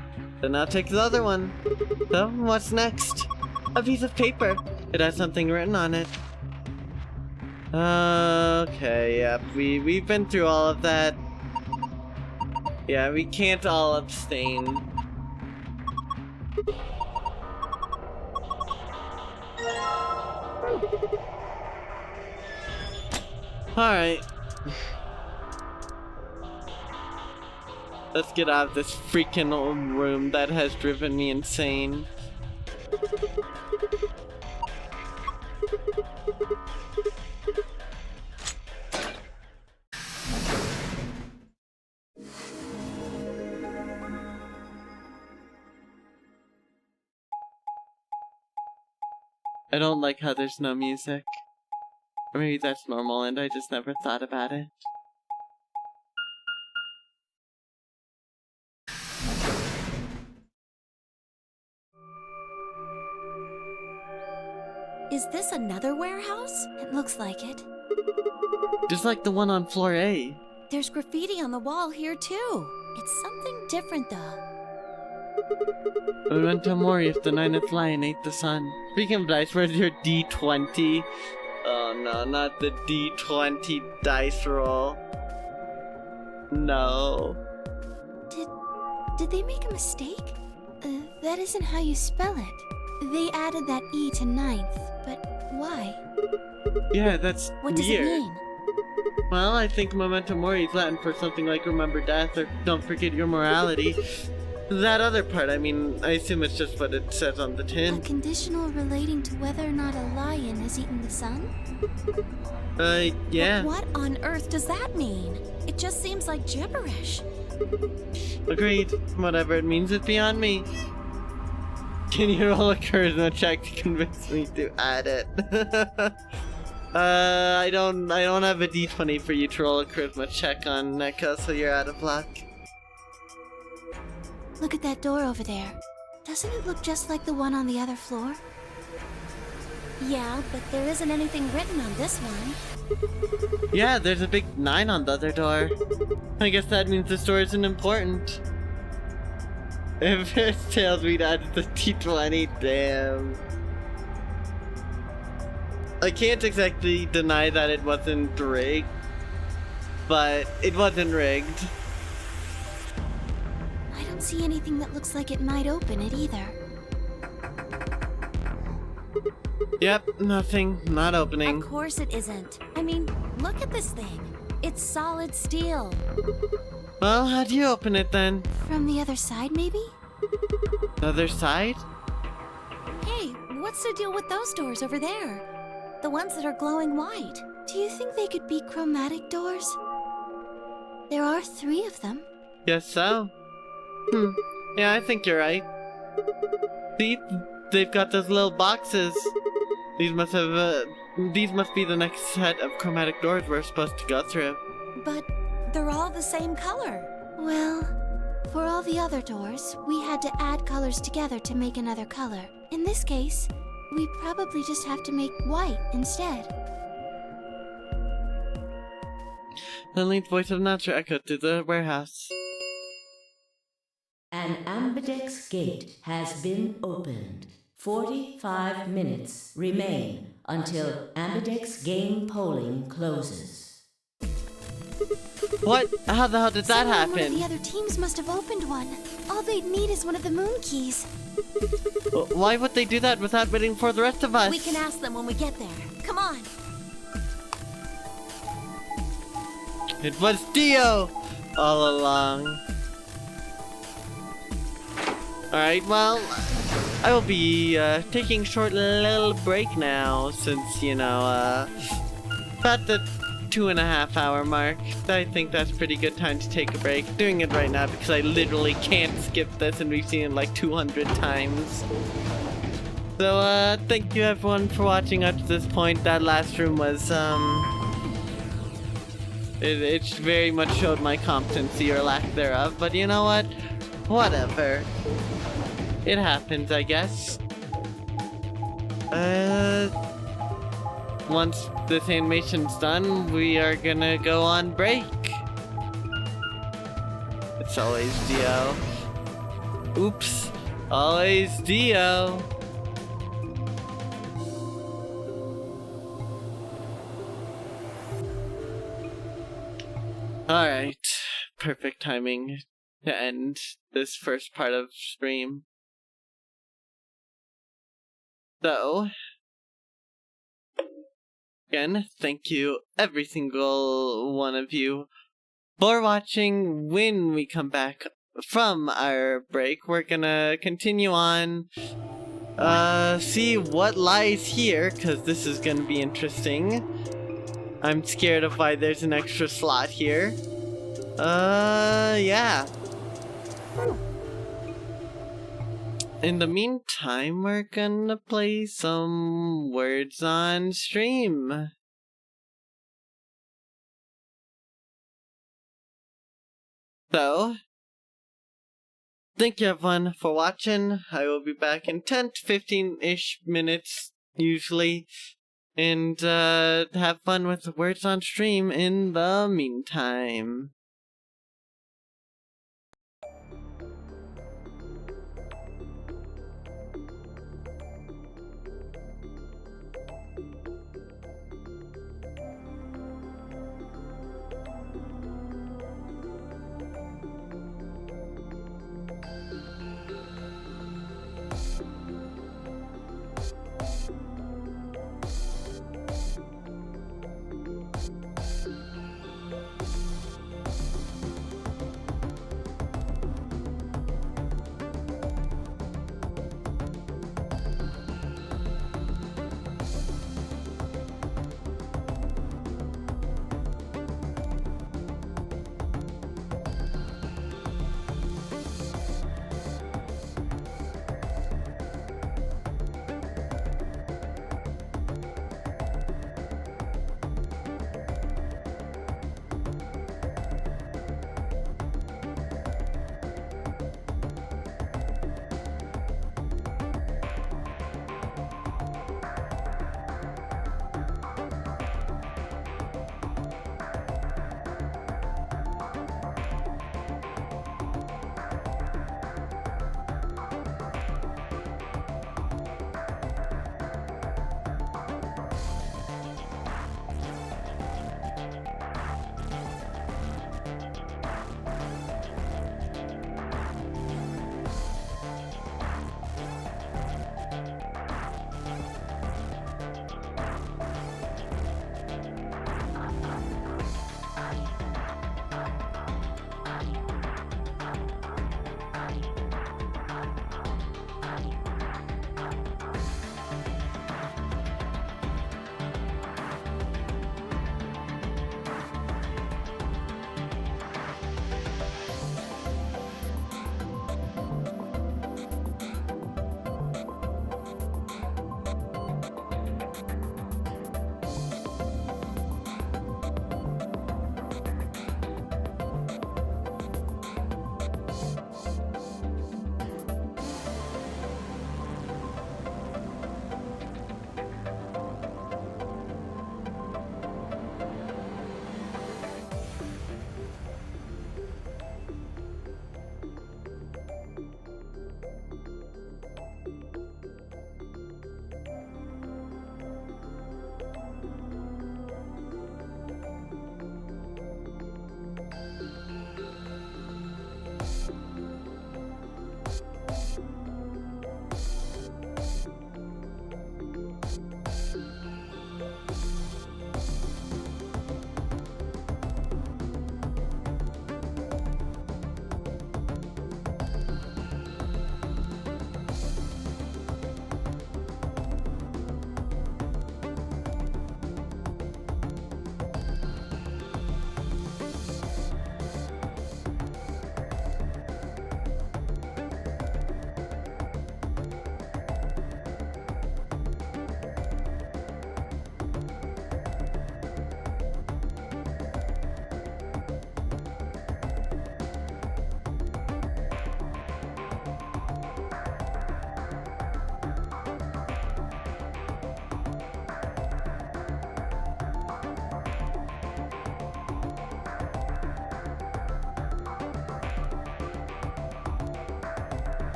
Then I'll take the other one. So, what's next? A piece of paper. It has something written on it. Okay, yep, we've been through all of that. Yeah, we can't all abstain. Alright. Let's get out of this freaking old room that has driven me insane. I don't like how there's no music. Or maybe that's normal and I just never thought about it. Is this another warehouse? It looks like it. Just like the one on floor A. There's graffiti on the wall here too. It's something different though. Memento Mori if the ninth lion ate the sun. Speaking of dice, where's your D20? Oh no, not the D20 dice roll. No. Did they make a mistake? That isn't how you spell it. They added that E to ninth, but why? Yeah, that's What does weird. it mean? Well, I think Memento Mori is Latin for something like remember death or don't forget your morality. That other part, I mean, I assume it's just what it says on the A tin. conditional relating to whether or not a lion has eaten the sun? Yeah. But what on earth does that mean? It just seems like gibberish. Agreed. Whatever it means, it's beyond me. Can you roll a charisma check to convince me to add it? I don't have a D20 for you to roll a charisma check on, Neko, so you're out of luck. Look at that door over there. Doesn't it look just like the one on the other floor? Yeah, but there isn't anything written on this one. Yeah, there's a big 9 on the other door. I guess that means this door isn't important. If it's Tails, we'd add the D20, damn. I can't exactly deny that it wasn't rigged, but it wasn't rigged. I don't see anything that looks like it might open it either. Yep, nothing. Not opening. Of course it isn't. I mean, look at this thing. It's solid steel. Well, how do you open it then? From the other side, maybe? Other side? Hey, what's the deal with those doors over there? The ones that are glowing white. Do you think they could be chromatic doors? There are 3 of them. Guess so. Yeah, I think you're right. See, they've got those little boxes. These must be the next set of chromatic doors we're supposed to go through. But they're all the same color. Well, for all the other doors, we had to add colors together to make another color. In this case, we probably just have to make white instead. The linked voice of Nature echoed through the warehouse. An ambidex gate has been opened. 45 minutes remain until ambidex game polling closes. What? How the hell did that happen? One of the other teams must have opened one. All they'd need is one of the moon keys. Why would they do that without waiting for the rest of us? We can ask them when we get there. Come on. It was Dio all along. Alright, well, I will be taking a short little break now since, you know, about the 2.5 hour mark. I think that's a pretty good time to take a break. Doing it right now because I literally can't skip this and we've seen it like 200 times. So, thank you everyone for watching up to this point. That last room was, it very much showed my competency or lack thereof, but you know what? Whatever. It happens, I guess. Once this animation's done, we are gonna go on break. It's always Dio. Oops. Always Dio. Alright. Perfect timing to end this first part of stream. So, again, thank you every single one of you for watching. When we come back from our break, we're gonna continue on, see what lies here, because this is gonna be interesting. I'm scared of why there's an extra slot here. Yeah. In the meantime, we're gonna play some words on stream. So, thank you everyone for watching. I will be back in 10 to 15-ish minutes, usually. And, have fun with the words on stream in the meantime.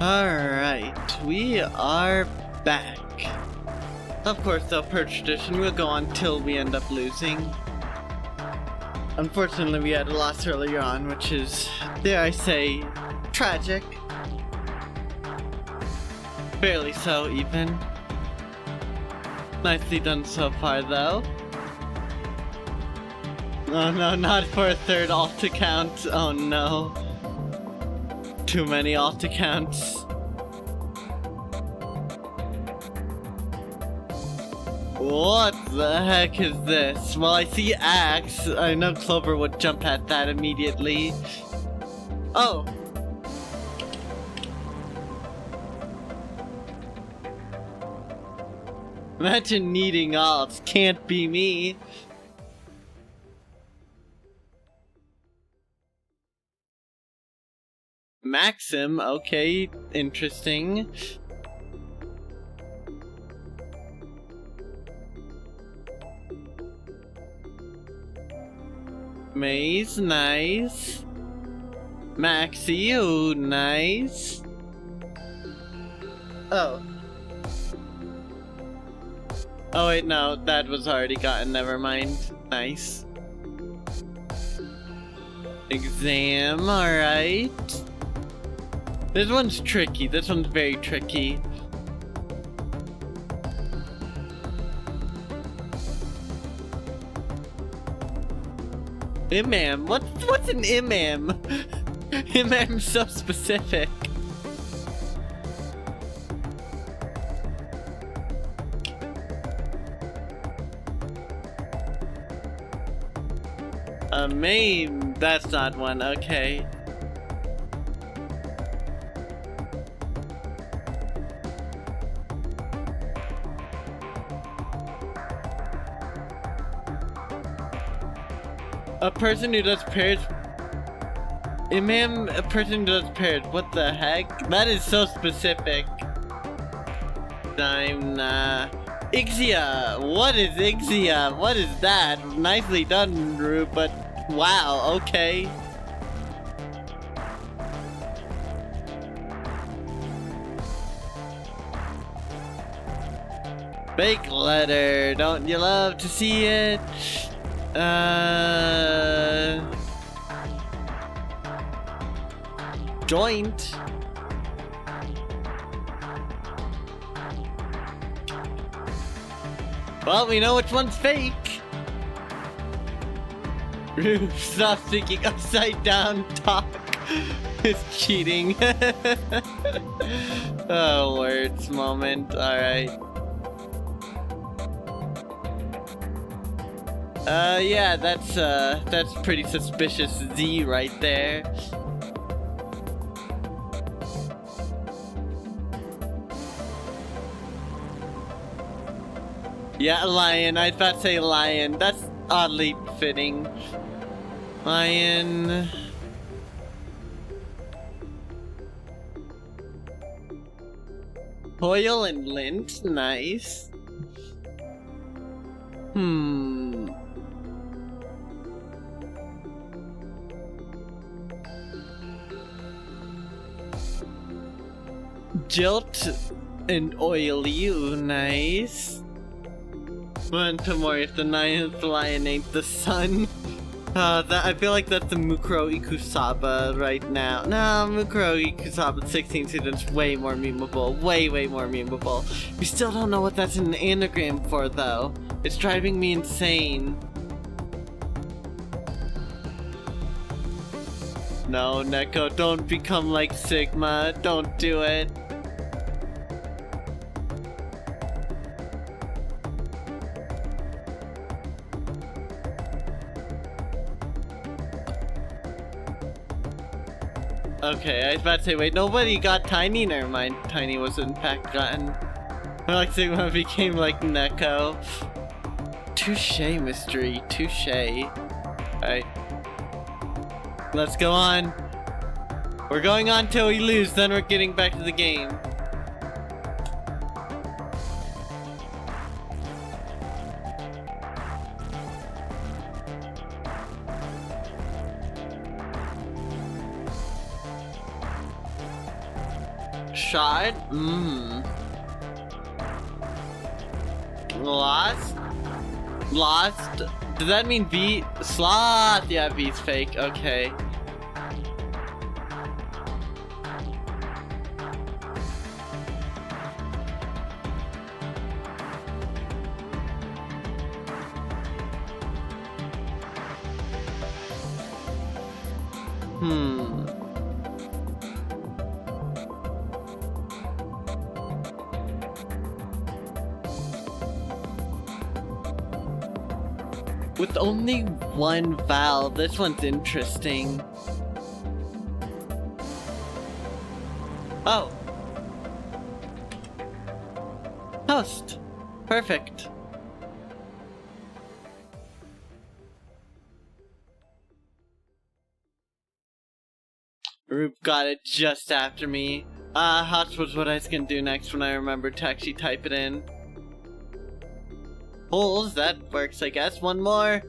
Alright, we are back. Of course, though, per tradition, we'll go on till we end up losing. Unfortunately, we had a loss earlier on, which is, dare I say, tragic. Barely so, even. Nicely done so far, though. Oh no, not for a third alt account. Oh no. Too many alt accounts. What the heck is this? Well, I see Axe. I know Clover would jump at that immediately. Oh. Imagine needing alts. Can't be me. Maxim, okay, interesting. Maze, nice. Maxi, ooh, nice. Oh. Oh wait, no, that was already gotten, never mind. Nice. Exam, alright. This one's tricky, this one's very tricky. Imam, what's an imam? Imam's so specific. A meme, that's not one, okay. A person who does pairs. Imam, a person who does pairs. What the heck? That is so specific. Ixia! What is Ixia? What is that? Nicely done, Rue, but wow, okay. Fake letter, don't you love to see it? Joint. Well, we know which one's fake. Stop thinking upside down talk. It's cheating. Oh, words moment. Alright. Yeah, that's pretty suspicious Z right there. Yeah, lion. I was about to say lion. That's oddly fitting. Lion. Hoyle and lint. Nice. Jilt and oily. Ooh, nice. One to more if the ninth lion ain't the sun. I feel like that's the Mukuro Ikusaba right now. No, Mukuro Ikusaba 16 students way more memeable. Way more memeable. We still don't know what that's an anagram for though. It's driving me insane. No, Neko, don't become like Sigma. Don't do it. Okay, I was about to say, wait, nobody got Tiny? Never mind, Tiny was in fact gotten. Like Sigma became like Neko. Touche, mystery, touche. Alright. Let's go on. We're going on till we lose, then we're getting back to the game. Shard? Lost? Lost? Does that mean V? Sloth! Yeah, V's fake. Okay. With only one vowel, this one's interesting. Oh. Host. Perfect. Rube got it just after me. Host was what I was gonna do next when I remembered to actually type it in. Holes, that works, I guess. One more.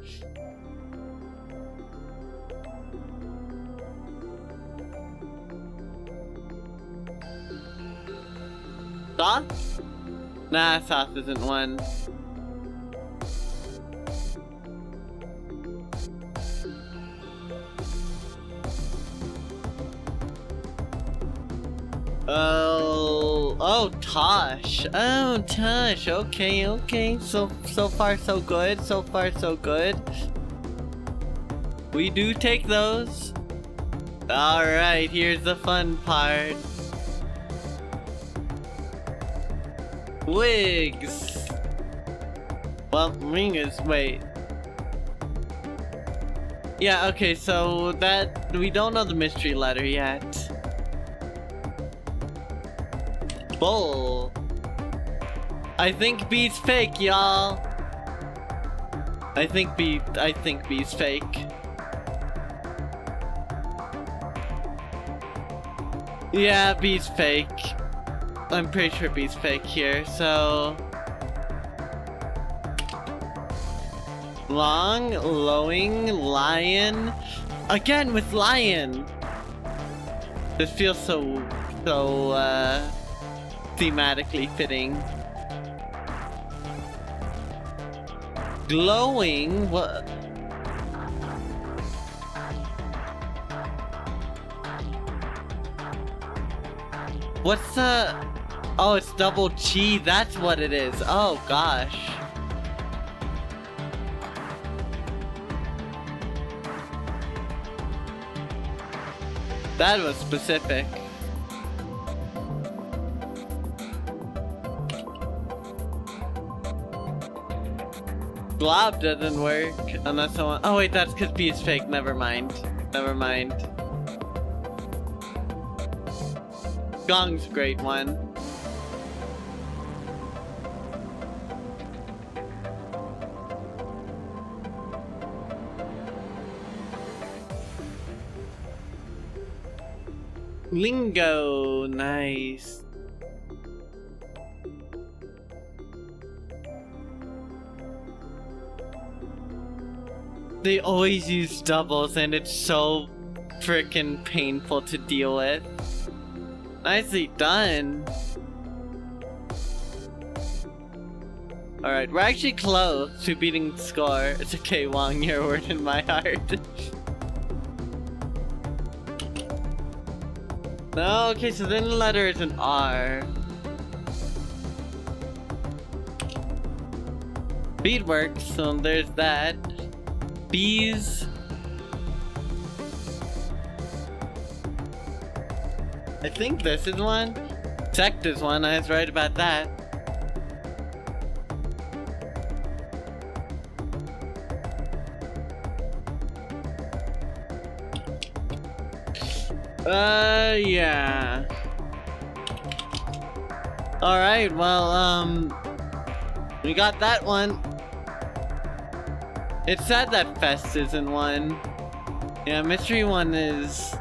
Sauce? Nah, sauce isn't one. Oh, Tosh. Oh, Tosh. Okay, okay. So far so good. So far so good. We do take those. Alright, here's the fun part. Wigs. Well, ringers, wait. Yeah, okay, so that, we don't know the mystery letter yet. Bull. I think B's fake, y'all. I think B's fake. Yeah, B's fake. I'm pretty sure B's fake here, so... Long, lowing, lion. Again with lion. This feels so thematically fitting. Glowing, what? What's the... Oh, it's double G, that's what it is. Oh gosh. That was specific. Glob doesn't work unless someone... Oh wait, that's because B is fake. Never mind. Never mind. Gong's a great one. Lingo, nice. They always use doubles and it's so freaking painful to deal with. Nicely done. Alright, we're actually close to beating the score. It's okay, Wong, you're a word in my heart. No, okay, so then the letter is an R. Beadworks, so there's that. Bees. I think this is one. Sect is one, I was right about that. Yeah. Alright, well, we got that one. It's sad that Fest isn't one. Yeah, mystery one is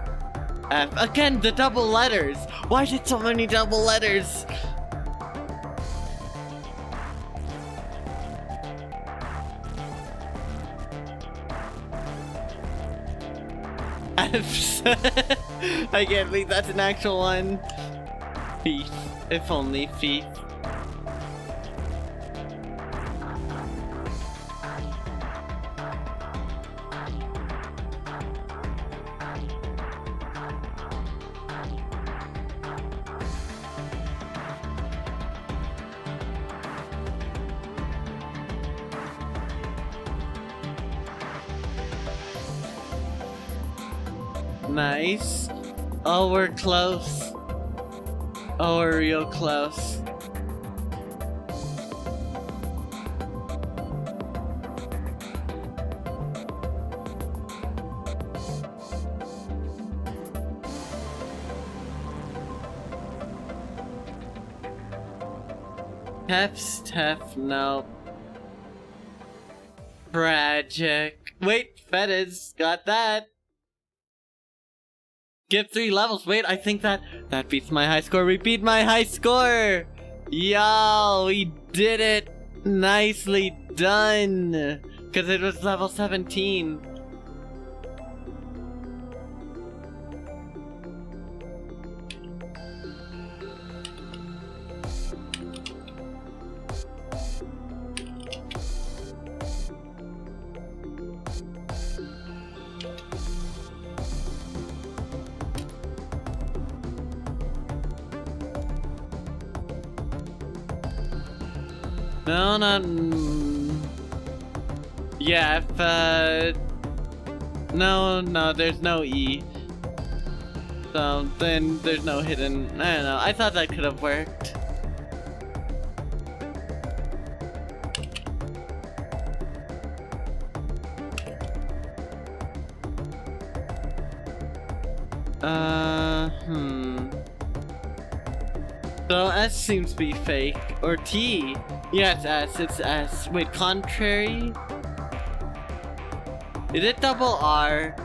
F. Again, the double letters! Why did so many double letters? F's. I can't believe that's an actual one. Thief. If only thief. Nice. Oh, we're close. Oh, we're real close. Steph, no. Tragic. Wait, Fetids, got that. Skip 3 levels. Wait, I think that beats my high score. We beat my high score! Yo, we did it! Nicely done! Because it was level 17. No, not... Yeah, if, No, there's no E. So, then there's no hidden... I don't know, I thought that could have worked. So S seems to be fake. Or T. Yeah, it's S. Wait, contrary? Is it double R?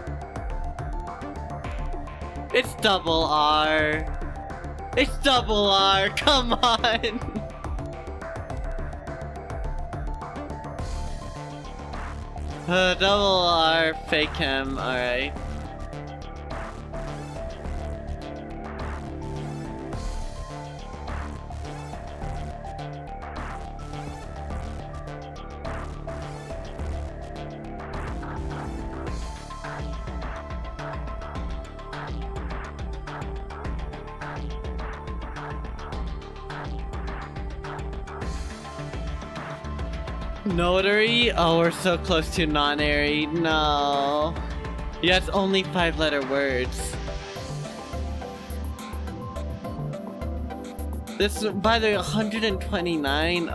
It's double R. It's double R, come on! Double R, fake him, alright. Notary? Oh, we're so close to non-airy. No. Yeah, it's only 5-letter words. This, by the way, 129,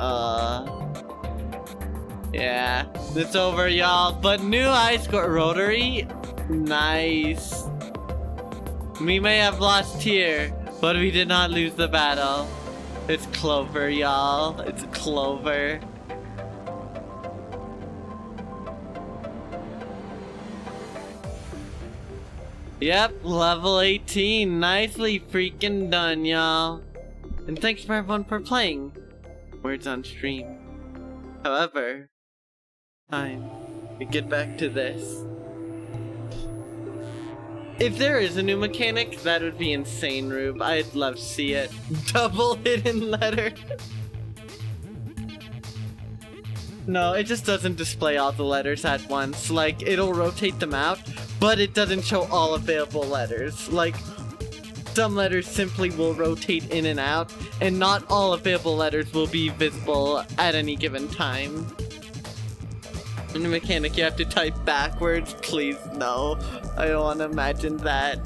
yeah, it's over, y'all. But new high score, rotary? Nice. We may have lost here, but we did not lose the battle. It's Clover, y'all. It's Clover. Yep, level 18. Nicely freaking done, y'all. And thanks for everyone for playing Words on Stream. However, time to get back to this. If there is a new mechanic, that would be insane, Rube. I'd love to see it. Double hidden letter. No, it just doesn't display all the letters at once. Like, it'll rotate them out, but it doesn't show all available letters. Like, some letters simply will rotate in and out, and not all available letters will be visible at any given time. In the mechanic, you have to type backwards. Please, no. I don't want to imagine that.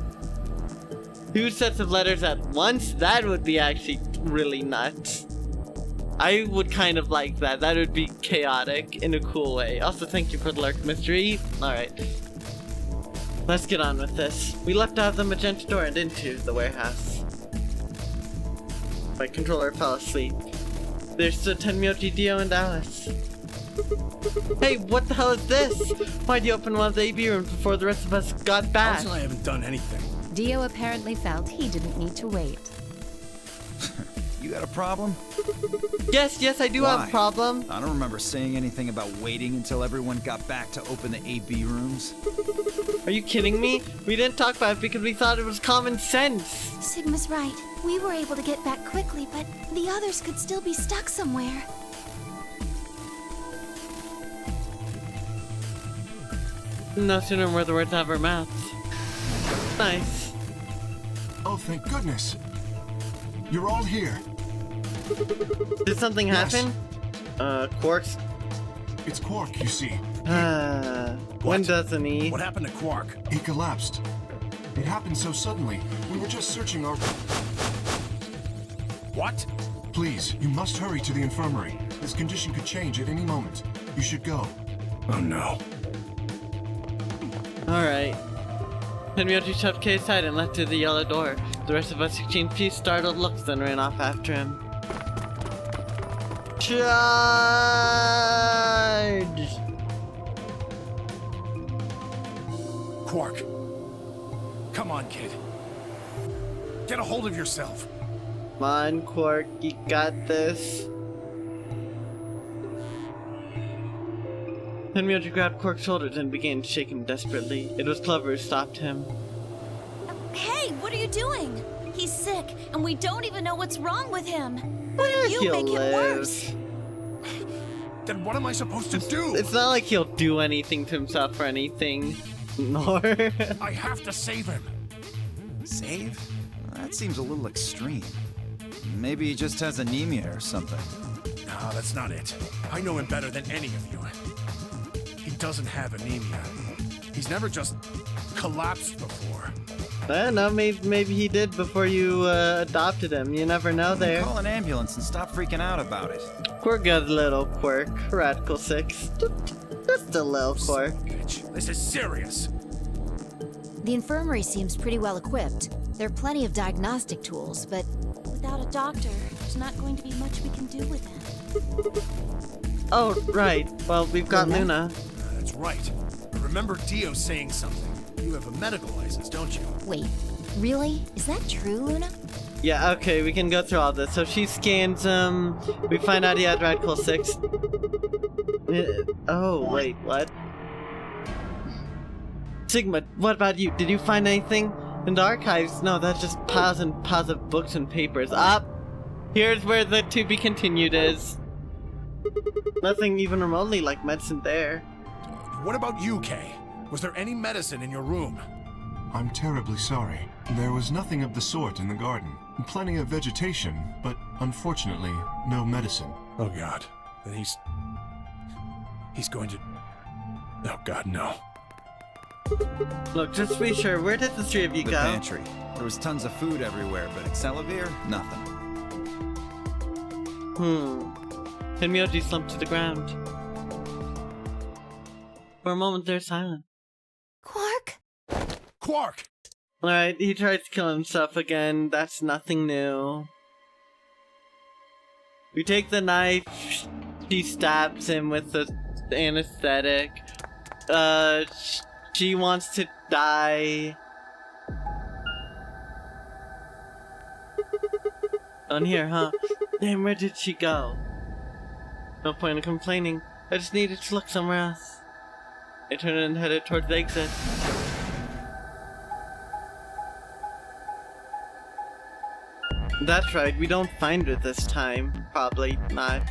2 sets of letters at once? That would be actually really nuts. I would kind of like that. That would be chaotic in a cool way. Also, thank you for the lurk mystery. Alright. Let's get on with this. We left out of the magenta door and into the warehouse. My controller fell asleep. There's still Tenmyoji, Dio, and Alice. Hey, what the hell is this? Why'd you open one of the AB rooms before the rest of us got back? Also, I haven't done anything. Dio apparently felt he didn't need to wait. You got a problem? Yes, I do have a problem. I don't remember saying anything about waiting until everyone got back to open the AB rooms. Are you kidding me? We didn't talk about it because we thought it was common sense. Sigma's right. We were able to get back quickly, but the others could still be stuck somewhere. No sooner were the words out of our mouths. Nice. Oh, thank goodness. You're all here. Did something happen? Quark's. It's Quark, you see. When doesn't he? What happened to Quark? He collapsed. It happened so suddenly. We were just searching our... What? Please, you must hurry to the infirmary. His condition could change at any moment. You should go. Oh no. Alright. Tenmyoji shoved Kay aside and led to the yellow door. The rest of us exchanged few startled looks, then ran off after him. Charge! Quark. Come on, kid. Get a hold of yourself. Come on, Quark, you got this. Tenmyoji grabbed Quark's shoulders and began to shake him desperately. It was Clover who stopped him. Hey, what are you doing? He's sick, and we don't even know what's wrong with him. What if you He'll make him live. worse? Then what am I supposed to do? It's not like he'll do anything to himself or anything. Nor. I have to save him. Save? That seems a little extreme. Maybe he just has anemia or something. No, that's not it. I know him better than any of you. He doesn't have anemia. He's never just collapsed before. I don't know, maybe he did before you adopted him. You never know there. Call an ambulance and stop freaking out about it. Quirk got a little quirk. Radical 6. Just a little quirk. This is serious. The infirmary seems pretty well equipped. There are plenty of diagnostic tools, but Without a doctor, there's not going to be much we can do with him. Oh, right. Well, we've got Luna. That's right. I remember Dio saying something. You have a medical license, don't you? Wait, really? Is that true, Luna? Yeah, okay, we can go through all this. So she scans him. We find out he had Radical 6. Oh, wait, what? Sigma, what about you? Did you find anything? In the archives? No, that's just piles and piles of books and papers. Here's where the to be continued is. Nothing even remotely like medicine there. What about you, Kay? Was there any medicine in your room? I'm terribly sorry. There was nothing of the sort in the garden. Plenty of vegetation, but unfortunately, no medicine. Oh God. Then he's going to... Oh God, no. Look, just to be sure, where did the three of you The go? pantry. There was tons of food everywhere, but Excelivir, nothing. Tenmyoji slumped to the ground. For a moment, they're silent. Quark? Quark! Alright, he tries to kill himself again. That's nothing new. We take the knife. She stabs him with the anesthetic. She wants to die. On here, huh? Damn, where did she go? No point in complaining. I just needed to look somewhere else. I turned and headed towards the exit. That's right, we don't find her this time. Probably not.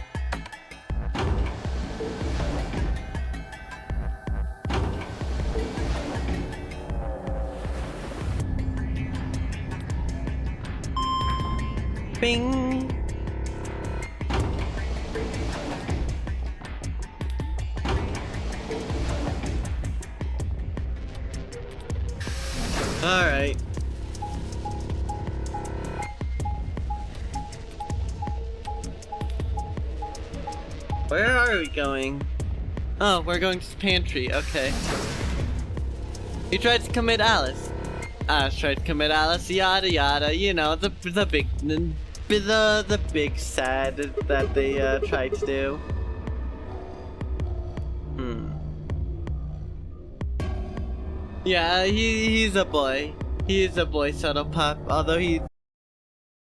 Bing! Alright. Where are we going? Oh, we're going to the pantry, okay. He tried to commit Alice. Alice tried to commit Alice, yada yada, you know, the big sad that they tried to do. Yeah, he's a boy. He is a boy, subtle pup, although he